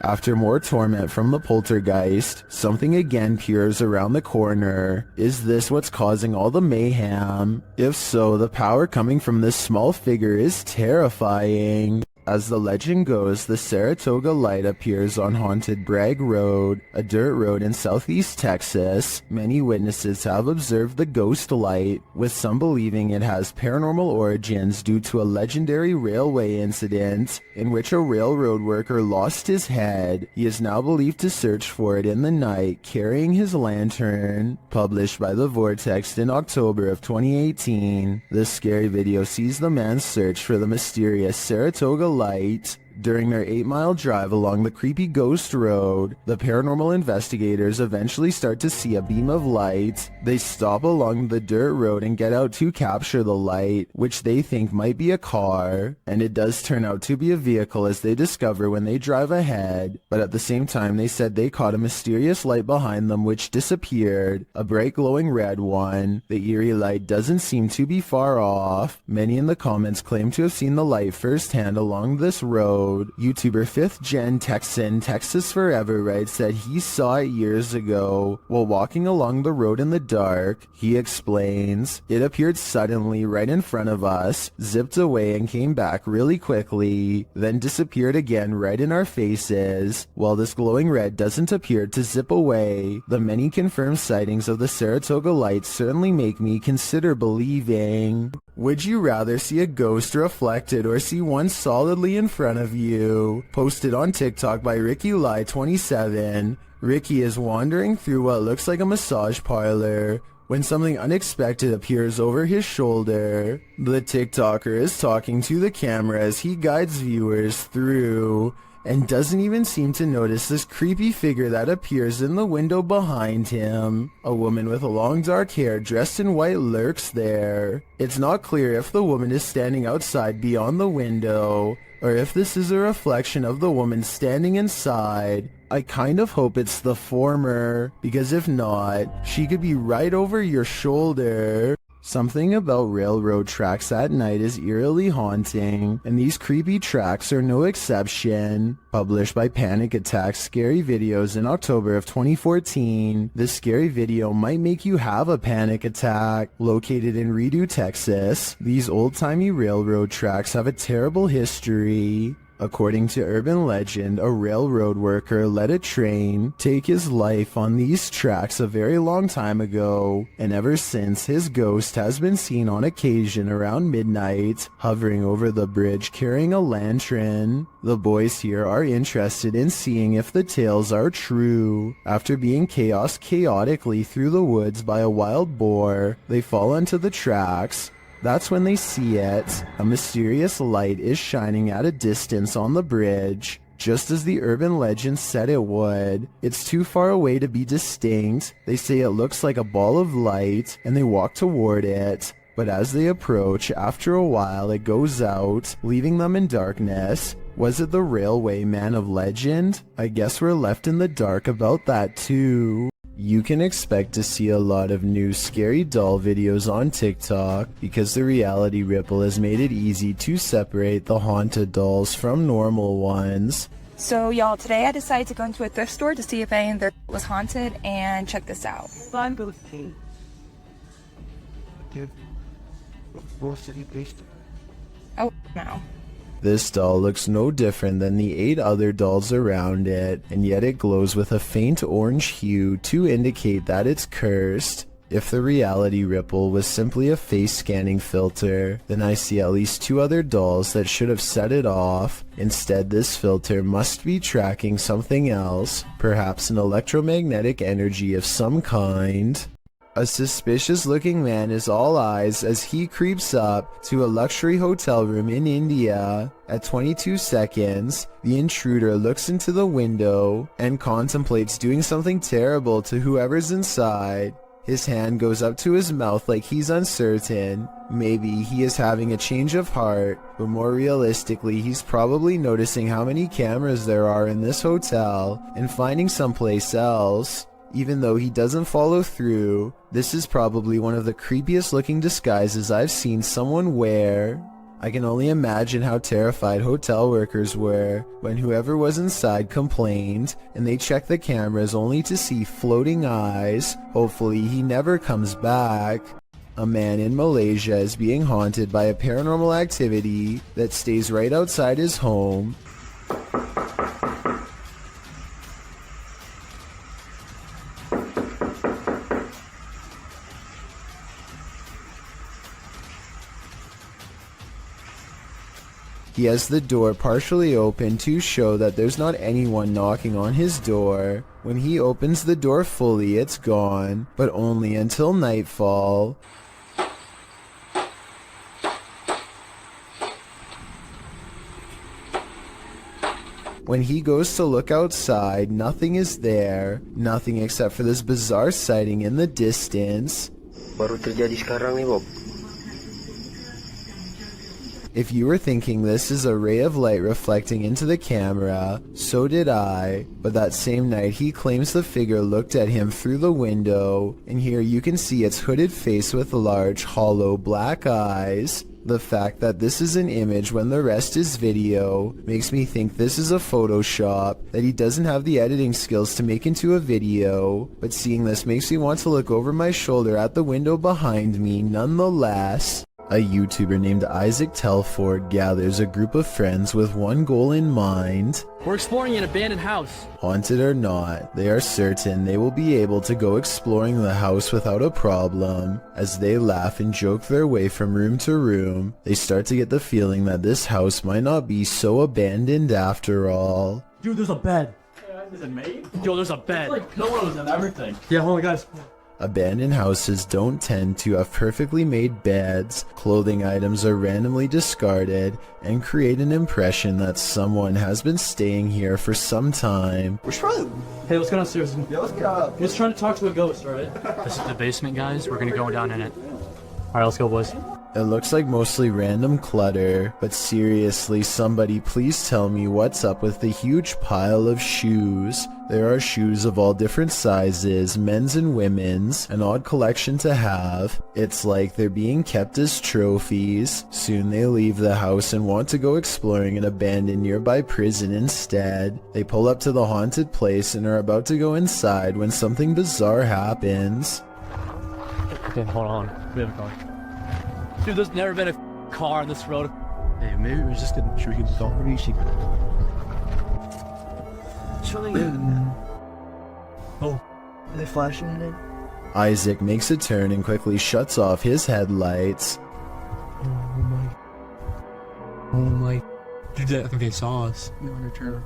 After more torment from the poltergeist, something again peers around the corner. Is this what's causing all the mayhem? If so, the power coming from this small figure is terrifying. As the legend goes, the Saratoga light appears on haunted Bragg Road, a dirt road in southeast Texas. Many witnesses have observed the ghost light, with some believing it has paranormal origins due to a legendary railway incident in which a railroad worker lost his head. He is now believed to search for it in the night, carrying his lantern. Published by The Vortex in October of 2018, this scary video sees the man's search for the mysterious Saratoga light. During their 8-mile drive along the creepy ghost road, the paranormal investigators eventually start to see a beam of light. They stop along the dirt road and get out to capture the light, which they think might be a car, and it does turn out to be a vehicle as they discover when they drive ahead. But at the same time, they said they caught a mysterious light behind them which disappeared, a bright glowing red one. The eerie light doesn't seem to be far off. Many in the comments claim to have seen the light firsthand along this road. YouTuber 5th Gen Texan Texas Forever writes that he saw it years ago while walking along the road in the dark. He explains, "It appeared suddenly right in front of us, zipped away and came back really quickly, then disappeared again right in our faces. While this glowing red doesn't appear to zip away, the many confirmed sightings of the Saratoga light certainly make me consider believing." Would you rather see a ghost reflected or see one solidly in front of you? Posted on TikTok by RickyLie27. Ricky is wandering through what looks like a massage parlor when something unexpected appears over his shoulder. The TikToker is talking to the camera as he guides viewers through, and doesn't even seem to notice this creepy figure that appears in the window behind him. A woman with long dark hair dressed in white lurks there. It's not clear if the woman is standing outside beyond the window, or if this is a reflection of the woman standing inside. I kind of hope it's the former, because if not, she could be right over your shoulder. Something about railroad tracks at night is eerily haunting, and these creepy tracks are no exception. Published by Panic Attack Scary Videos in October of 2014, this scary video might make you have a panic attack. Located in Redo, Texas, these old-timey railroad tracks have a terrible history. According to urban legend, a railroad worker let a train take his life on these tracks a very long time ago, and ever since his ghost has been seen on occasion around midnight, hovering over the bridge carrying a lantern. The boys here are interested in seeing if the tales are true. After being chaotically through the woods by a wild boar, they fall onto the tracks. That's when they see it. A mysterious light is shining at a distance on the bridge, just as the urban legend said it would. It's too far away to be distinct. They say it looks like a ball of light, and they walk toward it. But as they approach, after a while it goes out, leaving them in darkness. Was it the railway man of legend? I guess we're left in the dark about that too. You can expect to see a lot of new scary doll videos on TikTok because the reality ripple has made it easy to separate the haunted dolls from normal ones. So y'all, today I decided to go into a thrift store to see if any of their was haunted, and check this out. Oh, no. This doll looks no different than the 8 other dolls around it, and yet it glows with a faint orange hue to indicate that it's cursed. If the reality ripple was simply a face scanning filter, then I see at least 2 other dolls that should have set it off. Instead, this filter must be tracking something else, perhaps an electromagnetic energy of some kind. A suspicious looking man is all eyes as he creeps up to a luxury hotel room in India. At 22 seconds, the intruder looks into the window and contemplates doing something terrible to whoever's inside. His hand goes up to his mouth like he's uncertain. Maybe he is having a change of heart, but more realistically, he's probably noticing how many cameras there are in this hotel and finding someplace else. Even though he doesn't follow through, this is probably one of the creepiest looking disguises I've seen someone wear. I can only imagine how terrified hotel workers were when whoever was inside complained and they checked the cameras only to see floating eyes. Hopefully he never comes back. A man in Malaysia is being haunted by a paranormal activity that stays right outside his home. He has the door partially open to show that there's not anyone knocking on his door. When he opens the door fully, it's gone, but only until nightfall. When he goes to look outside, nothing is there. Nothing except for this bizarre sighting in the distance. Baru terjadi sekarang nih, Bob. If you were thinking this is a ray of light reflecting into the camera, so did I, but that same night he claims the figure looked at him through the window, and here you can see its hooded face with large, hollow black eyes. The fact that this is an image when the rest is video makes me think this is a Photoshop that he doesn't have the editing skills to make into a video, but seeing this makes me want to look over my shoulder at the window behind me nonetheless. A YouTuber named Isaac Telford gathers a group of friends with one goal in mind. We're exploring an abandoned house. Haunted or not, they are certain they will be able to go exploring the house without a problem. As they laugh and joke their way from room to room, they start to get the feeling that this house might not be so abandoned after all. Dude, there's a bed. Is it made? Yo, there's a bed. Like pillows and everything. Yeah, hold on, guys. Abandoned houses don't tend to have perfectly made beds, clothing items are randomly discarded, and create an impression that someone has been staying here for some time. We're trying. Hey, let's go downstairs. Yeah, let's get up. Just trying to talk to a ghost, alright? This is the basement, guys. We're gonna go down in it. Alright, let's go, boys. It looks like mostly random clutter, but seriously, somebody please tell me what's up with the huge pile of shoes. There are shoes of all different sizes, men's and women's, an odd collection to have. It's like they're being kept as trophies. Soon they leave the house and want to go exploring an abandoned nearby prison instead. They pull up to the haunted place and are about to go inside when something bizarre happens. Okay, hold on. We have a car. Dude, there's never been a car on this road. Hey, maybe we're just gonna should we get the dog reaching. Oh, are they flashing in it? Isaac makes a turn and quickly shuts off his headlights. Oh my. Dude, I think they saw us. We're gonna turn.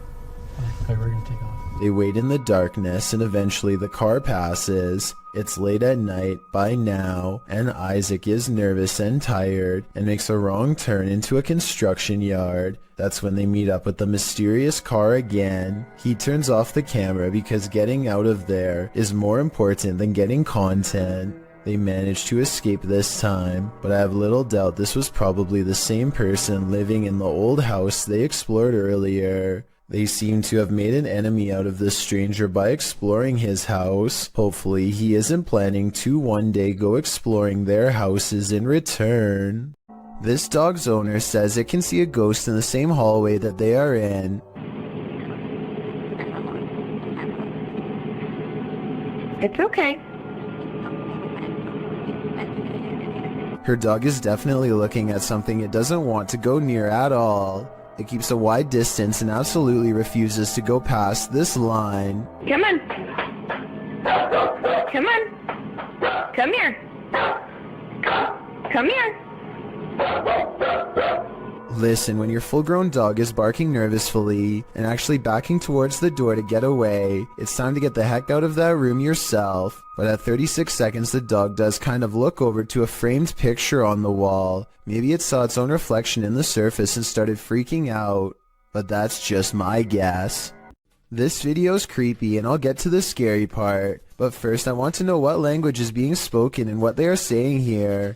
Okay, we're gonna take off. They wait in the darkness and eventually the car passes. It's late at night by now, and Isaac is nervous and tired and makes a wrong turn into a construction yard. That's when they meet up with the mysterious car again. He turns off the camera because getting out of there is more important than getting content. They managed to escape this time, but I have little doubt this was probably the same person living in the old house they explored earlier. They seem to have made an enemy out of this stranger by exploring his house. Hopefully he isn't planning to one day go exploring their houses in return. This dog's owner says it can see a ghost in the same hallway that they are in. It's okay. Her dog is definitely looking at something it doesn't want to go near at all. It keeps a wide distance and absolutely refuses to go past this line. Come on. Come on. Come here. Come here. Listen, when your full-grown dog is barking nervously and actually backing towards the door to get away, it's time to get the heck out of that room yourself. But at 36 seconds, the dog does kind of look over to a framed picture on the wall. Maybe it saw its own reflection in the surface and started freaking out. But that's just my guess. This video's creepy and I'll get to the scary part. But first I want to know what language is being spoken and what they are saying here.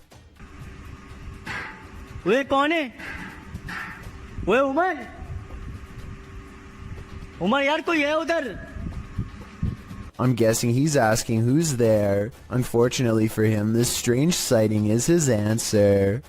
वे कौन है? वे उमर यार कोई है उधर? I'm guessing he's asking who's there. Unfortunately for him, this strange sighting is his answer.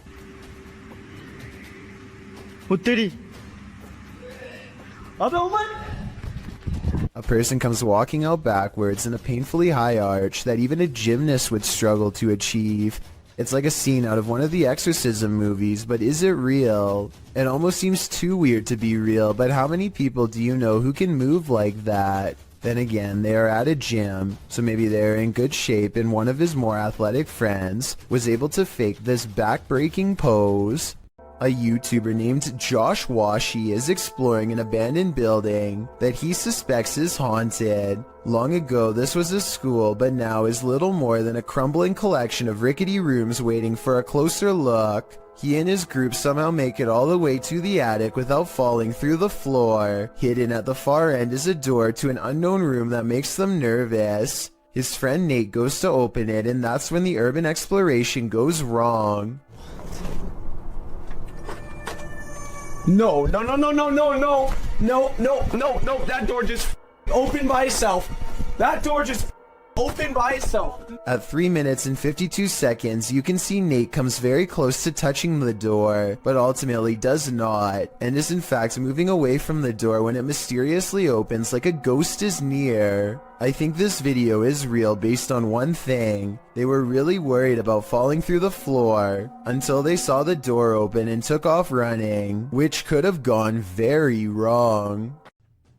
A person comes walking out backwards in a painfully high arch that even a gymnast would struggle to achieve. It's like a scene out of one of the exorcism movies, but is it real? It almost seems too weird to be real, but how many people do you know who can move like that? Then again, they are at a gym, so maybe they're in good shape and one of his more athletic friends was able to fake this back-breaking pose. A YouTuber named Josh Washi is exploring an abandoned building that he suspects is haunted. Long ago, this was a school, but now is little more than a crumbling collection of rickety rooms waiting for a closer look. He and his group somehow make it all the way to the attic without falling through the floor. Hidden at the far end is a door to an unknown room that makes them nervous. His friend Nate goes to open it, and that's when the urban exploration goes wrong. No, that door just opened by itself. That door just opened by itself. At 3 minutes and 52 seconds, you can see Nate comes very close to touching the door, but ultimately does not, and is in fact moving away from the door when it mysteriously opens like a ghost is near. I think this video is real based on one thing. They were really worried about falling through the floor until they saw the door open and took off running, which could have gone very wrong.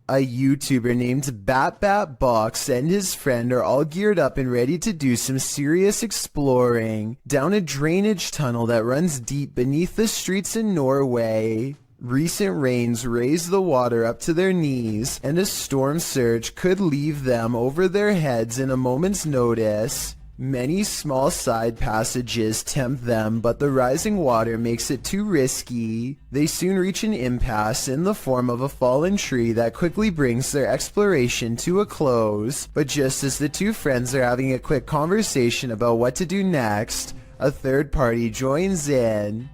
A YouTuber named BatBatBox and his friend are all geared up and ready to do some serious exploring down a drainage tunnel that runs deep beneath the streets in Norway. Recent rains raise the water up to their knees, and a storm surge could leave them over their heads in a moment's notice. Many small side passages tempt them, but the rising water makes it too risky. They soon reach an impasse in the form of a fallen tree that quickly brings their exploration to a close. But just as the two friends are having a quick conversation about what to do next, a third party joins in.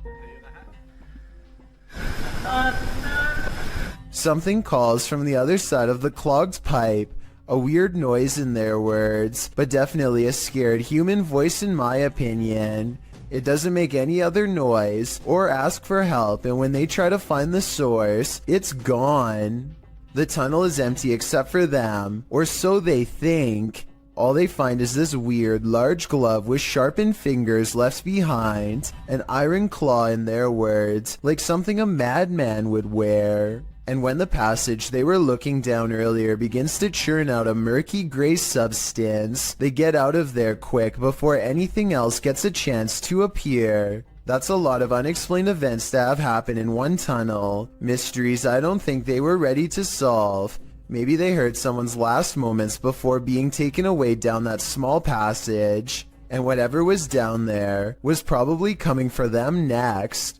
Something calls from the other side of the clogged pipe. A weird noise in their words, but definitely a scared human voice in my opinion. It doesn't make any other noise or ask for help, and when they try to find the source, it's gone. The tunnel is empty except for them, or so they think. All they find is this weird, large glove with sharpened fingers left behind, an iron claw in their words, like something a madman would wear. And when the passage they were looking down earlier begins to churn out a murky gray substance, they get out of there quick before anything else gets a chance to appear. That's a lot of unexplained events that have happened in one tunnel. Mysteries I don't think they were ready to solve. Maybe they heard someone's last moments before being taken away down that small passage, and whatever was down there was probably coming for them next.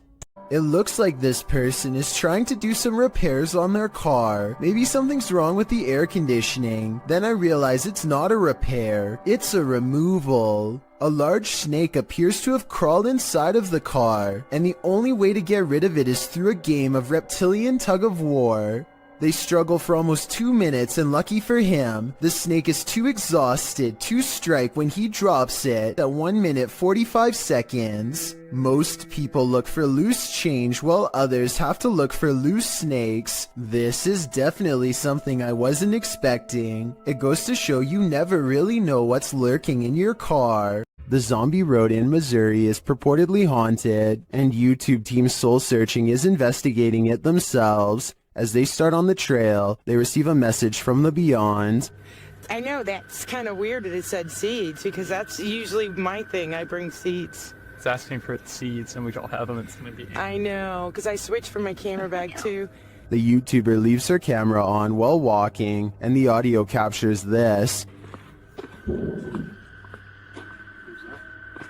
It looks like this person is trying to do some repairs on their car. Maybe something's wrong with the air conditioning. Then I realize it's not a repair, it's a removal. A large snake appears to have crawled inside of the car, and the only way to get rid of it is through a game of reptilian tug-of-war. They struggle for almost 2 minutes, and lucky for him, the snake is too exhausted to strike when he drops it at 1 minute 45 seconds. Most people look for loose change while others have to look for loose snakes. This is definitely something I wasn't expecting. It goes to show you never really know what's lurking in your car. The zombie road in Missouri is purportedly haunted, and YouTube Team Soul Searching is investigating it themselves. As they start on the trail, they receive a message from the beyond. I know that's kind of weird that it said seeds, because that's usually my thing. I bring seeds. It's asking for seeds, and we don't have them. It's maybe. I know, because I switched from my camera bag too. The YouTuber leaves her camera on while walking, and the audio captures this.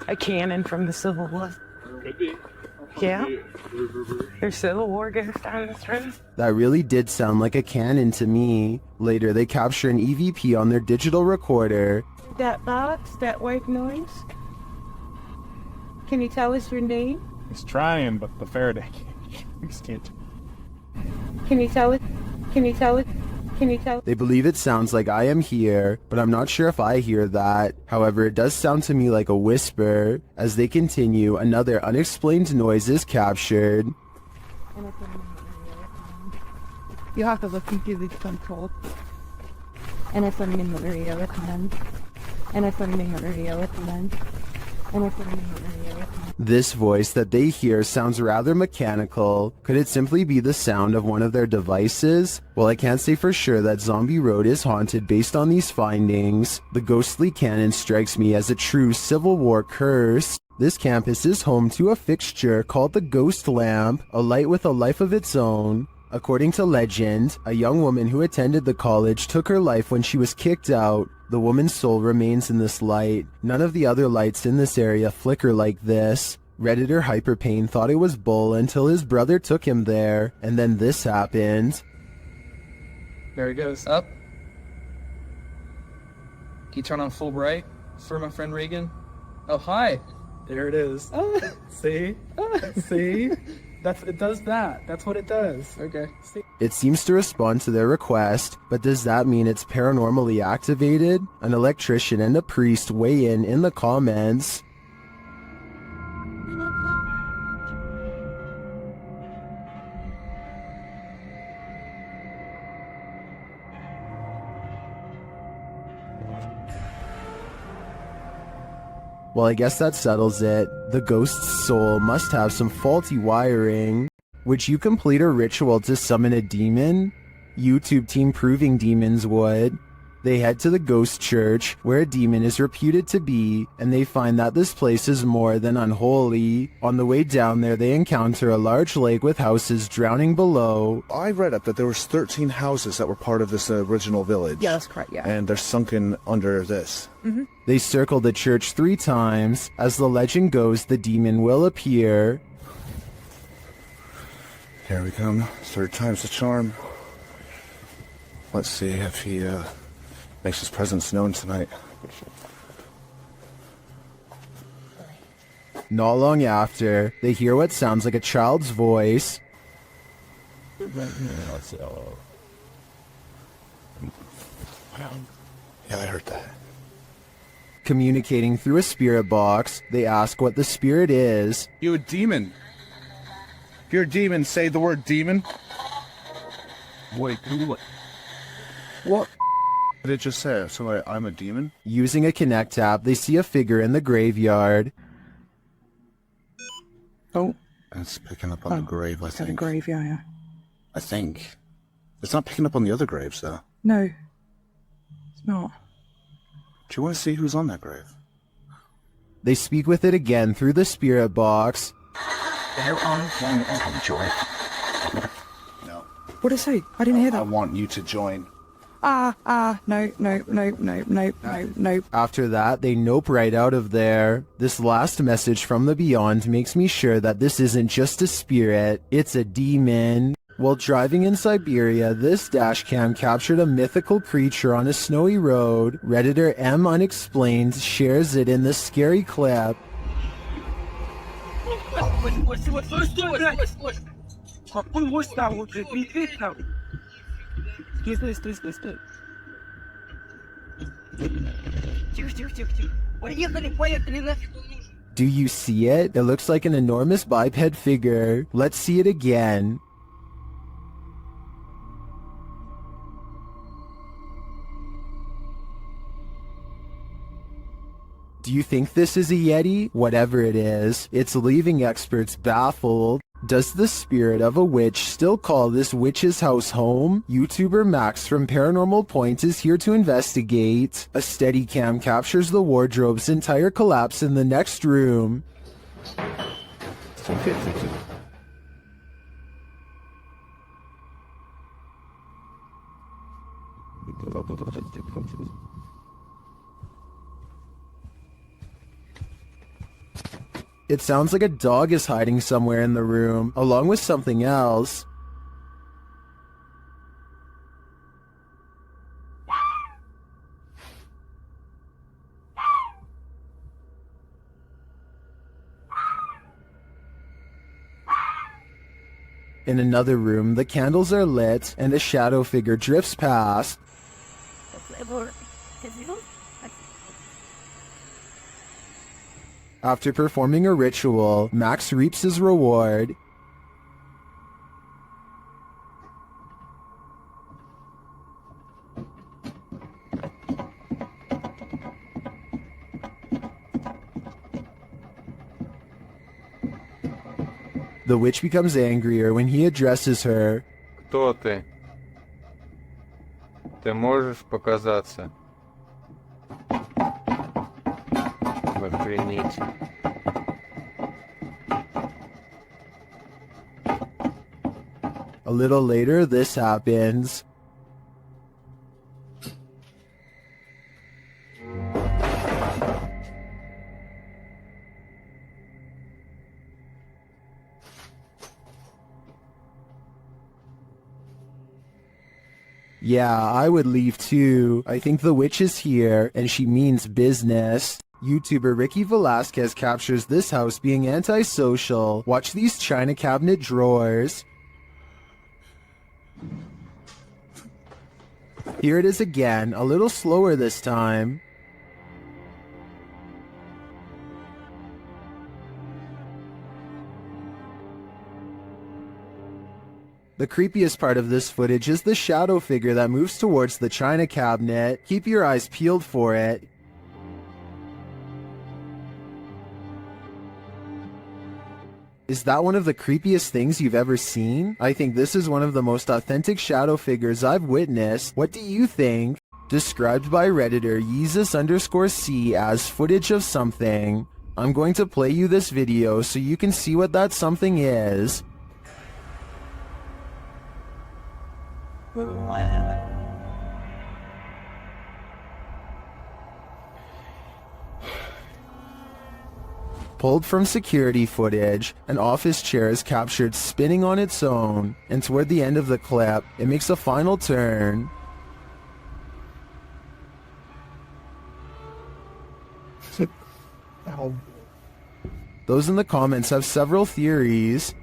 A cannon from the Civil War. Could be. Yeah. There's Civil War goes down this road. That really did sound like a cannon to me. Later, they capture an EVP on their digital recorder. That box, that white noise. Can you tell us your name? He's trying, but the Faraday can't. Can you tell it? Can you tell it? Can you tell? They believe it sounds like I am here, but I'm not sure if I hear that. However, it does sound to me like a whisper. As they continue, another unexplained noise is captured. You have to listen to these controls. And it's running in the area with them. And it's running in the area with them. And it's running in the area with them. This voice that they hear sounds rather mechanical. Could it simply be the sound of one of their devices? Well, I can't say for sure that Zombie Road is haunted based on these findings. The ghostly canon strikes me as a true Civil War curse. This campus is home to a fixture called the Ghost Lamp, a light with a life of its own. According to legend, a young woman who attended the college took her life when she was kicked out. The woman's soul remains in this light. None of the other lights in this area flicker like this. Redditor Hyperpain thought it was bull until his brother took him there, and then this happened. There he goes. Up. Can you turn on full bright for my friend Regan? Oh, hi. There it is. See? See? It does that. That's what it does. Okay. See? It seems to respond to their request, but does that mean it's paranormally activated? An electrician and a priest weigh in the comments. Well, I guess that settles it. The ghost's soul must have some faulty wiring. Would you complete a ritual to summon a demon? YouTube team Proving Demons would. They head to the ghost church, where a demon is reputed to be, and they find that this place is more than unholy. On the way down there, they encounter a large lake with houses drowning below. I read up that there was 13 houses that were part of this original village. Yeah, that's correct, yeah. And they're sunken under this. Mm-hmm. They circle the church 3 times. As the legend goes, the demon will appear. Here we come. 3rd time's the charm. Let's see if he makes his presence known tonight. Not long after, they hear what sounds like a child's voice. Yeah, I heard that. Communicating through a spirit box, they ask what the spirit is. You a demon? If you're a demon, say the word demon. Wait, what did it just say? So I'm a demon? Using a Connect app, they see a figure in the graveyard. Oh. It's picking up on the grave, I think. The grave, yeah. I think. It's not picking up on the other graves, though. No. It's not. Do you want to see who's on that grave? They speak with it again through the spirit box. There are one joy. No. What did it say? I didn't hear that. I want you to join. No. After that, they nope right out of there. This last message from the beyond makes me sure that this isn't just a spirit, it's a demon. While driving in Siberia, this dashcam captured a mythical creature on a snowy road. Redditor M Unexplained shares it in this scary clip. Do you see it? It looks like an enormous biped figure. Let's see it again. Do you think this is a Yeti? Whatever it is, it's leaving experts baffled. Does the spirit of a witch still call this witch's house home? YouTuber Max from Paranormal Point is here to investigate. A Steadicam captures the wardrobe's entire collapse in the next room. It sounds like a dog is hiding somewhere in the room, along with something else. In another room, the candles are lit, and a shadow figure drifts past. After performing a ritual, Max reaps his reward. The witch becomes angrier when he addresses her. Кто ты? Ты можешь показаться? Охренеть. A little later, this happens. Yeah, I would leave too. I think the witch is here, and she means business. YouTuber Ricky Velasquez captures this house being antisocial. Watch these china cabinet drawers. Here it is again, a little slower this time. The creepiest part of this footage is the shadow figure that moves towards the china cabinet. Keep your eyes peeled for it. Is that one of the creepiest things you've ever seen? I think this is one of the most authentic shadow figures I've witnessed. What do you think? Described by Redditor Yeezus_C as footage of something. I'm going to play you this video so you can see what that something is. Pulled from security footage, an office chair is captured spinning on its own, and toward the end of the clip, it makes a final turn. Ow. Those in the comments have several theories.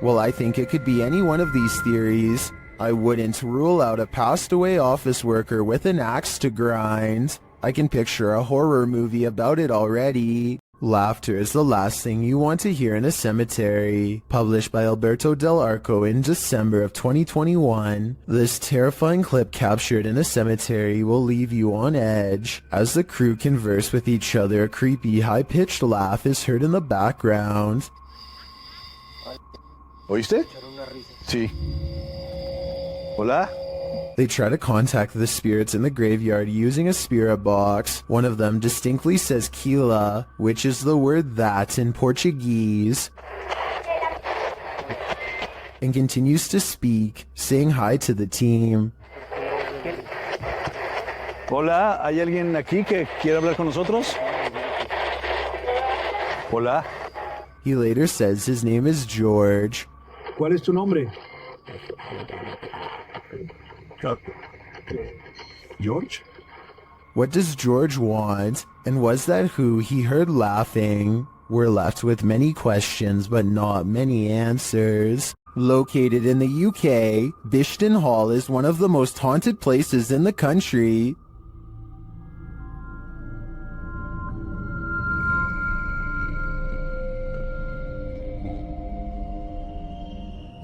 Well, I think it could be any one of these theories. I wouldn't rule out a passed away office worker with an axe to grind. I can picture a horror movie about it already. Laughter is the last thing you want to hear in a cemetery. Published by Alberto Del Arco in December of 2021. This terrifying clip captured in a cemetery will leave you on edge. As the crew converse with each other, a creepy, high-pitched laugh is heard in the background. ¿Oíste? Sí. Hola? They try to contact the spirits in the graveyard using a spirit box. One of them distinctly says Kila, which is the word that in Portuguese, and continues to speak, saying hi to the team. Hola, ¿hay alguien aquí que quiere hablar con nosotros? Hola. He later says his name is George. ¿Cuál es tu nombre? George? What does George want? And was that who he heard laughing? We're left with many questions, but not many answers. Located in the UK, Bishton Hall is one of the most haunted places in the country.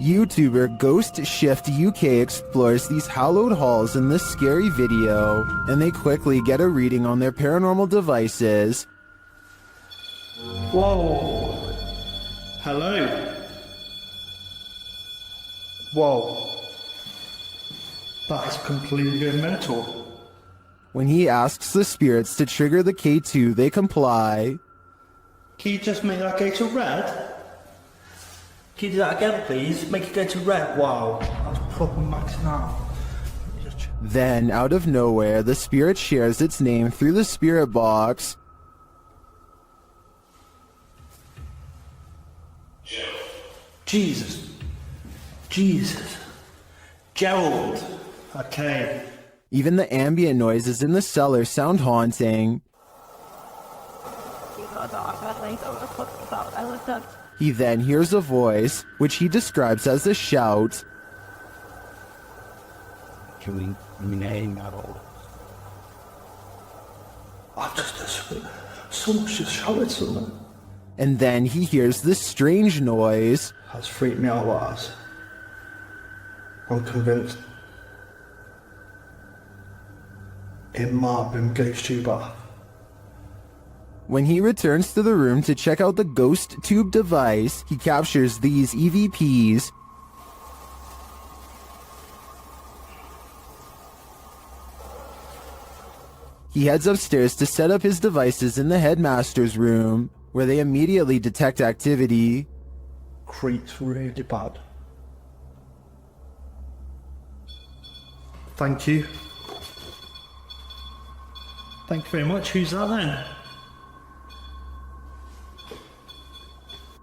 YouTuber Ghost Shift UK explores these hallowed halls in this scary video, and they quickly get a reading on their paranormal devices. Whoa. Hello. Whoa. That's completely mental. When he asks the spirits to trigger the K2, they comply. Can you just make that go to red? Can you do that again, please? Make it go to red. Wow. That's proper maxing out. Then, out of nowhere, the spirit shares its name through the spirit box. Jesus. Jesus. Gerald. Okay. Even the ambient noises in the cellar sound haunting. He then hears a voice, which he describes as a shout. I've just someone just shouted something. And then he hears this strange noise. That's freaked me out, what has. I'm convinced it might have been Ghost Tuber. When he returns to the room to check out the ghost tube device, he captures these EVPs. He heads upstairs to set up his devices in the headmaster's room, where they immediately detect activity. Creeps really bad. Thank you. Thank you very much. Who's that then?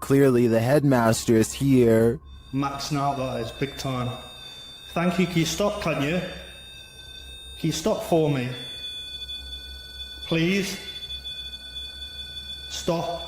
Clearly the headmaster is here. Maxing out, that is, big time. Thank you. Can you stop, can you? Can you stop for me? Please? Stop.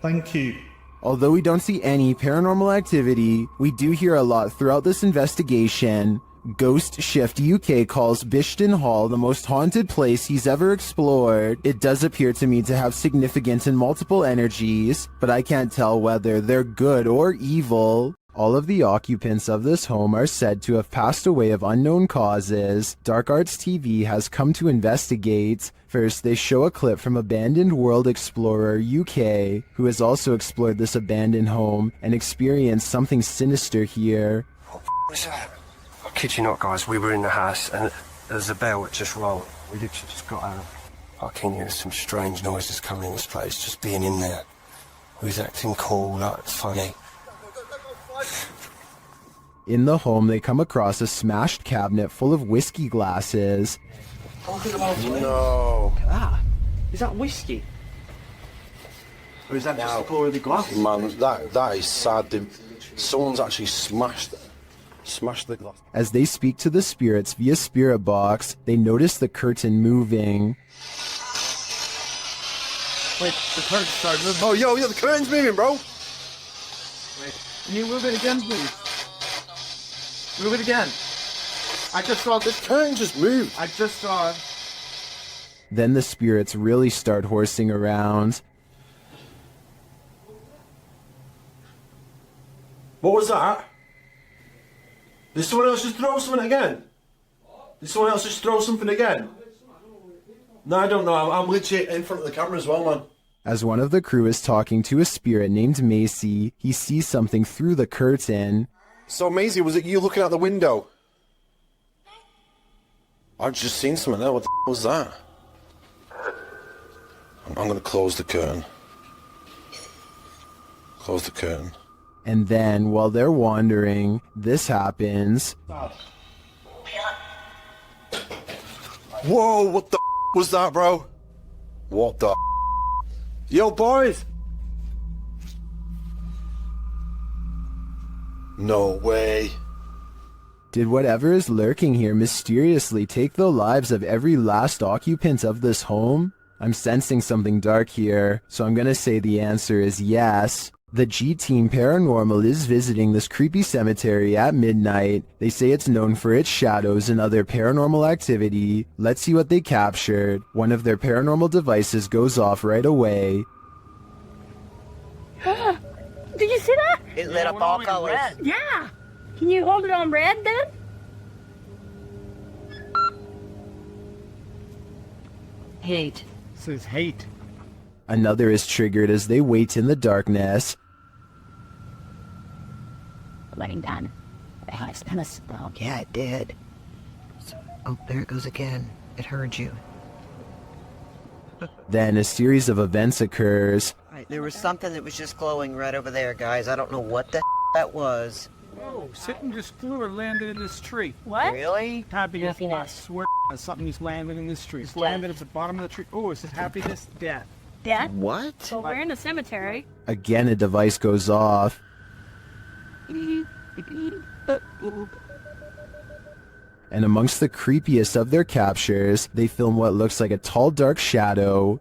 Thank you. Although we don't see any paranormal activity, we do hear a lot throughout this investigation. Ghost Shift UK calls Bishton Hall the most haunted place he's ever explored. It does appear to me to have significant and multiple energies, but I can't tell whether they're good or evil. All of the occupants of this home are said to have passed away of unknown causes. Dark Arts TV has come to investigate. First, they show a clip from Abandoned World Explorer UK, who has also explored this abandoned home and experienced something sinister here. What's that? I kid you not, guys, we were in the house and there's a bell that just rang. We literally just got out. I can hear some strange noises coming in this place, just being in there. We was acting cool, like funny. In the home, they come across a smashed cabinet full of whiskey glasses. No. Look at that. Is that whiskey? Or is that just the colour of the glass? Man, that is sad. Someone's actually smashed the glass. As they speak to the spirits via spirit box, they notice the curtain moving. Wait, the curtain started moving. Oh, yo, the curtain's moving, bro. Wait, can you move it again, please? Move it again. I just saw this curtain just moved. I just saw it. Then the spirits really start horsing around. What was that? Did someone else just throw something again? Did someone else just throw something again? No, I don't know. I'm legit in front of the camera as well, man. As one of the crew is talking to a spirit named Macy, he sees something through the curtain. So, Maisie, was it you looking out the window? I've just seen something there. What the was that? I'm going to close the curtain. Close the curtain. And then, while they're wandering, this happens. Whoa, what the was that, bro? What the Yo, boys! No way. Did whatever is lurking here mysteriously take the lives of every last occupant of this home? I'm sensing something dark here, so I'm gonna say the answer is yes. The G-Team Paranormal is visiting this creepy cemetery at midnight. They say it's known for its shadows and other paranormal activity. Let's see what they captured. One of their paranormal devices goes off right away. Did you see that? It lit up all colors. Yeah. Can you hold it on red then? Hate. Says hate. Another is triggered as they wait in the darkness. Laying down. Yeah, it did. Oh, there it goes again. It heard you. Then a series of events occurs. Right, there was something that was just glowing right over there, guys. I don't know what the that was. Oh, something just flew or landed in this tree. What? Really? Happiness, I swear, something just landed in this tree. Just landed at the bottom of the tree. Oh, it says happiness, death. Death? What? Well, we're in a cemetery. Again, a device goes off. And amongst the creepiest of their captures, they film what looks like a tall, dark shadow.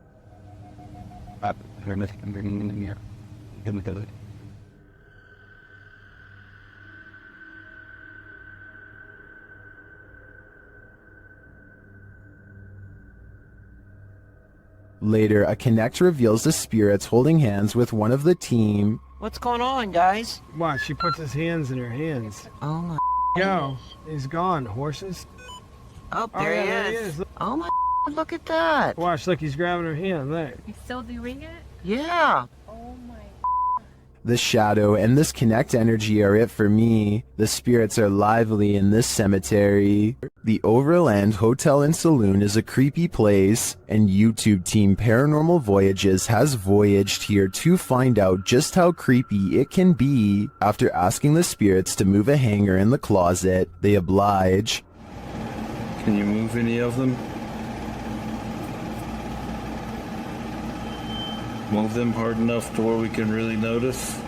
Later, a connect reveals the spirits holding hands with one of the team. What's going on, guys? Watch, she puts his hands in her hands. Oh my. Yo, he's gone. Horses. Oh, there yeah, he is. Oh my. Look at that. Watch, look, he's grabbing her hand. Look. He's still doing it? Yeah. Oh my. The shadow and this connect energy are it for me. The spirits are lively in this cemetery. The Overland Hotel and Saloon is a creepy place, and YouTube team Paranormal Voyages has voyaged here to find out just how creepy it can be. After asking the spirits to move a hanger in the closet, they oblige. Can you move any of them? Move them hard enough to where we can really notice.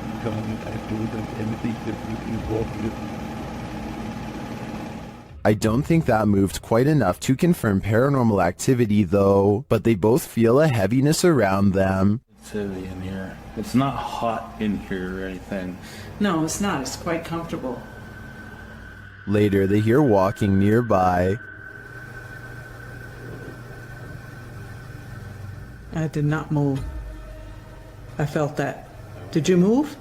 I don't think that moved quite enough to confirm paranormal activity though, but they both feel a heaviness around them. It's heavy in here. It's not hot in here or anything. No, it's not. It's quite comfortable. Later, they hear walking nearby. I did not move. I felt that. Did you move?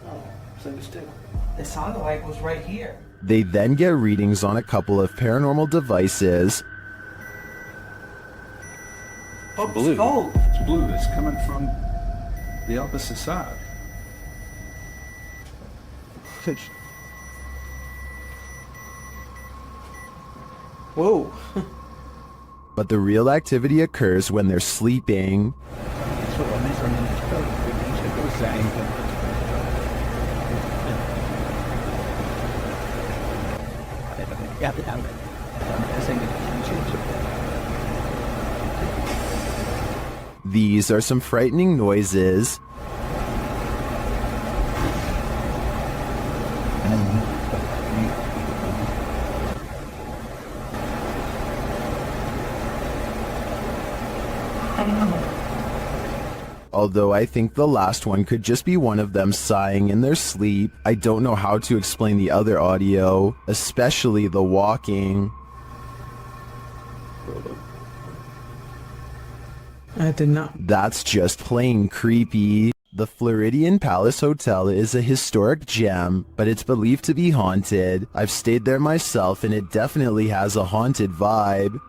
No, stay still. It sounded like it was right here. They then get readings on a couple of paranormal devices. Oh, Blue. it's gold. It's blue. It's coming from the opposite side. Whoa. But the real activity occurs when they're sleeping. These are some frightening noises. Although I think the last one could just be one of them sighing in their sleep, I don't know how to explain the other audio, especially the walking. I did not. That's just plain creepy. The Floridian Palace Hotel is a historic gem, but it's believed to be haunted. I've stayed there myself and it definitely has a haunted vibe.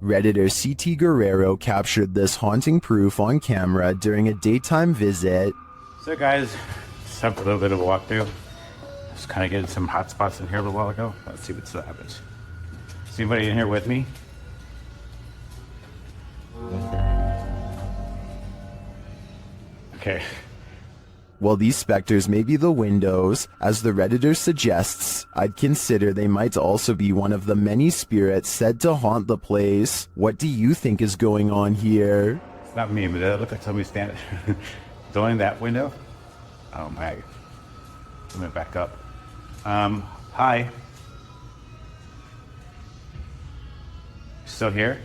Redditor CT Guerrero captured this haunting proof on camera during a daytime visit. So guys, just have a little bit of a walkthrough. Just kind of getting some hot spots in here a little while ago. Let's see what still happens. Is anybody in here with me? Okay. While these specters may be the windows, as the Redditor suggests, I'd consider they might also be one of the many spirits said to haunt the place. What do you think is going on here? It's not me, but it looks like somebody standing. It's only that window? Oh my. Let me back up. Hi. Still here?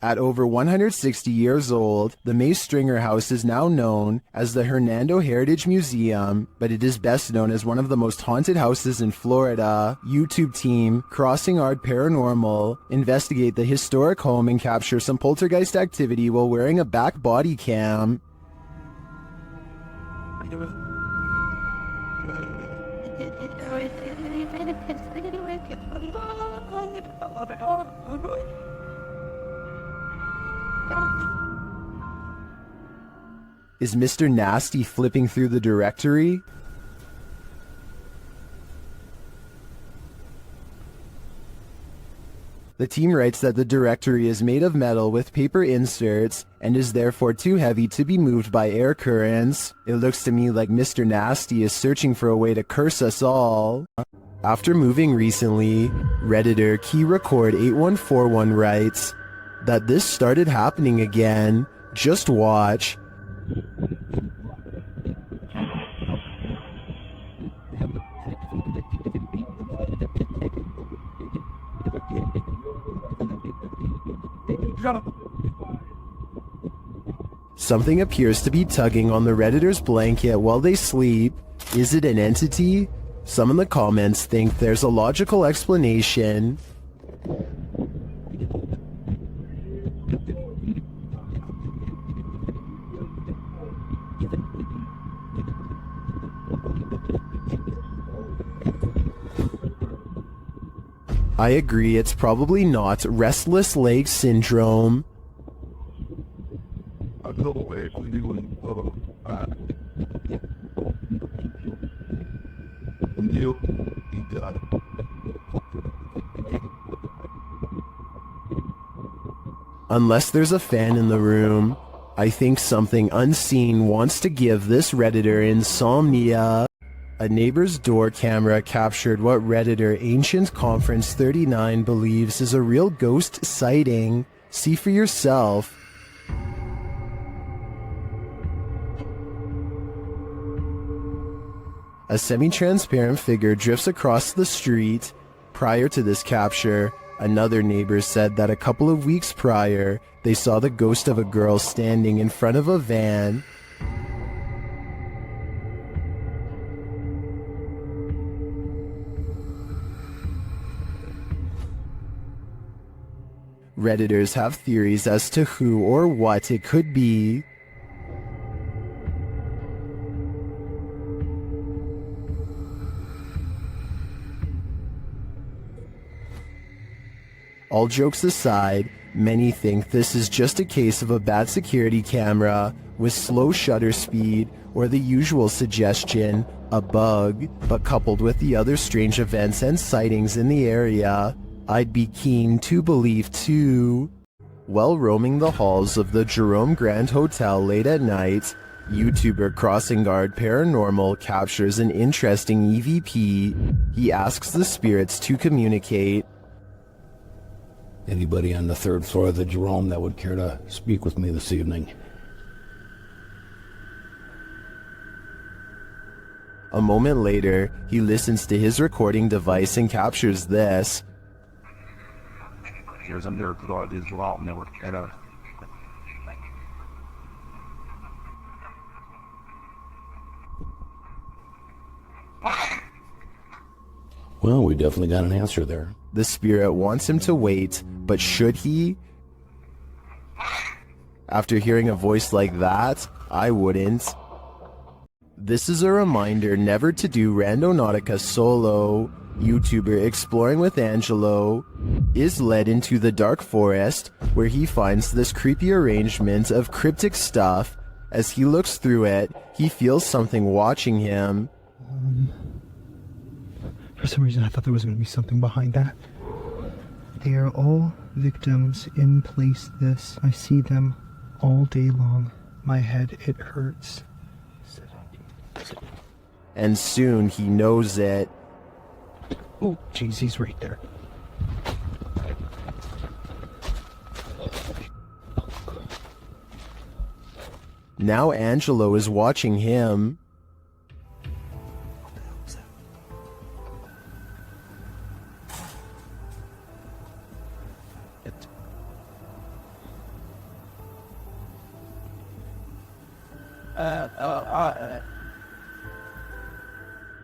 At over 160 years old, the Mace Stringer House is now known as the Hernando Heritage Museum, but it is best known as one of the most haunted houses in Florida. YouTube team Crossing Art Paranormal investigate the historic home and capture some poltergeist activity while wearing a back body cam. Is Mr. Nasty flipping through the directory? The team writes that the directory is made of metal with paper inserts and is therefore too heavy to be moved by air currents. It looks to me like Mr. Nasty is searching for a way to curse us all. After moving recently, Redditor Key Record 8141 writes that this started happening again. Just watch. Something appears to be tugging on the Redditor's blanket while they sleep. Is it an entity? Some in the comments think there's a logical explanation. I agree, it's probably not restless leg syndrome. Unless there's a fan in the room, I think something unseen wants to give this Redditor insomnia. A neighbor's door camera captured what Redditor Ancient Conference 39 believes is a real ghost sighting. See for yourself. A semi-transparent figure drifts across the street. Prior to this capture, another neighbor said that a couple of weeks prior, they saw the ghost of a girl standing in front of a van. Redditors have theories as to who or what it could be. All jokes aside, many think this is just a case of a bad security camera with slow shutter speed or the usual suggestion, a bug, but coupled with the other strange events and sightings in the area, I'd be keen to believe too. While roaming the halls of the Jerome Grand Hotel late at night, YouTuber Crossing Guard Paranormal captures an interesting EVP. He asks the spirits to communicate. Anybody on the third floor of the Jerome that would care to speak with me this evening? A moment later, he listens to his recording device and captures this. Here's a Macleod is well, never get a. Well, we definitely got an answer there. The spirit wants him to wait, but should he? After hearing a voice like that, I wouldn't. This is a reminder never to do Randonautica solo. YouTuber Exploring with Angelo is led into the dark forest where he finds this creepy arrangement of cryptic stuff. As he looks through it, he feels something watching him. For some reason I thought there was going to be something behind that. They are all victims in place this. I see them all day long. My head, it hurts. And soon he knows it. Oh, jeez, he's right there. Now Angelo is watching him.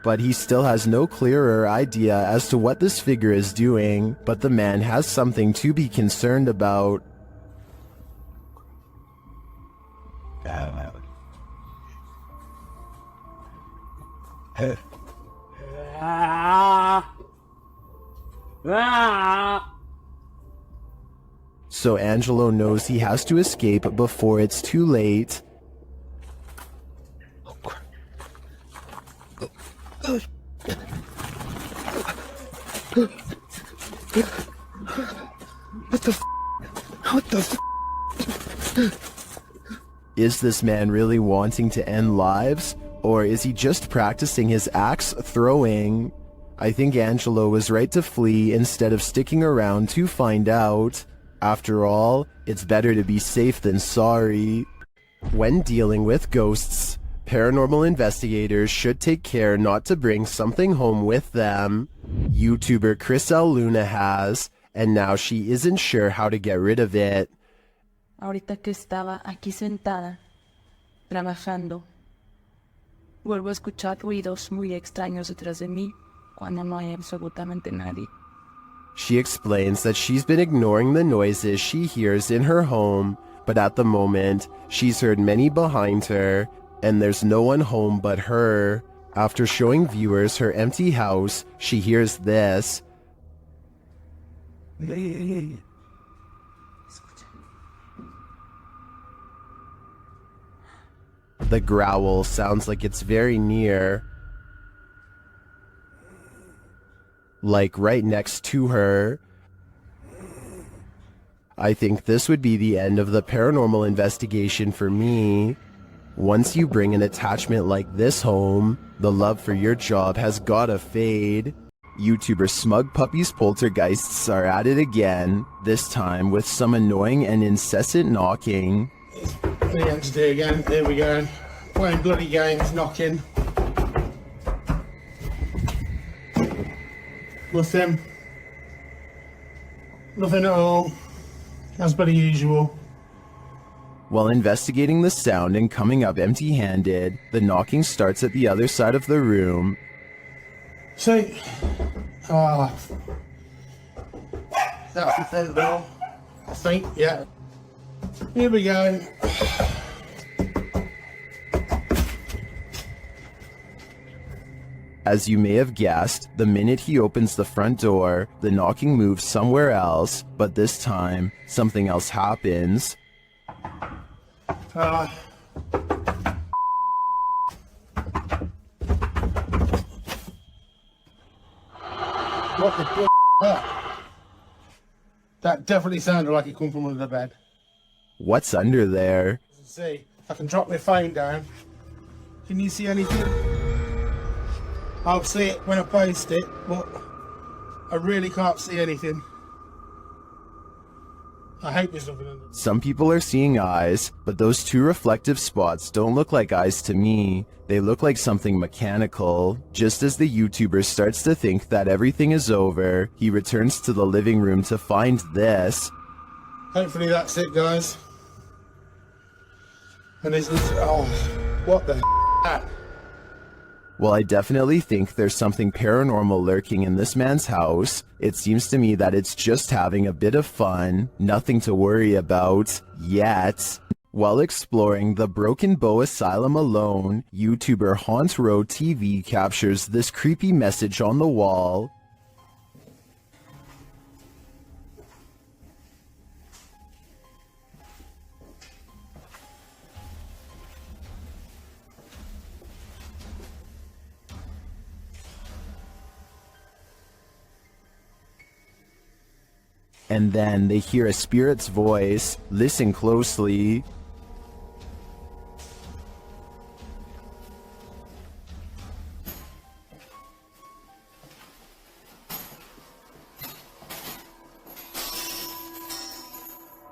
But he still has no clearer idea as to what this figure is doing, but the man has something to be concerned about. So Angelo knows he has to escape before it's too late. What the f? What the f? Is this man really wanting to end lives? Or is he just practicing his axe throwing? I think Angelo was right to flee instead of sticking around to find out. After all, it's better to be safe than sorry. When dealing with ghosts, paranormal investigators should take care not to bring something home with them. YouTuber Chris L. Luna has, and now she isn't sure how to get rid of it. Ahorita que estaba aquí sentada, trabajando. Vuelvo a escuchar ruidos muy extraños detrás de mí cuando no hay absolutamente nadie. She explains that she's been ignoring the noises she hears in her home, but at the moment, she's heard many behind her, and there's no one home but her. After showing viewers her empty house, she hears this. The growl sounds like it's very near, like right next to her. I think this would be the end of the paranormal investigation for me. Once you bring an attachment like this home, the love for your job has gotta fade. YouTuber Smug Puppy's poltergeists are at it again, this time with some annoying and incessant knocking. The entity again, here we go. Playing bloody games, knocking. Nothing. Nothing at all. As per usual. While investigating the sound and coming up empty-handed, the knocking starts at the other side of the room. See? That's the door. I think, yeah. Here we go. As you may have guessed, the minute he opens the front door, the knocking moves somewhere else, but this time, something else happens. What the f*** that? That definitely sounded like it come from under the bed. What's under there? See, I can drop my phone down. Can you see anything? I'll see it when I post it, but I really can't see anything. I hope there's nothing under. Some people are seeing eyes, but those two reflective spots don't look like eyes to me. They look like something mechanical. Just as the YouTuber starts to think that everything is over, he returns to the living room to find this. Hopefully that's it, guys. And this is, oh, what the f***? Well, I definitely think there's something paranormal lurking in this man's house. It seems to me that it's just having a bit of fun, nothing to worry about, yet. While exploring the Broken Bow Asylum alone, YouTuber Haunt Row TV captures this creepy message on the wall. And then they hear a spirit's voice. Listen closely.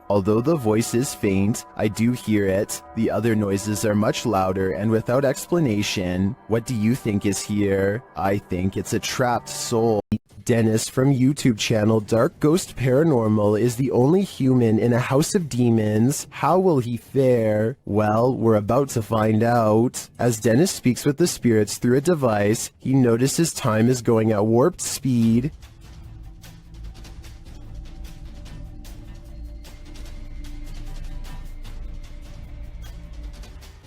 Although the voice is faint, I do hear it. The other noises are much louder and without explanation. What do you think is here? I think it's a trapped soul. Dennis from YouTube channel Dark Ghost Paranormal is the only human in a house of demons. How will he fare? Well, we're about to find out. As Dennis speaks with the spirits through a device, he notices time is going at warped speed.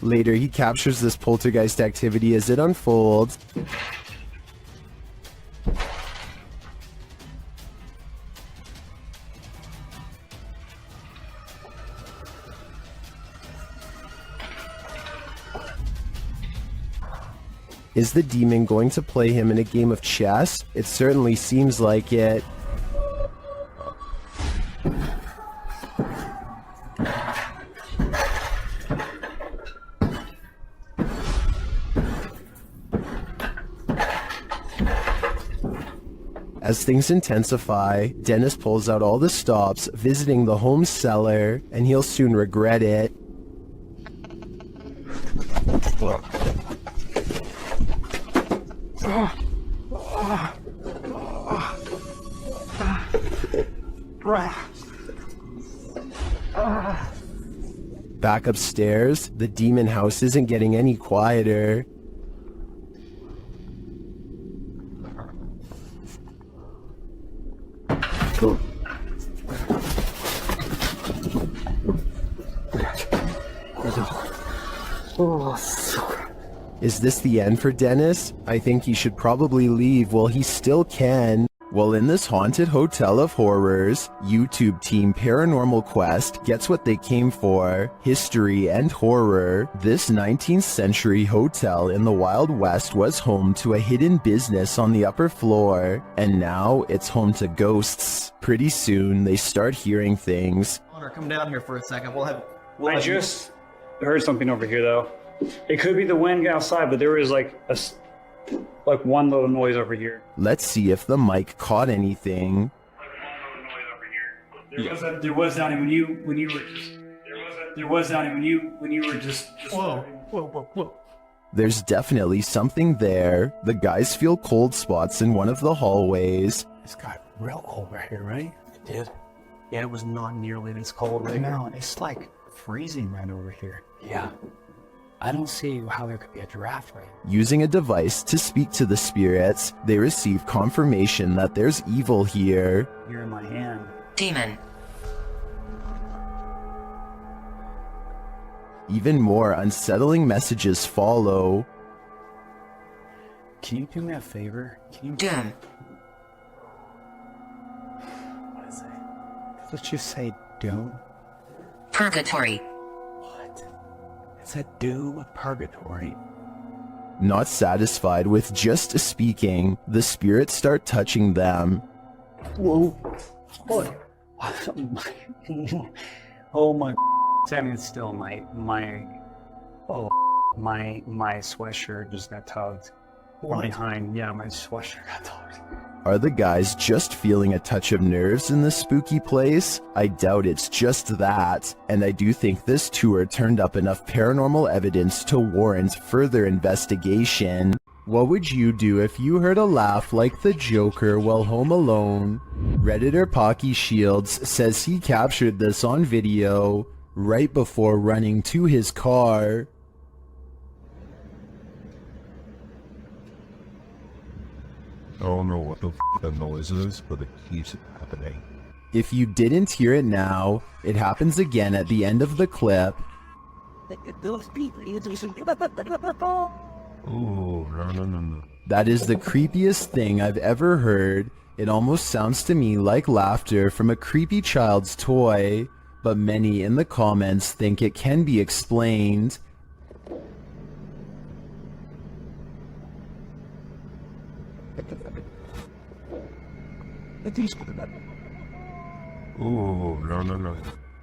Later, he captures this poltergeist activity as it unfolds. Is the demon going to play him in a game of chess? It certainly seems like it. As things intensify, Dennis pulls out all the stops, visiting the home cellar, and he'll soon regret it. Back upstairs, the demon house isn't getting any quieter. Is this the end for Dennis? I think he should probably leave while he still can. Well, in this haunted hotel of horrors, YouTube team Paranormal Quest gets what they came for, history and horror. This 19th century hotel in the Wild West was home to a hidden business on the upper floor, and now it's home to ghosts. Pretty soon, they start hearing things. Connor, come down here for a second. I just heard something over here, though. It could be the wind outside, but there was like one little noise over here. Let's see if the mic caught anything. There was Donnie when you were just. Whoa. There's definitely something there. The guys feel cold spots in one of the hallways. It's got real cold right here, right? It did. Yeah, it was not nearly this cold right now. It's like freezing right over here. Yeah. I don't see how there could be a giraffe right here. Using a device to speak to the spirits, they receive confirmation that there's evil here. You're in my hand. Demon. Even more unsettling messages follow. Can you do me a favor? Doom. What is it? Let's just say doom. Purgatory. It's a doom purgatory. Not satisfied with just speaking, the spirits start touching them. Whoa. What? Oh my. Standing still, my sweatshirt just got tugged. From behind, yeah, my sweatshirt got tugged. Are the guys just feeling a touch of nerves in this spooky place? I doubt it's just that, and I do think this tour turned up enough paranormal evidence to warrant further investigation. What would you do if you heard a laugh like the Joker while home alone? Redditor Pocky Shields says he captured this on video right before running to his car. I don't know what the that noise is, but it keeps happening. If you didn't hear it now, it happens again at the end of the clip. Oh, no. That is the creepiest thing I've ever heard. It almost sounds to me like laughter from a creepy child's toy, but many in the comments think it can be explained. Oh, no.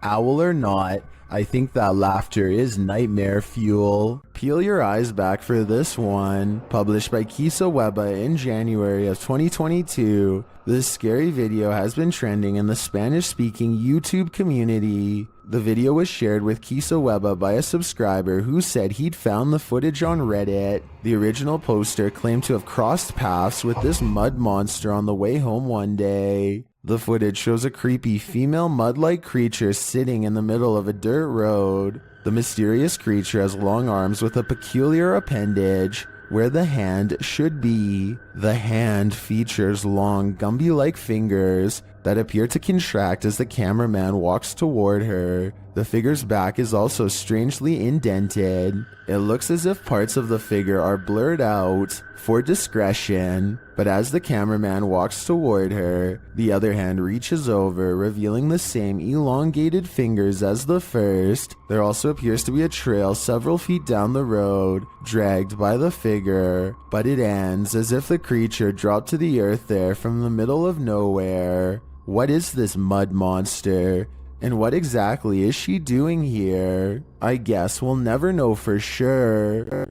Owl or not, I think that laughter is nightmare fuel. Peel your eyes back for this one. Published by Kisa Weba in January of 2022. This scary video has been trending in the Spanish-speaking YouTube community. The video was shared with Kisa Weba by a subscriber who said he'd found the footage on Reddit. The original poster claimed to have crossed paths with this mud monster on the way home one day. The footage shows a creepy female mud-like creature sitting in the middle of a dirt road. The mysterious creature has long arms with a peculiar appendage where the hand should be. The hand features long Gumby-like fingers that appear to contract as the cameraman walks toward her. The figure's back is also strangely indented. It looks as if parts of the figure are blurred out for discretion, but as the cameraman walks toward her, the other hand reaches over, revealing the same elongated fingers as the first. There also appears to be a trail several feet down the road, dragged by the figure, but it ends as if the creature dropped to the earth there from the middle of nowhere. What is this mud monster? And what exactly is she doing here? I guess we'll never know for sure.